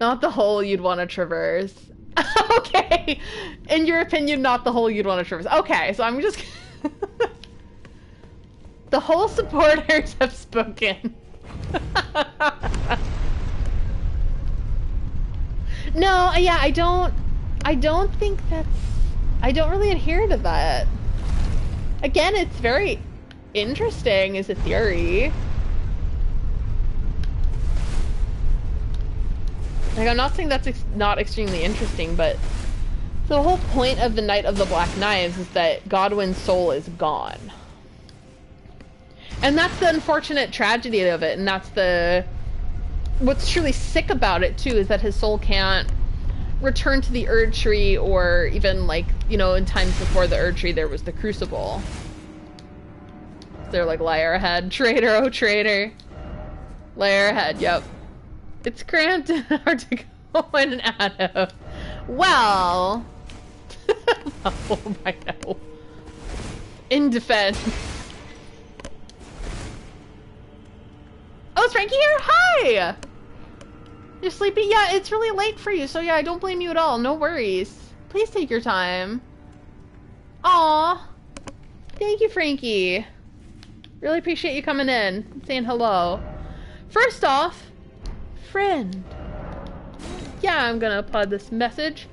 Not the hole you'd want to traverse. Okay. In your opinion, not the hole you'd want to traverse. Okay, so I'm just... The whole supporters have spoken. No, yeah, I don't think that's... I don't really adhere to that. Again, it's very interesting as a theory. Like, I'm not saying that's not extremely interesting, but the whole point of the Knight of the Black Knives is that Godwin's soul is gone. And that's the unfortunate tragedy of it, and that's the... What's truly sick about it, too, is that his soul can't return to the Erdtree, or even, like, you know, in times before the Erdtree, there was the Crucible. They're like, liar ahead, traitor, oh traitor. Liar ahead, yep. It's cramped and hard to go in and out of. Well... oh my god. In defense. Oh, is Frankie here? Hi! You're sleepy? Yeah, it's really late for you, so yeah, I don't blame you at all. No worries. Please take your time. Aw. Thank you, Frankie. Really appreciate you coming in, saying hello. First off, friend. Yeah, I'm gonna upload this message.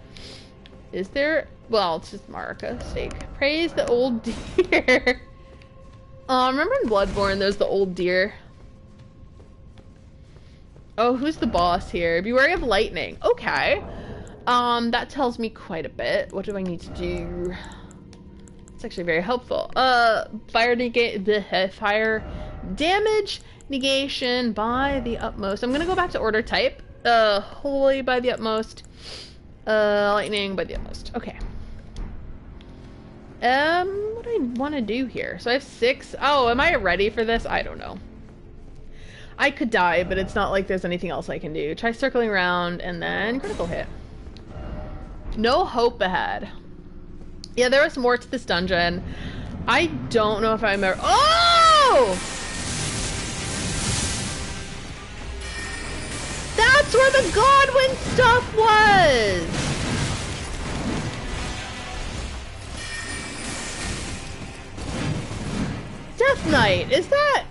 Is there... Well, it's just Marika steak. Praise the old deer. Remember in Bloodborne, there's the old deer. Oh, who's the boss here? Be wary of lightning. Okay. That tells me quite a bit. What do I need to do? It's actually very helpful. Fire damage negation by the utmost. I'm gonna go back to order type. Holy by the utmost. Lightning by the utmost. Okay. What do I want to do here? So I have 6. Oh, am I ready for this? I don't know. I could die, but it's not like there's anything else I can do. Try circling around and then critical hit. No hope ahead. Yeah, there was more to this dungeon. I don't know if I'm ever... Oh! That's where the Godwin stuff was! Death Knight, is that...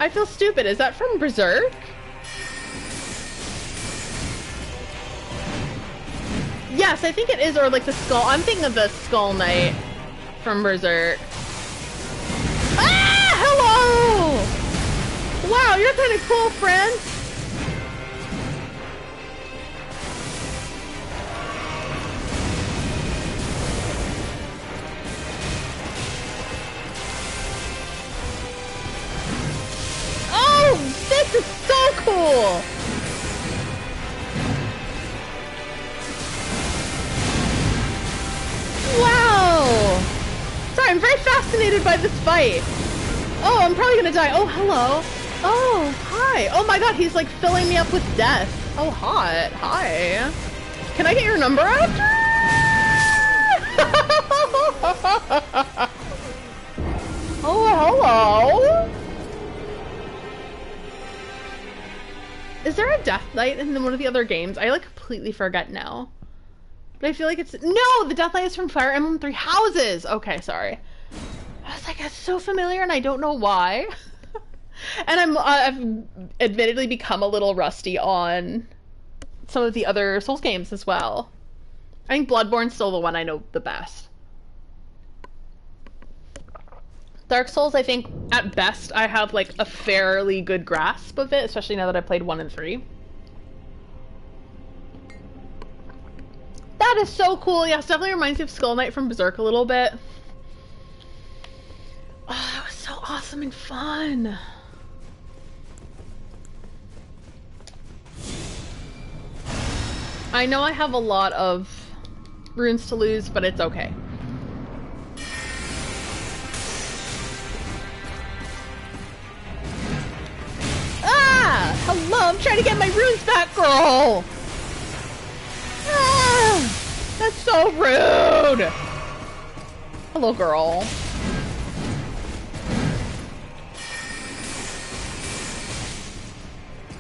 I feel stupid. Is that from Berserk? Yes, I think it is, or like the skull. I'm thinking of the Skull Knight from Berserk. Ah! Hello! Wow, you're kind of cool, friend. This is so cool! Wow! Sorry, I'm very fascinated by this fight. Oh, I'm probably gonna die. Oh, hello. Oh, hi. Oh my god, he's like filling me up with death. Oh, hot. Hi. Can I get your number after? Oh, hello. Is there a Death Knight in one of the other games? I like completely forget now. But I feel like it's... No! The Death Knight is from Fire Emblem Three Houses! Okay, sorry. I was like, that's so familiar and I don't know why. And I've admittedly become a little rusty on some of the other Souls games as well. I think Bloodborne's still the one I know the best. Dark Souls, I think, at best, I have, like, a fairly good grasp of it, especially now that I played 1 and 3. That is so cool. Yes, definitely reminds me of Skull Knight from Berserk a little bit. Oh, that was so awesome and fun. I know I have a lot of runes to lose, but it's okay. Ah! Hello, I'm trying to get my runes back, girl! Ah! That's so rude! Hello, girl.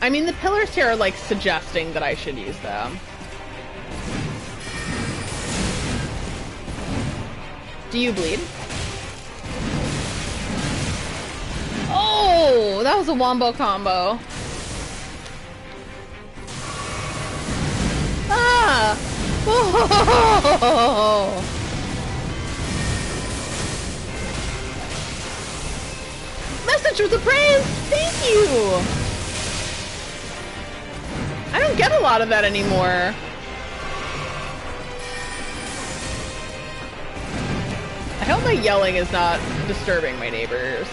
I mean, the pillars here are, like, suggesting that I should use them. Do you bleed? Oh, that was a wombo combo. Ah! Whoa! Message with a praise! Thank you! I don't get a lot of that anymore. I hope my yelling is not disturbing my neighbors.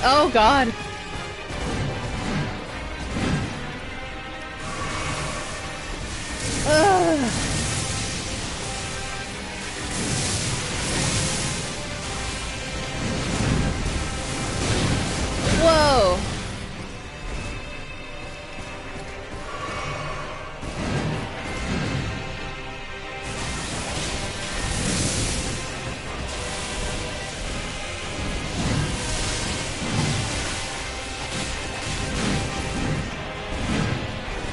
Oh god. Ugh. Whoa.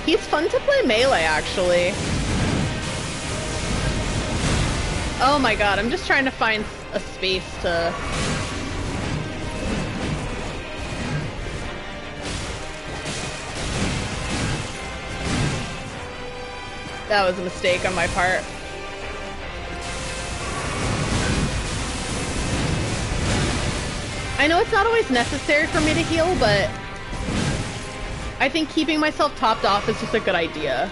He's fun to play melee, actually. Oh my god, I'm just trying to find a space to... That was a mistake on my part. I know it's not always necessary for me to heal, but I think keeping myself topped off is just a good idea.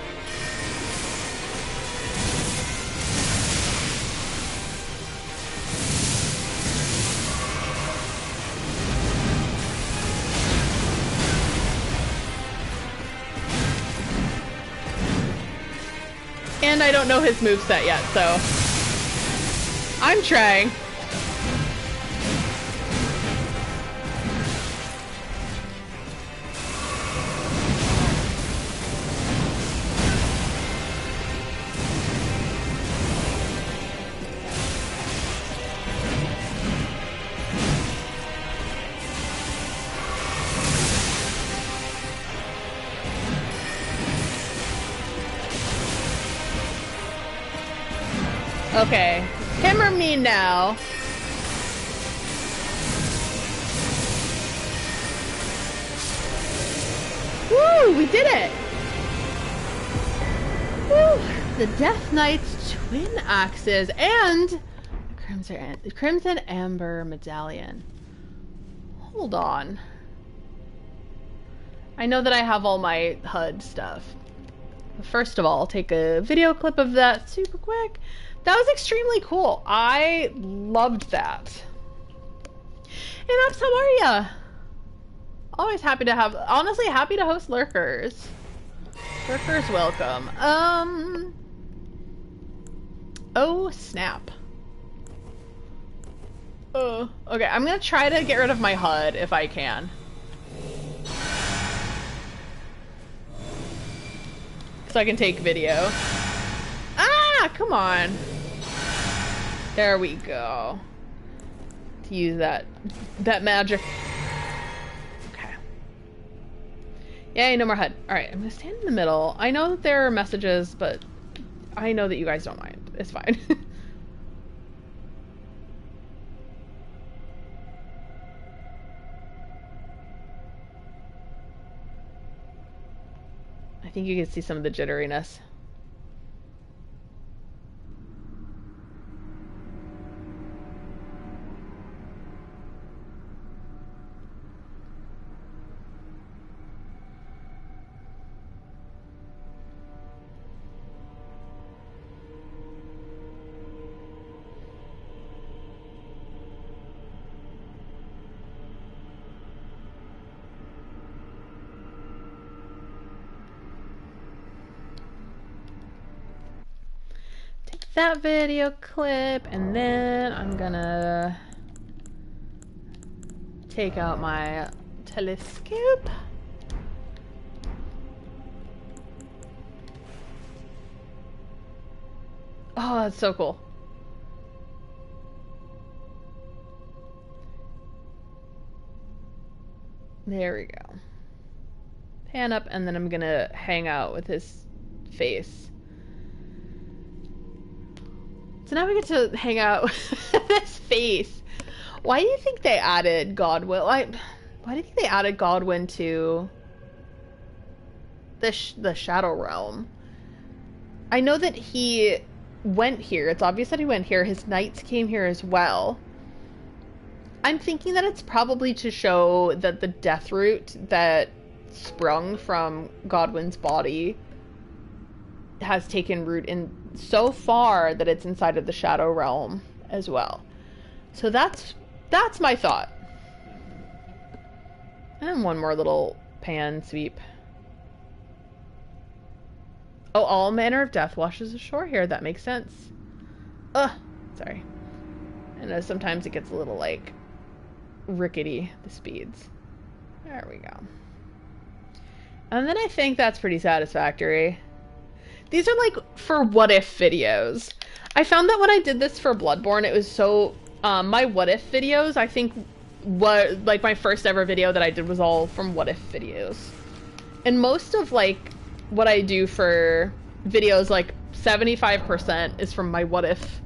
And I don't know his moveset yet, so I'm trying. Okay, him or me now. Woo, we did it! Woo, the Death Knight's twin axes and Crimson Amber medallion. Hold on. I know that I have all my HUD stuff. First of all, I'll take a video clip of that super quick. That was extremely cool. I loved that. Hey Maps, how are ya? Always happy to have, honestly happy to host lurkers. Lurkers welcome. Oh snap. Oh, okay, I'm gonna try to get rid of my HUD if I can. So I can take video. Ah, come on. There we go. To use that magic. Okay. Yay, no more HUD. Alright, I'm gonna stand in the middle. I know that there are messages, but I know that you guys don't mind. It's fine. I think you can see some of the jitteriness. That video clip, and then I'm gonna take out my telescope. Oh, that's so cool. There we go. Pan up, and then I'm gonna hang out with his face. So now we get to hang out with his face. Why do you think they added Godwin? Why do you think they added Godwin to the Shadow Realm? I know that he went here. It's obvious that he went here. His knights came here as well. I'm thinking that it's probably to show that the death root that sprung from Godwin's body has taken root in so far that it's inside of the Shadow Realm as well. So that's my thought. And one more little pan sweep. Oh, all manner of death washes ashore here. That makes sense. Sorry. I know sometimes it gets a little, like, rickety, the speeds. There we go. And then I think that's pretty satisfactory. These are, like, for what-if videos. I found that when I did this for Bloodborne, it was so... my what-if videos, I think, like, my first ever video that I did was all from what-if videos. And most of, like, what I do for videos, like, 75% is from my what-if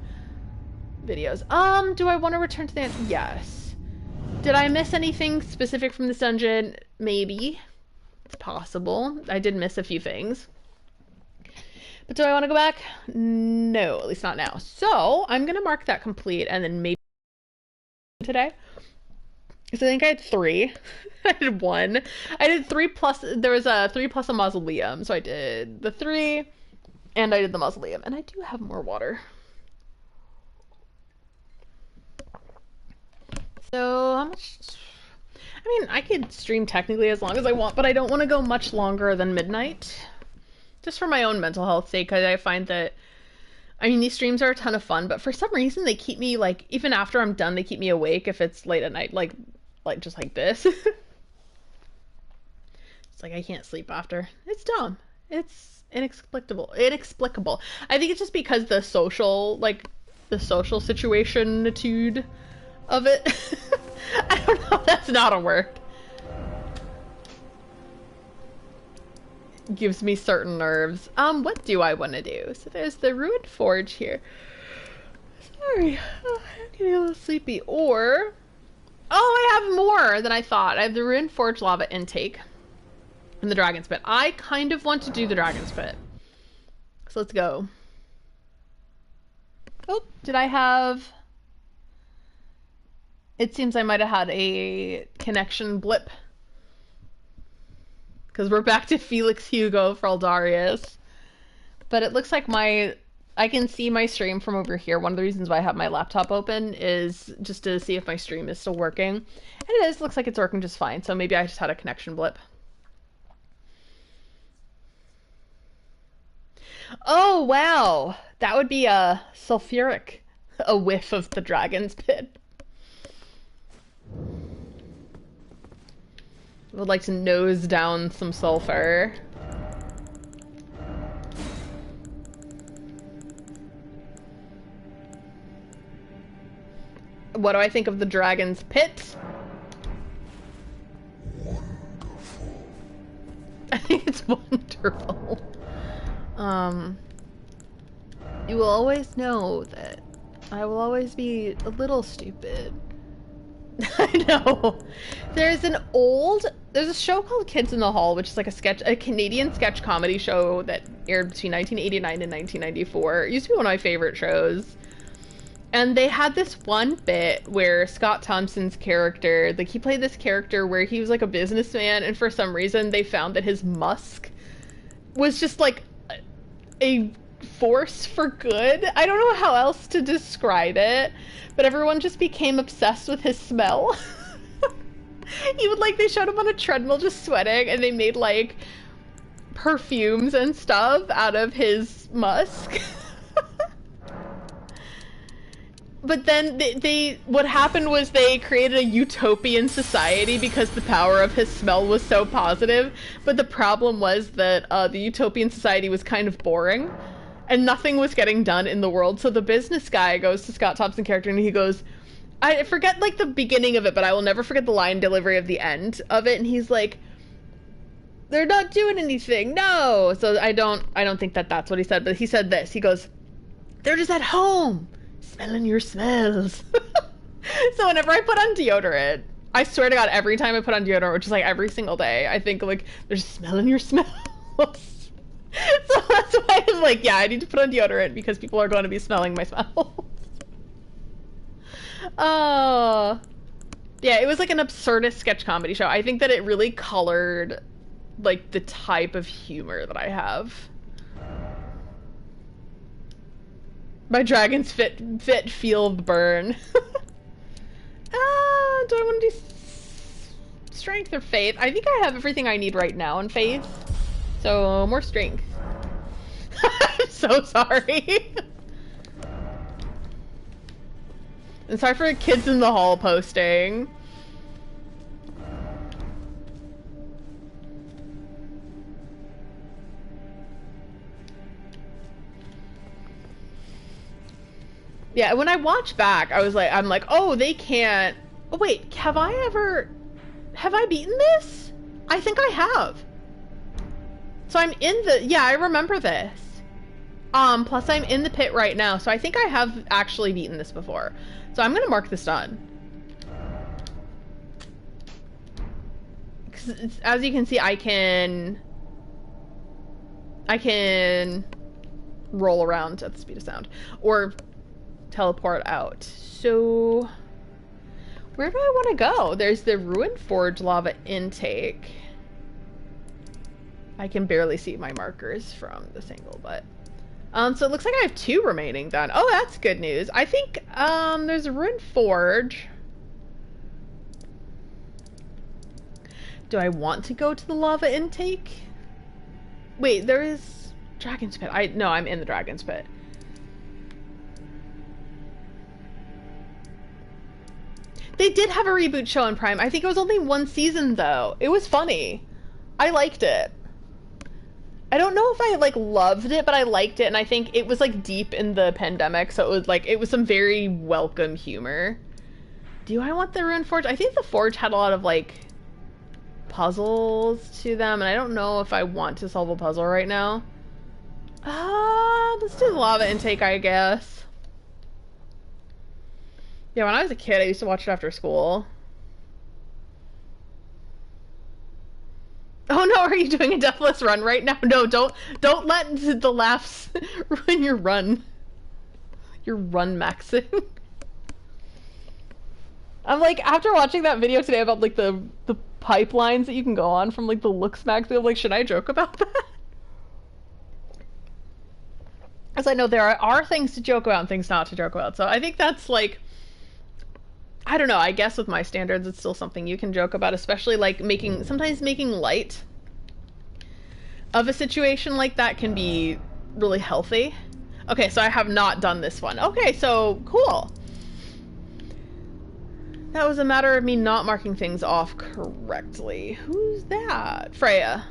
videos. Do I want to return to the end? Yes. Did I miss anything specific from this dungeon? Maybe. It's possible. I did miss a few things. But do I want to go back? No, at least not now. So, I'm going to mark that complete, and then maybe today. So I think I had 3. I did 1. I did 3 plus, there was a 3 plus a mausoleum. So I did the 3, and I did the mausoleum. And I do have more water. So, how much... I mean, I could stream technically as long as I want, but I don't want to go much longer than midnight. Just for my own mental health sake, because I find that... I mean, these streams are a ton of fun, but for some reason they keep me, like, even after I'm done, they keep me awake if it's late at night, like just like this. It's like I can't sleep after. It's dumb. It's inexplicable. I think it's just because the social situationitude of it. I don't know, that's not a word. Gives me certain nerves. What do I want to do? So there's the ruined forge here. Sorry, I'm getting a little sleepy. Or, I have more than I thought. I have the ruined forge lava intake and the dragon's pit. I kind of want to do the dragon's pit. So let's go. Oh, did I have... It seems I might have had a connection blip. Because we're back to Felix Hugo for Aldarius. But it looks like I can see my stream from over here. One of the reasons why I have my laptop open is just to see if my stream is still working. And it is. Looks like it's working just fine. So maybe I just had a connection blip. Oh, wow. That would be a sulfuric. A whiff of the dragon's pit. I would like to nose down some sulfur. What do I think of the dragon's pit? Wonderful. I think it's wonderful. You will always know that I will always be a little stupid. I know. There's a show called Kids in the Hall, which is like a Canadian sketch comedy show that aired between 1989 and 1994. It used to be one of my favorite shows. And they had this one bit where Scott Thompson's character, like he played this character where he was like a businessman, and for some reason they found that his musk was just like a force for good. I don't know how else to describe it, but everyone just became obsessed with his smell. They showed him on a treadmill just sweating, and they made like perfumes and stuff out of his musk. But then what happened was they created a utopian society because the power of his smell was so positive. But the problem was that the utopian society was kind of boring, and nothing was getting done in the world. So the business guy goes to Scott Thompson's character and he goes, I forget like the beginning of it, but I will never forget the line delivery of the end of it. And he's like, "They're not doing anything, no." So I don't think that that's what he said, but he said this. He goes, "They're just at home, smelling your smells." So whenever I put on deodorant, I swear to God, every time I put on deodorant, which is like every single day, I think like they're just smelling your smells. So that's why I'm like, yeah, I need to put on deodorant because people are going to be smelling my smells. Oh, yeah, it was like an absurdist sketch comedy show. I think that it really colored like the type of humor that I have. My dragons fit feel the burn. Do I want to do strength or faith? I think I have everything I need right now in faith. So more strength. I'm so sorry. And sorry for kids in the hall posting. Yeah, when I watch back, I'm like, oh, they can't. Oh, wait, have I beaten this? I think I have. So I'm in the, yeah, I remember this. Plus I'm in the pit right now, so I think I have actually beaten this before. So I'm gonna mark this done. Because as you can see, I can roll around at the speed of sound. Or teleport out. So where do I want to go? There's the Ruined Forge lava intake. I can barely see my markers from this angle, but so it looks like I have 2 remaining then. Oh, that's good news. I think there's a Ruined Forge. Do I want to go to the lava intake? Wait, there is Dragon's Pit. No, I'm in the Dragon's Pit. They did have a reboot show on Prime. I think it was only 1 season though. It was funny. I liked it. I don't know if I like loved it, but I liked it, and I think it was like deep in the pandemic, so it was some very welcome humor. Do I want the Ruined Forge? I think the Forge had a lot of like puzzles to them, and I don't know if I want to solve a puzzle right now. Let's do the lava intake, I guess. Yeah, when I was a kid, I used to watch it after school. Oh no, are you doing a deathless run right now? No, don't let the laughs ruin your run. Your run maxing. I'm like, after watching that video today about like the pipelines that you can go on from like the looks maxing, I'm like, should I joke about that? As I know there are things to joke about and things not to joke about. So I think that's like, I don't know, I guess with my standards it's still something you can joke about, especially like sometimes making light of a situation like that can be really healthy. Okay, so I have not done this one. Okay, so cool. That was a matter of me not marking things off correctly. Who's that? Freya.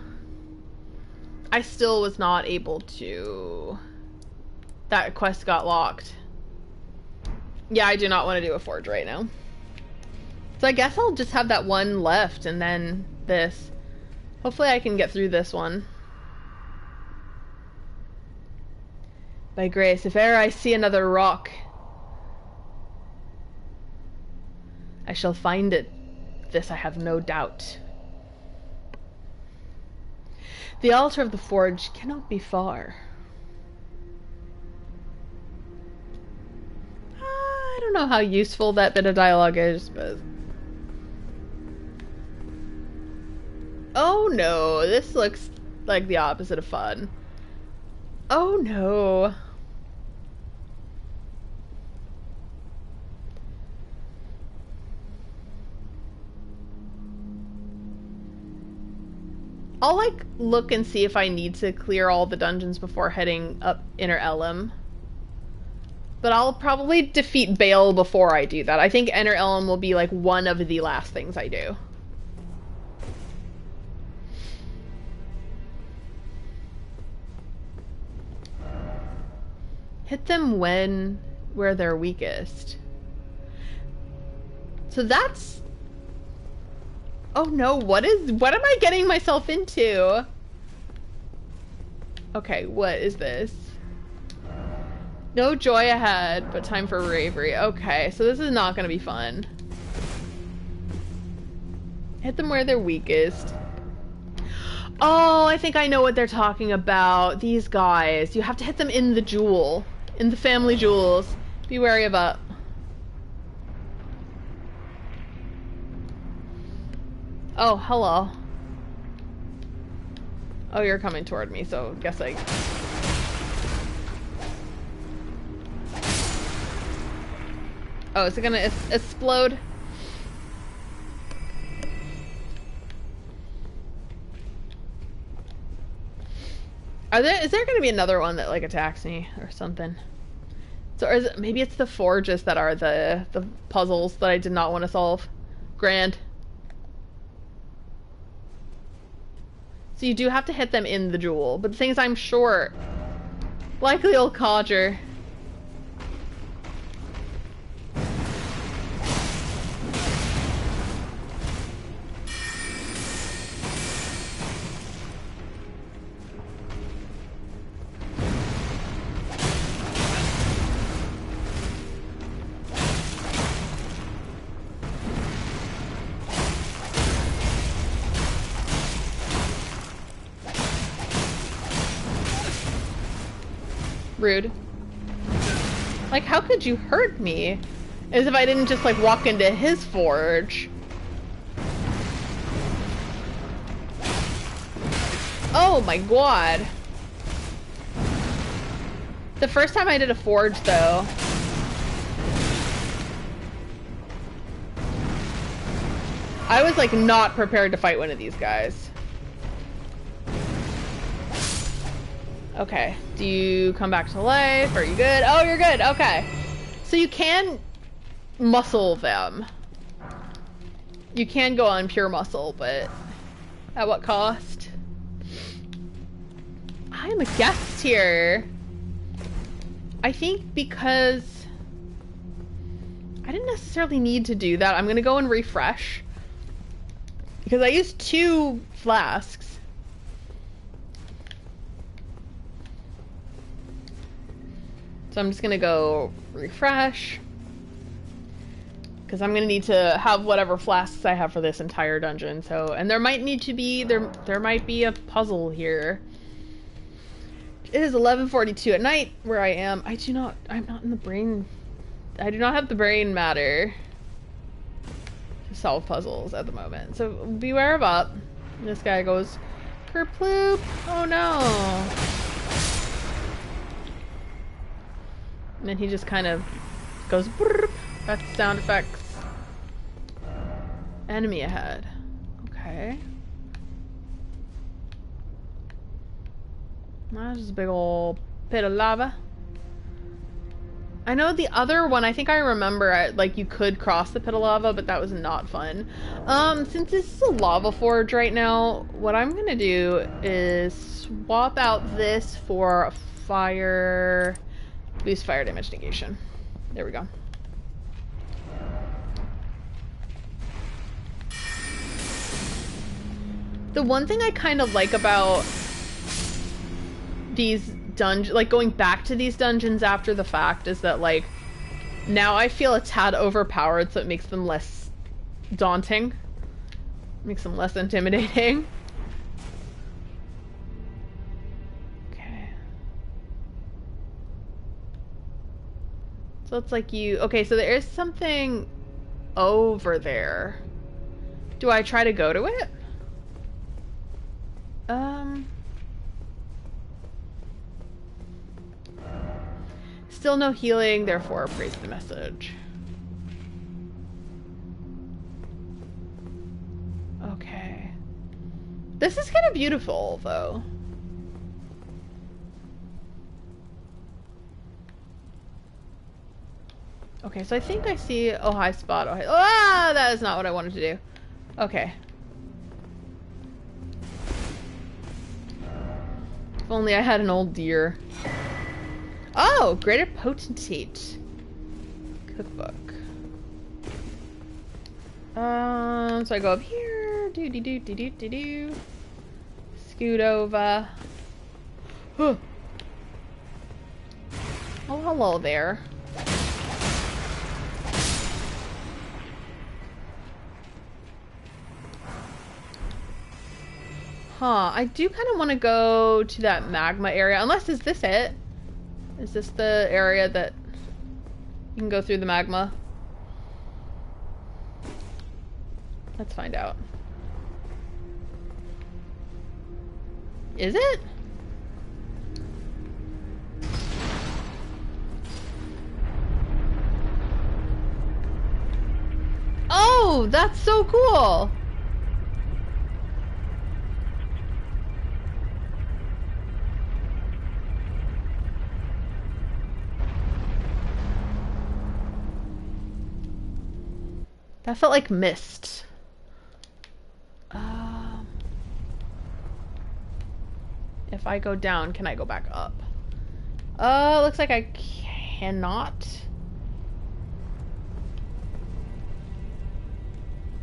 I still was not able to... That quest got locked. Yeah, I do not want to do a forge right now. So I guess I'll just have that one left and then this. Hopefully I can get through this one. By grace, if e'er I see another rock, I shall find it. This I have no doubt. The altar of the forge cannot be far. I don't know how useful that bit of dialogue is, but... Oh no, this looks like the opposite of fun. Oh no. I'll like look and see if I need to clear all the dungeons before heading up Inner Elm. But I'll probably defeat Bale before I do that. I think Inner Elm will be like one of the last things I do. Hit them where they're weakest. So that's... Oh no, what am I getting myself into? Okay, what is this? No joy ahead, but time for bravery. Okay, so this is not gonna be fun. Hit them where they're weakest. Oh, I think I know what they're talking about. These guys. You have to hit them in the jewel. In the family jewels. Be wary of that. Oh, hello. Oh, you're coming toward me, so guess I... Oh, is it gonna explode? Is there gonna be another one that like attacks me or something? So or is it, maybe it's the forges that are the puzzles that I did not want to solve. Grand. So you do have to hit them in the jewel, but the thing is I'm short. Likely old codger. Rude. Like, how could you hurt me? As if I didn't just, like, walk into his forge. Oh my god. The first time I did a forge, though... I was, like, not prepared to fight one of these guys. Okay, do you come back to life? Are you good? Oh, you're good, okay. So you can muscle them. You can go on pure muscle, but at what cost? I'm a guest here. I think because I didn't necessarily need to do that. I'm gonna go and refresh. Because I used 2 flasks. So I'm just gonna go refresh. Because I'm gonna need to have whatever flasks I have for this entire dungeon. So, and there might need to be, there might be a puzzle here. It is 11:42 at night where I am. I'm not in the brain. I do not have the brain matter to solve puzzles at the moment. So beware of up. This guy goes, kerploop. Oh no. And then he just kind of goes brrrp. That's sound effects. Enemy ahead. Okay. That's just a big old pit of lava. I know the other one, I think I remember, like, you could cross the pit of lava, but that was not fun. Since this is a lava forge right now, what I'm gonna do is swap out this for a fire... Boost fire damage negation. There we go. The one thing I kind of like about these dungeons, like going back to these dungeons after the fact, is that like now I feel a tad overpowered, so it makes them less daunting. Makes them less intimidating. So it's like you... Okay, so there is something over there. Do I try to go to it? Still no healing, therefore praise the message. Okay. This is kind of beautiful, though. Okay, so I think I see... Oh, high spot. Oh, ah, that is not what I wanted to do. Okay. If only I had an old deer. Oh, Greater Potentate. Cookbook. So I go up here. Do. Scoot over. Huh. Oh, hello there. Huh, I do kind of want to go to that magma area. Unless, is this it? Is this the area that you can go through the magma? Let's find out. Is it? Oh, that's so cool! That felt like mist. If I go down, can I go back up? Looks like I cannot.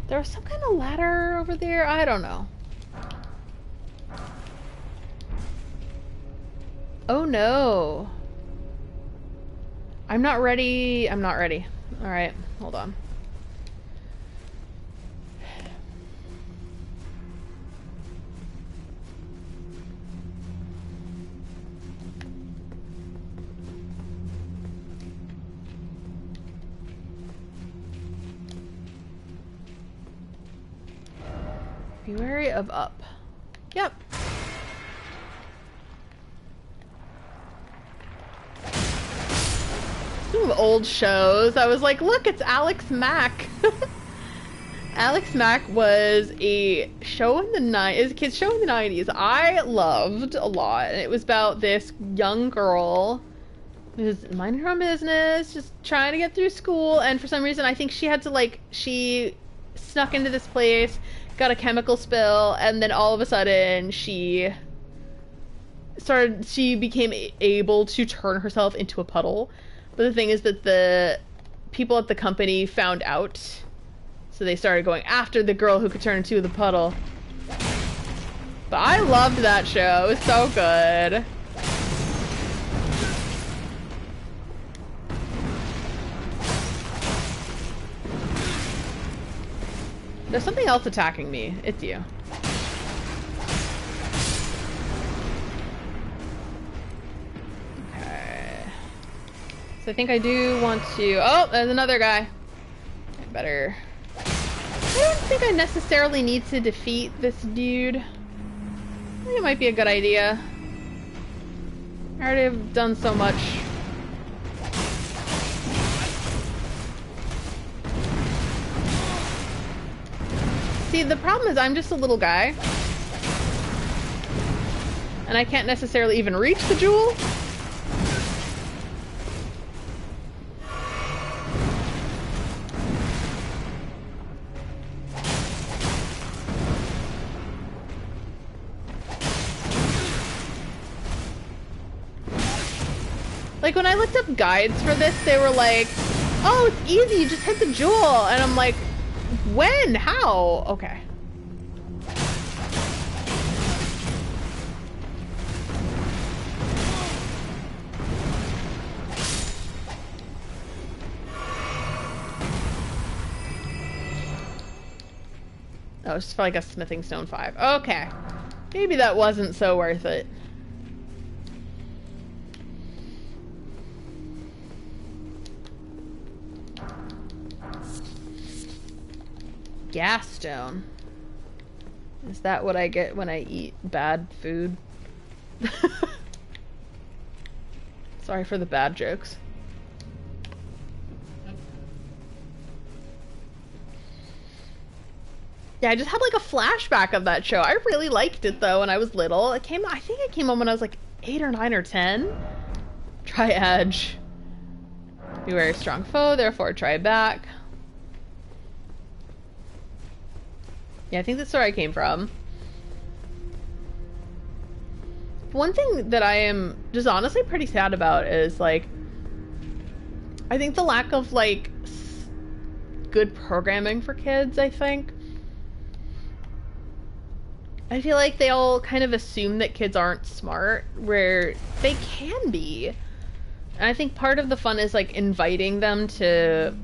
There was some kind of ladder over there. I don't know. Oh no. I'm not ready. I'm not ready. All right, hold on. Be wary of up. Yep. Some old shows. I was like, look, it's Alex Mack. Alex Mack was a show in the a kid's show in the 90s. I loved a lot. And it was about this young girl who's minding her own business, just trying to get through school, and for some reason I think she had to she snuck into this place, got a chemical spill, and then all of a sudden she became able to turn herself into a puddle. But the thing is that the people at the company found out, so they started going after the girl who could turn into the puddle. But I loved that show. It was so good. There's something else attacking me. It's you. Okay. So I think I do want to... Oh, there's another guy. I better... I don't think I necessarily need to defeat this dude. I think it might be a good idea. I already have done so much. See, the problem is I'm just a little guy. And I can't necessarily even reach the jewel. Like, when I looked up guides for this, they were like, oh, it's easy, you just hit the jewel. And I'm like, when? How? Okay. Oh, it's just for like a smithing stone 5. Okay. Maybe that wasn't so worth it. Gas stone. Is that what I get when I eat bad food? Sorry for the bad jokes. Yeah, I just had like a flashback of that show. I really liked it though when I was little. I think it came on when I was like 8 or 9 or 10. Try edge. Beware strong foe, therefore try back. Yeah, I think that's where I came from. One thing that I am just honestly pretty sad about is, like, I think the lack of, like, good programming for kids, I think. I feel like they all kind of assume that kids aren't smart, where they can be. And I think part of the fun is like inviting them to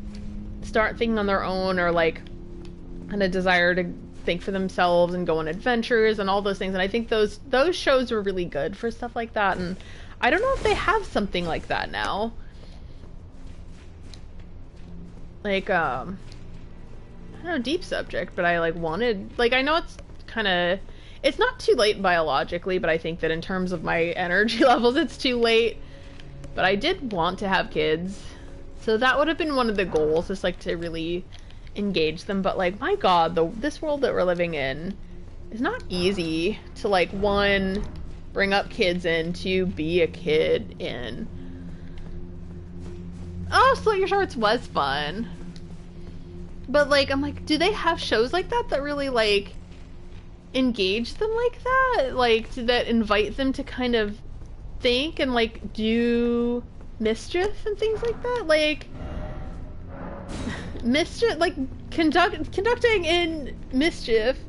start thinking on their own, or like and a desire to think for themselves and go on adventures and all those things. And I think those shows were really good for stuff like that. And I don't know if they have something like that now. Like, I don't know, deep subject, but I like wanted, like, I know it's kind of, it's not too late biologically, but I think that in terms of my energy levels, it's too late. But I did want to have kids. So that would have been one of the goals, is like to really engage them. But like, my god, this world that we're living in is not easy to like, one, bring up kids in, to be a kid in. Oh, Slit Your Shorts was fun. But like, I'm like, do they have shows like that that really like engage them like that? Like, that invite them to kind of think and like do mischief and things like that? Like, mischief, like conducting in mischief,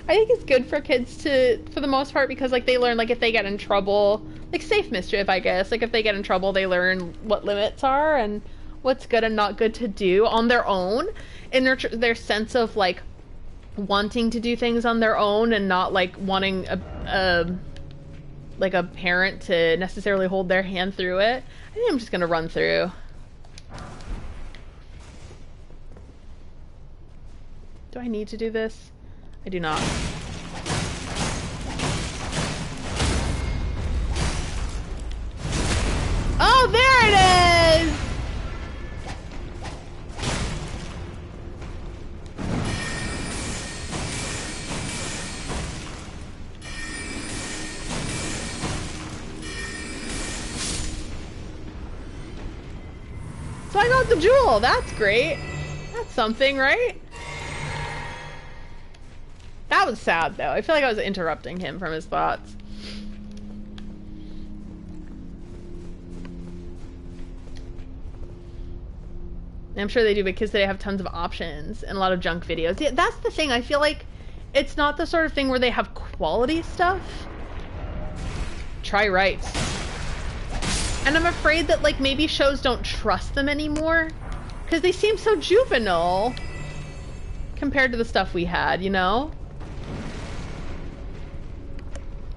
I think is good for kids to, for the most part, because like they learn, like if they get in trouble, like safe mischief, I guess, like if they get in trouble, they learn what limits are and what's good and not good to do on their own, and their sense of like wanting to do things on their own and not like wanting like a parent to necessarily hold their hand through it. I think I'm just gonna run through. Do I need to do this? I do not. Oh, there it is! So I got the jewel. That's great. That's something, right? That was sad, though. I feel like I was interrupting him from his thoughts. I'm sure they do, because they have tons of options and a lot of junk videos. Yeah, that's the thing. I feel like it's not the sort of thing where they have quality stuff. Try right. And I'm afraid that, like, maybe shows don't trust them anymore, because they seem so juvenile compared to the stuff we had, you know?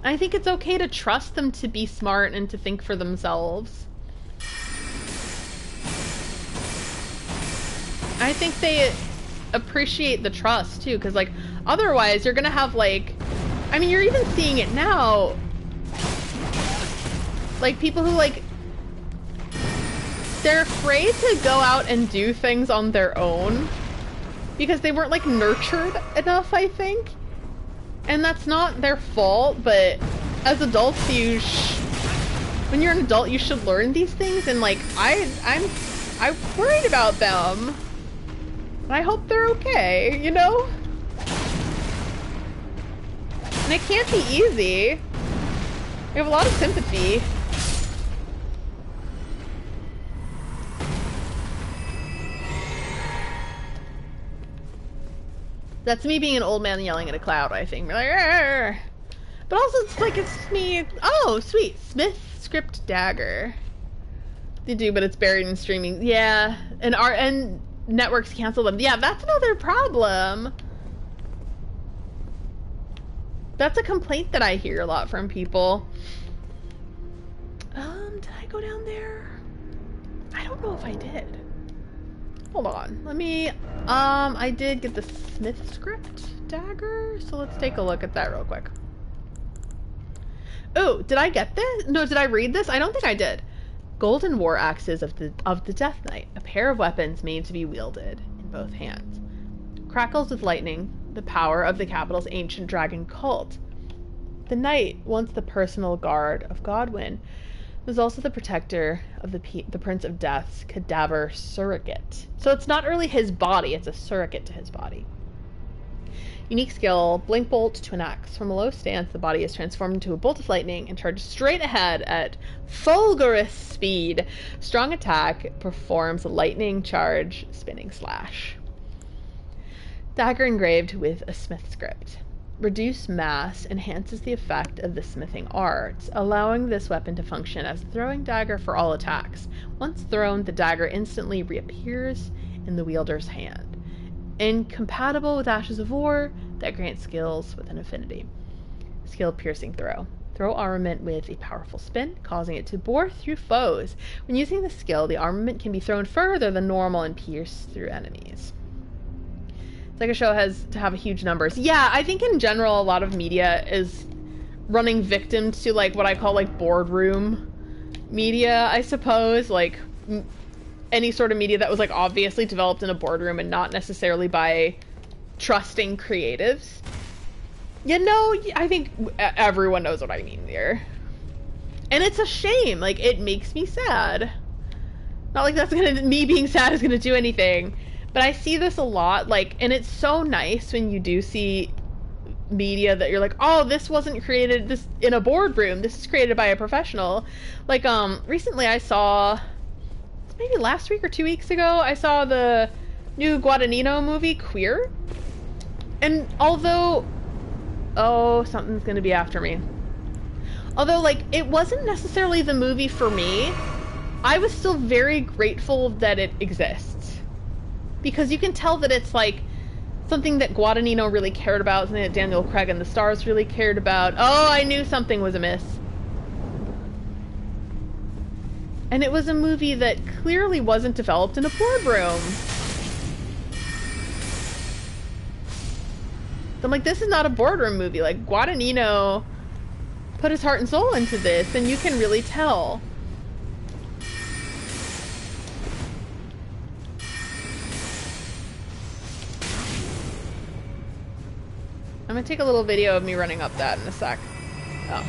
I think it's okay to trust them to be smart and to think for themselves. I think they appreciate the trust, too, because, like, otherwise you're gonna have, like... I mean, you're even seeing it now. Like, people who, like... They're afraid to go out and do things on their own because they weren't, like, nurtured enough, I think. And that's not their fault, but as adults, when you're an adult, you should learn these things, and, like, I'm worried about them. And I hope they're okay, you know? And it can't be easy. We have a lot of sympathy. That's me being an old man yelling at a cloud, I think. We're like, arr! But also it's like, it's me. Oh, sweet. Smith script dagger. They do, but it's buried in streaming. Yeah, and networks cancel them. Yeah, that's another problem. That's a complaint that I hear a lot from people. Did I go down there? I don't know if I did. Hold on, let me, I did get the Smith script dagger, so let's take a look at that real quick. Oh, did I get this? No, did I read this? I don't think I did. Golden war axes of the Death Knight, a pair of weapons made to be wielded in both hands. Crackles with lightning, the power of the capital's ancient dragon cult. The knight, once the personal guard of Godwyn, was also the protector of the Prince of Death's cadaver surrogate. So it's not really his body, it's a surrogate to his body. Unique skill, blink bolt to an axe. From a low stance, the body is transformed into a bolt of lightning and charges straight ahead at fulgurous speed. Strong attack, performs a lightning charge, spinning slash. Dagger engraved with a smith script. Reduced mass enhances the effect of the smithing art, allowing this weapon to function as a throwing dagger for all attacks. Once thrown, the dagger instantly reappears in the wielder's hand. Incompatible with Ashes of War, that grants skills with an affinity. Skill Piercing Throw. Throw armament with a powerful spin, causing it to bore through foes. When using the skill, the armament can be thrown further than normal and pierce through enemies. It's like a show has to have huge numbers. Yeah, I think in general a lot of media is running victim to like what I call like boardroom media, I suppose. Like any sort of media that was like obviously developed in a boardroom and not necessarily by trusting creatives. You know, I think everyone knows what I mean here. And it's a shame. Like, it makes me sad. Not like that's gonna, me being sad is gonna do anything. But I see this a lot, like, and it's so nice when you do see media that you're like, oh, this wasn't created this in a boardroom. This is created by a professional. Like, recently I saw, maybe last week or 2 weeks ago, I saw the new Guadagnino movie, Queer. And although, oh, something's gonna be after me. Although, like, it wasn't necessarily the movie for me, I was still very grateful that it exists. Because you can tell that it's, like, something that Guadagnino really cared about, something that Daniel Craig and the Stars really cared about. Oh, I knew something was amiss. And it was a movie that clearly wasn't developed in a boardroom. I'm like, this is not a boardroom movie. Like, Guadagnino put his heart and soul into this, and you can really tell. I'm gonna take a little video of me running up that in a sec. Oh.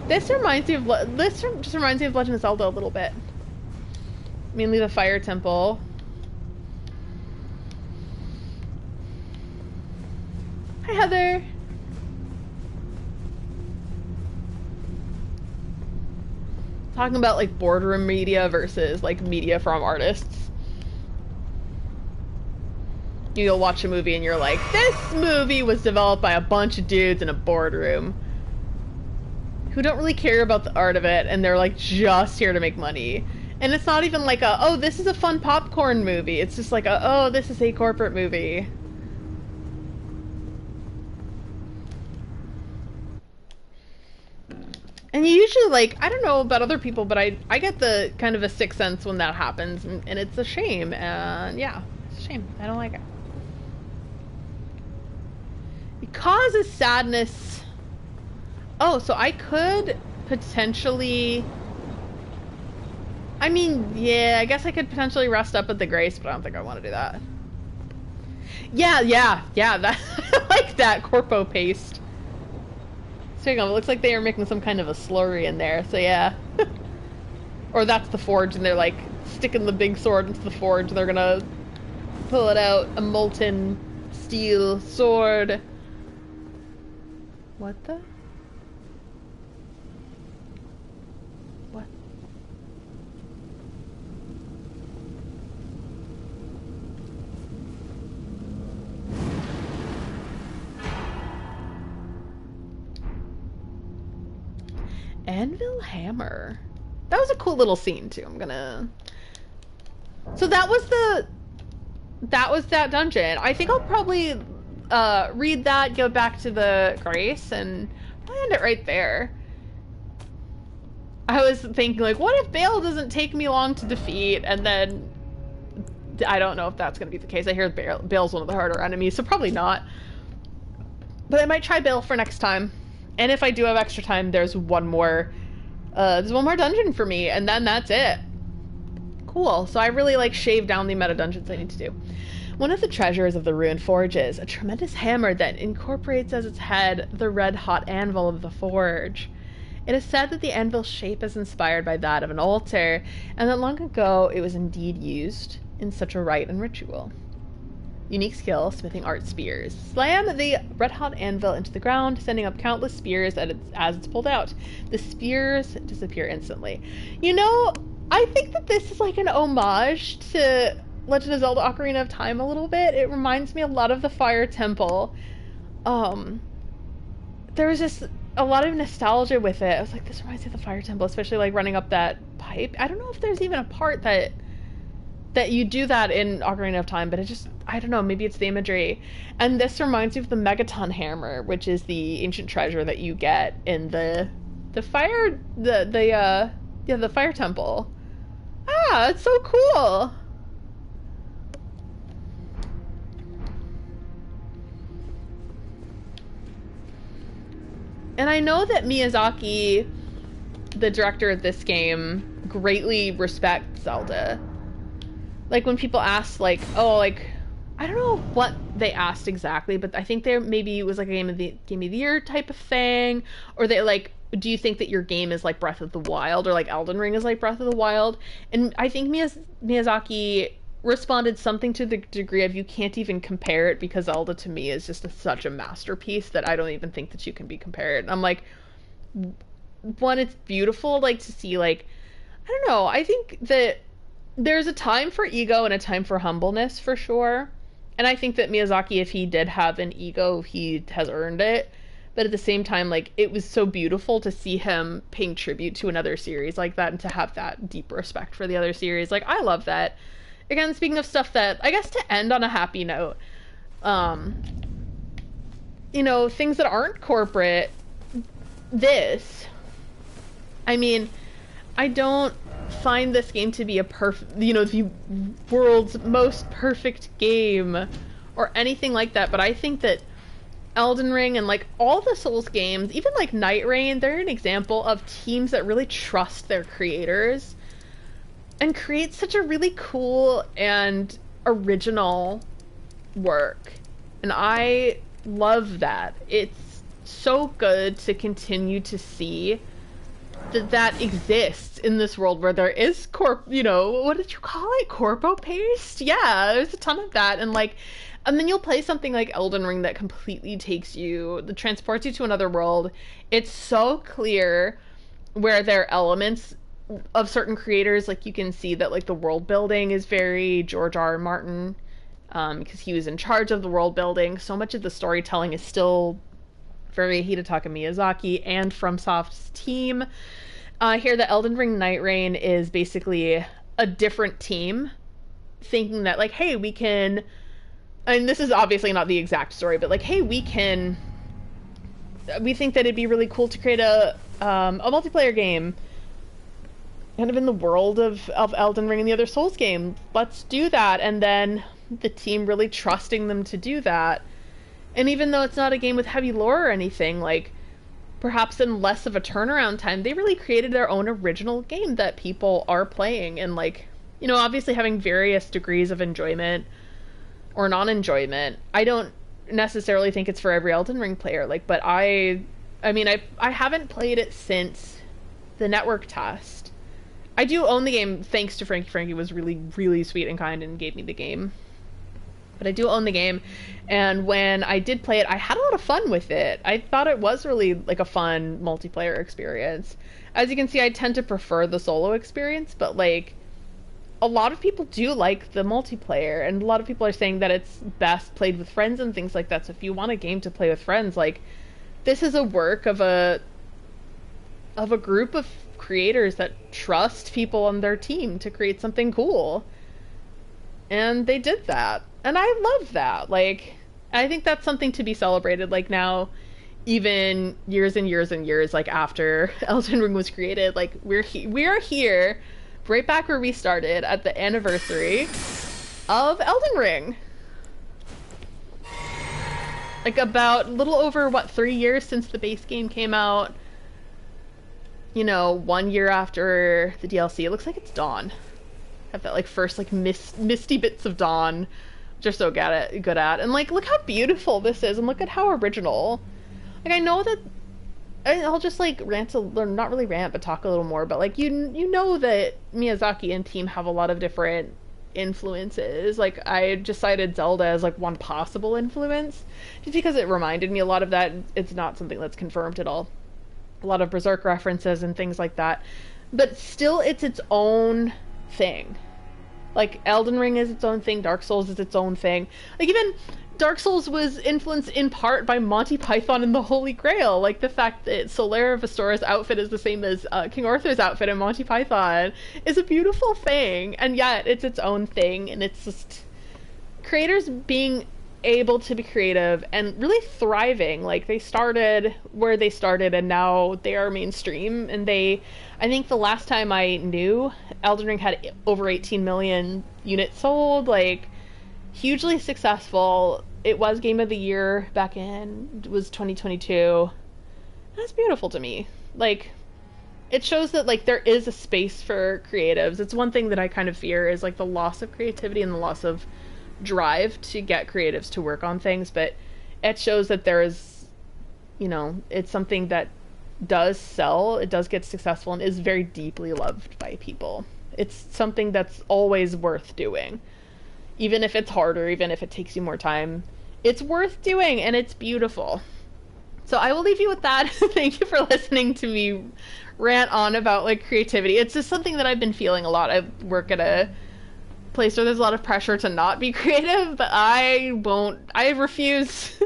This reminds me of just reminds me of Legend of Zelda a little bit. Mainly the Fire Temple. Hi, Heather. Talking about like boardroom media versus like media from artists. You'll watch a movie and you're like, this movie was developed by a bunch of dudes in a boardroom who don't really care about the art of it, and they're like just here to make money. And it's not even like a, oh, this is a fun popcorn movie. It's just like a, oh, this is a corporate movie. And you usually, like, I don't know about other people, but I get the kind of a sixth sense when that happens, and it's a shame. And yeah, it's a shame. I don't like it. It causes sadness. Oh, so I could potentially, I mean, yeah, I guess I could potentially rest up at the Grace, but I don't think I want to do that. Yeah, that I like that corpo paste. So it looks like they are making some kind of a slurry in there, so yeah. Or that's the forge, and they're like sticking the big sword into the forge. They're gonna pull it out, a molten steel sword. What the? What? Anvil Hammer. That was a cool little scene too. I'm gonna. So that was that dungeon. I think I'll probably read that, go back to the Grace, and land it right there. I was thinking, like, what if Bale doesn't take me long to defeat, and then I don't know if that's going to be the case. I hear Bale's one of the harder enemies, so probably not. But I might try Bale for next time. And if I do have extra time, there's one more dungeon for me, and then that's it. Cool. So I really, like, shaved down the amount of dungeons I need to do. One of the treasures of the ruined forge is a tremendous hammer that incorporates as its head the red-hot anvil of the forge. It is said that the anvil's shape is inspired by that of an altar, and that long ago it was indeed used in such a rite and ritual. Unique skill, smithing art spears. Slam the red-hot anvil into the ground, sending up countless spears as it's pulled out. The spears disappear instantly. You know, I think that this is like an homage to Legend of Zelda Ocarina of Time a little bit. It reminds me a lot of the Fire Temple. Um, there was just a lot of nostalgia with it. I was like, this reminds me of the Fire Temple, especially like running up that pipe. I don't know if there's even a part that you do that in Ocarina of Time, but it just, I don't know, maybe it's the imagery. And this reminds me of the Megaton Hammer, which is the ancient treasure that you get in the fire, the Fire Temple. Ah, it's so cool. And I know that Miyazaki, the director of this game, greatly respects Zelda. Like, when people ask, like, oh, like, I don't know what they asked exactly, but I think there maybe it was like a game of the year type of thing, or they like, do you think that your game is like Breath of the Wild, or like Elden Ring is like Breath of the Wild? And I think Miyazaki responded something to the degree of, you can't even compare it, because Zelda to me is just such a masterpiece that I don't even think that you can be compared. And I'm like, one, it's beautiful, like, to see, like, I don't know, I think that there's a time for ego and a time for humbleness, for sure. And I think that Miyazaki, if he did have an ego, he has earned it. But at the same time, like, it was so beautiful to see him paying tribute to another series like that, and to have that deep respect for the other series. Like, I love that. Again, speaking of stuff that, I guess, to end on a happy note, you know, things that aren't corporate, this, I mean, I don't find this game to be a perfect, you know, the world's most perfect game or anything like that, but I think that Elden Ring and like all the Souls games, even like Night Rain, they're an example of teams that really trust their creators and create such a really cool and original work. And I love that. It's so good to continue to see that exists in this world where there is you know, what did you call it? Corpo paste? Yeah, there's a ton of that. And like, and then you'll play something like Elden Ring that completely that transports you to another world. It's so clear where there are elements of certain creators, like you can see that like the world building is very George R. R. Martin, because he was in charge of the world building. So much of the storytelling is still very Hidetaka Miyazaki and FromSoft's team. Here, the Elden Ring Night Rain is basically a different team thinking that, like, hey, we can, and this is obviously not the exact story, but like, hey, we think that it'd be really cool to create a multiplayer game kind of in the world of Elden Ring and the other Souls game. Let's do that. And then the team really trusting them to do that. And even though it's not a game with heavy lore or anything, like, perhaps in less of a turnaround time, they really created their own original game that people are playing. And, like, you know, obviously having various degrees of enjoyment or non-enjoyment. I don't necessarily think it's for every Elden Ring player. Like, but I mean, I haven't played it since the network test. I do own the game thanks to Frankie. Frankie was really, really sweet and kind and gave me the game. But I do own the game, and when I did play it, I had a lot of fun with it. I thought it was really like a fun multiplayer experience. As you can see, I tend to prefer the solo experience, but like, a lot of people do like the multiplayer, and a lot of people are saying that it's best played with friends and things like that. So if you want a game to play with friends, like, this is a work of a group of creators that trust people on their team to create something cool. And they did that. And I love that. Like, I think that's something to be celebrated. Like, now, even years and years and years, like, after Elden Ring was created, like, we are here, right back where we started, at the anniversary of Elden Ring. Like, about a little over, 3 years since the base game came out. You know, 1 year after the DLC. It looks like it's dawn. Have that, like, first, like, misty bits of dawn, which are so good at. And, like, look how beautiful this is, and look at how original. Like, I know that I'll just, like, not really rant, but talk a little more, but, like, you know that Miyazaki and team have a lot of different influences. Like, I just cited Zelda as, like, one possible influence, just because it reminded me a lot of that. It's not something that's confirmed at all. A lot of Berserk references and things like that. But still, it's its own thing. Like, Elden Ring is its own thing, Dark Souls is its own thing. Like, even Dark Souls was influenced in part by Monty Python and the Holy Grail. Like, the fact that Solera Vistora's outfit is the same as King Arthur's outfit in Monty Python is a beautiful thing, and yet it's its own thing, and it's just creators being able to be creative and really thriving. Like, they started where they started and now they are mainstream, and I think the last time I knew, Elden Ring had over 18 million units sold, like, hugely successful. It was Game of the Year back in, it was 2022. That's beautiful to me. Like, it shows that, like, there is a space for creatives. It's one thing that I kind of fear is, like, the loss of creativity and the loss of drive to get creatives to work on things, but it shows that there is, you know, it's something that does sell, it does get successful, and is very deeply loved by people. It's something that's always worth doing. Even if it's harder, even if it takes you more time, it's worth doing, and it's beautiful. So I will leave you with that. Thank you for listening to me rant on about, like, creativity. It's just something that I've been feeling a lot. I work at a place where there's a lot of pressure to not be creative, but I refuse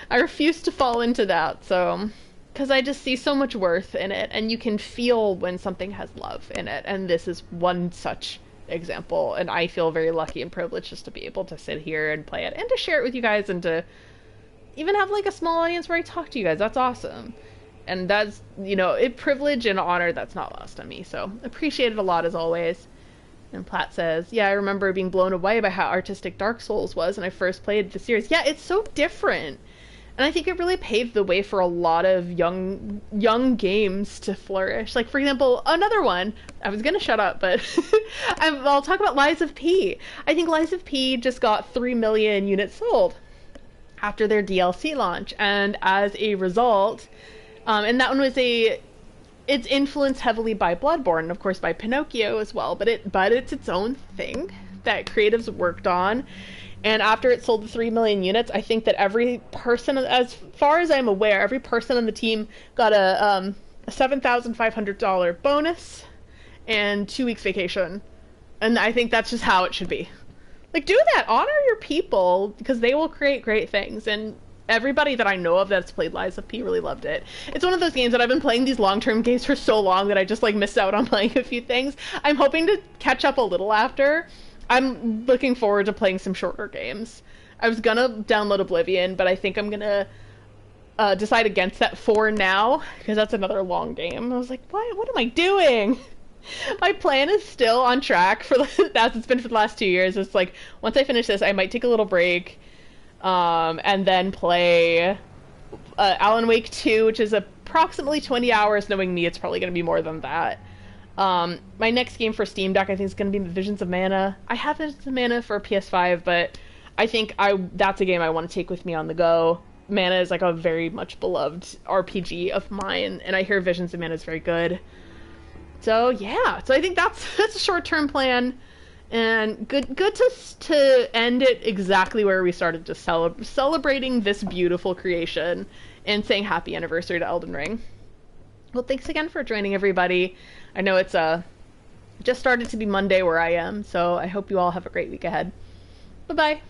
I refuse to fall into that. So, because I just see so much worth in it, and you can feel when something has love in it, and this is one such example, and I feel very lucky and privileged just to be able to sit here and play it and to share it with you guys, and to even have, like, a small audience where I talk to you guys. That's awesome, and that's, you know, a privilege and honor that's not lost on me, so appreciate it a lot as always. And Platt says, yeah, I remember being blown away by how artistic Dark Souls was when I first played the series. Yeah, it's so different. And I think it really paved the way for a lot of young games to flourish. Like, for example, another one, I was going to shut up, but I'll talk about Lies of P. I think Lies of P just got 3 million units sold after their DLC launch. And as a result, and that one was it's influenced heavily by Bloodborne, and of course by Pinocchio as well, but it's its own thing that creatives worked on. And after it sold 3 million units, I think that every person, as far as I'm aware, every person on the team got a $7,500 bonus and 2 weeks vacation. And I think that's just how it should be. Like, do that. Honor your people, because they will create great things. And everybody that I know of that's played Lies of P really loved it. It's one of those games that I've been playing these long-term games for so long that I just, like, missed out on playing a few things. I'm hoping to catch up a little after. I'm looking forward to playing some shorter games. I was gonna download Oblivion, but I think I'm gonna decide against that for now, because that's another long game. I was like, what am I doing? My plan is still on track for as it's been for the last 2 years. It's like, once I finish this, I might take a little break, and then play Alan Wake 2, which is approximately 20 hours. Knowing me, it's probably going to be more than that. My next game for Steam Deck, I think, is going to be Visions of Mana. I have Visions of Mana for PS5, but I think that's a game I want to take with me on the go. Mana is, like, a very much beloved RPG of mine, and I hear Visions of Mana is very good. So yeah, so I think that's a short-term plan. And good to end it exactly where we started, just celebrating this beautiful creation and saying happy anniversary to Elden Ring. Well, thanks again for joining, everybody. I know it's just started to be Monday where I am, so I hope you all have a great week ahead. Bye-bye.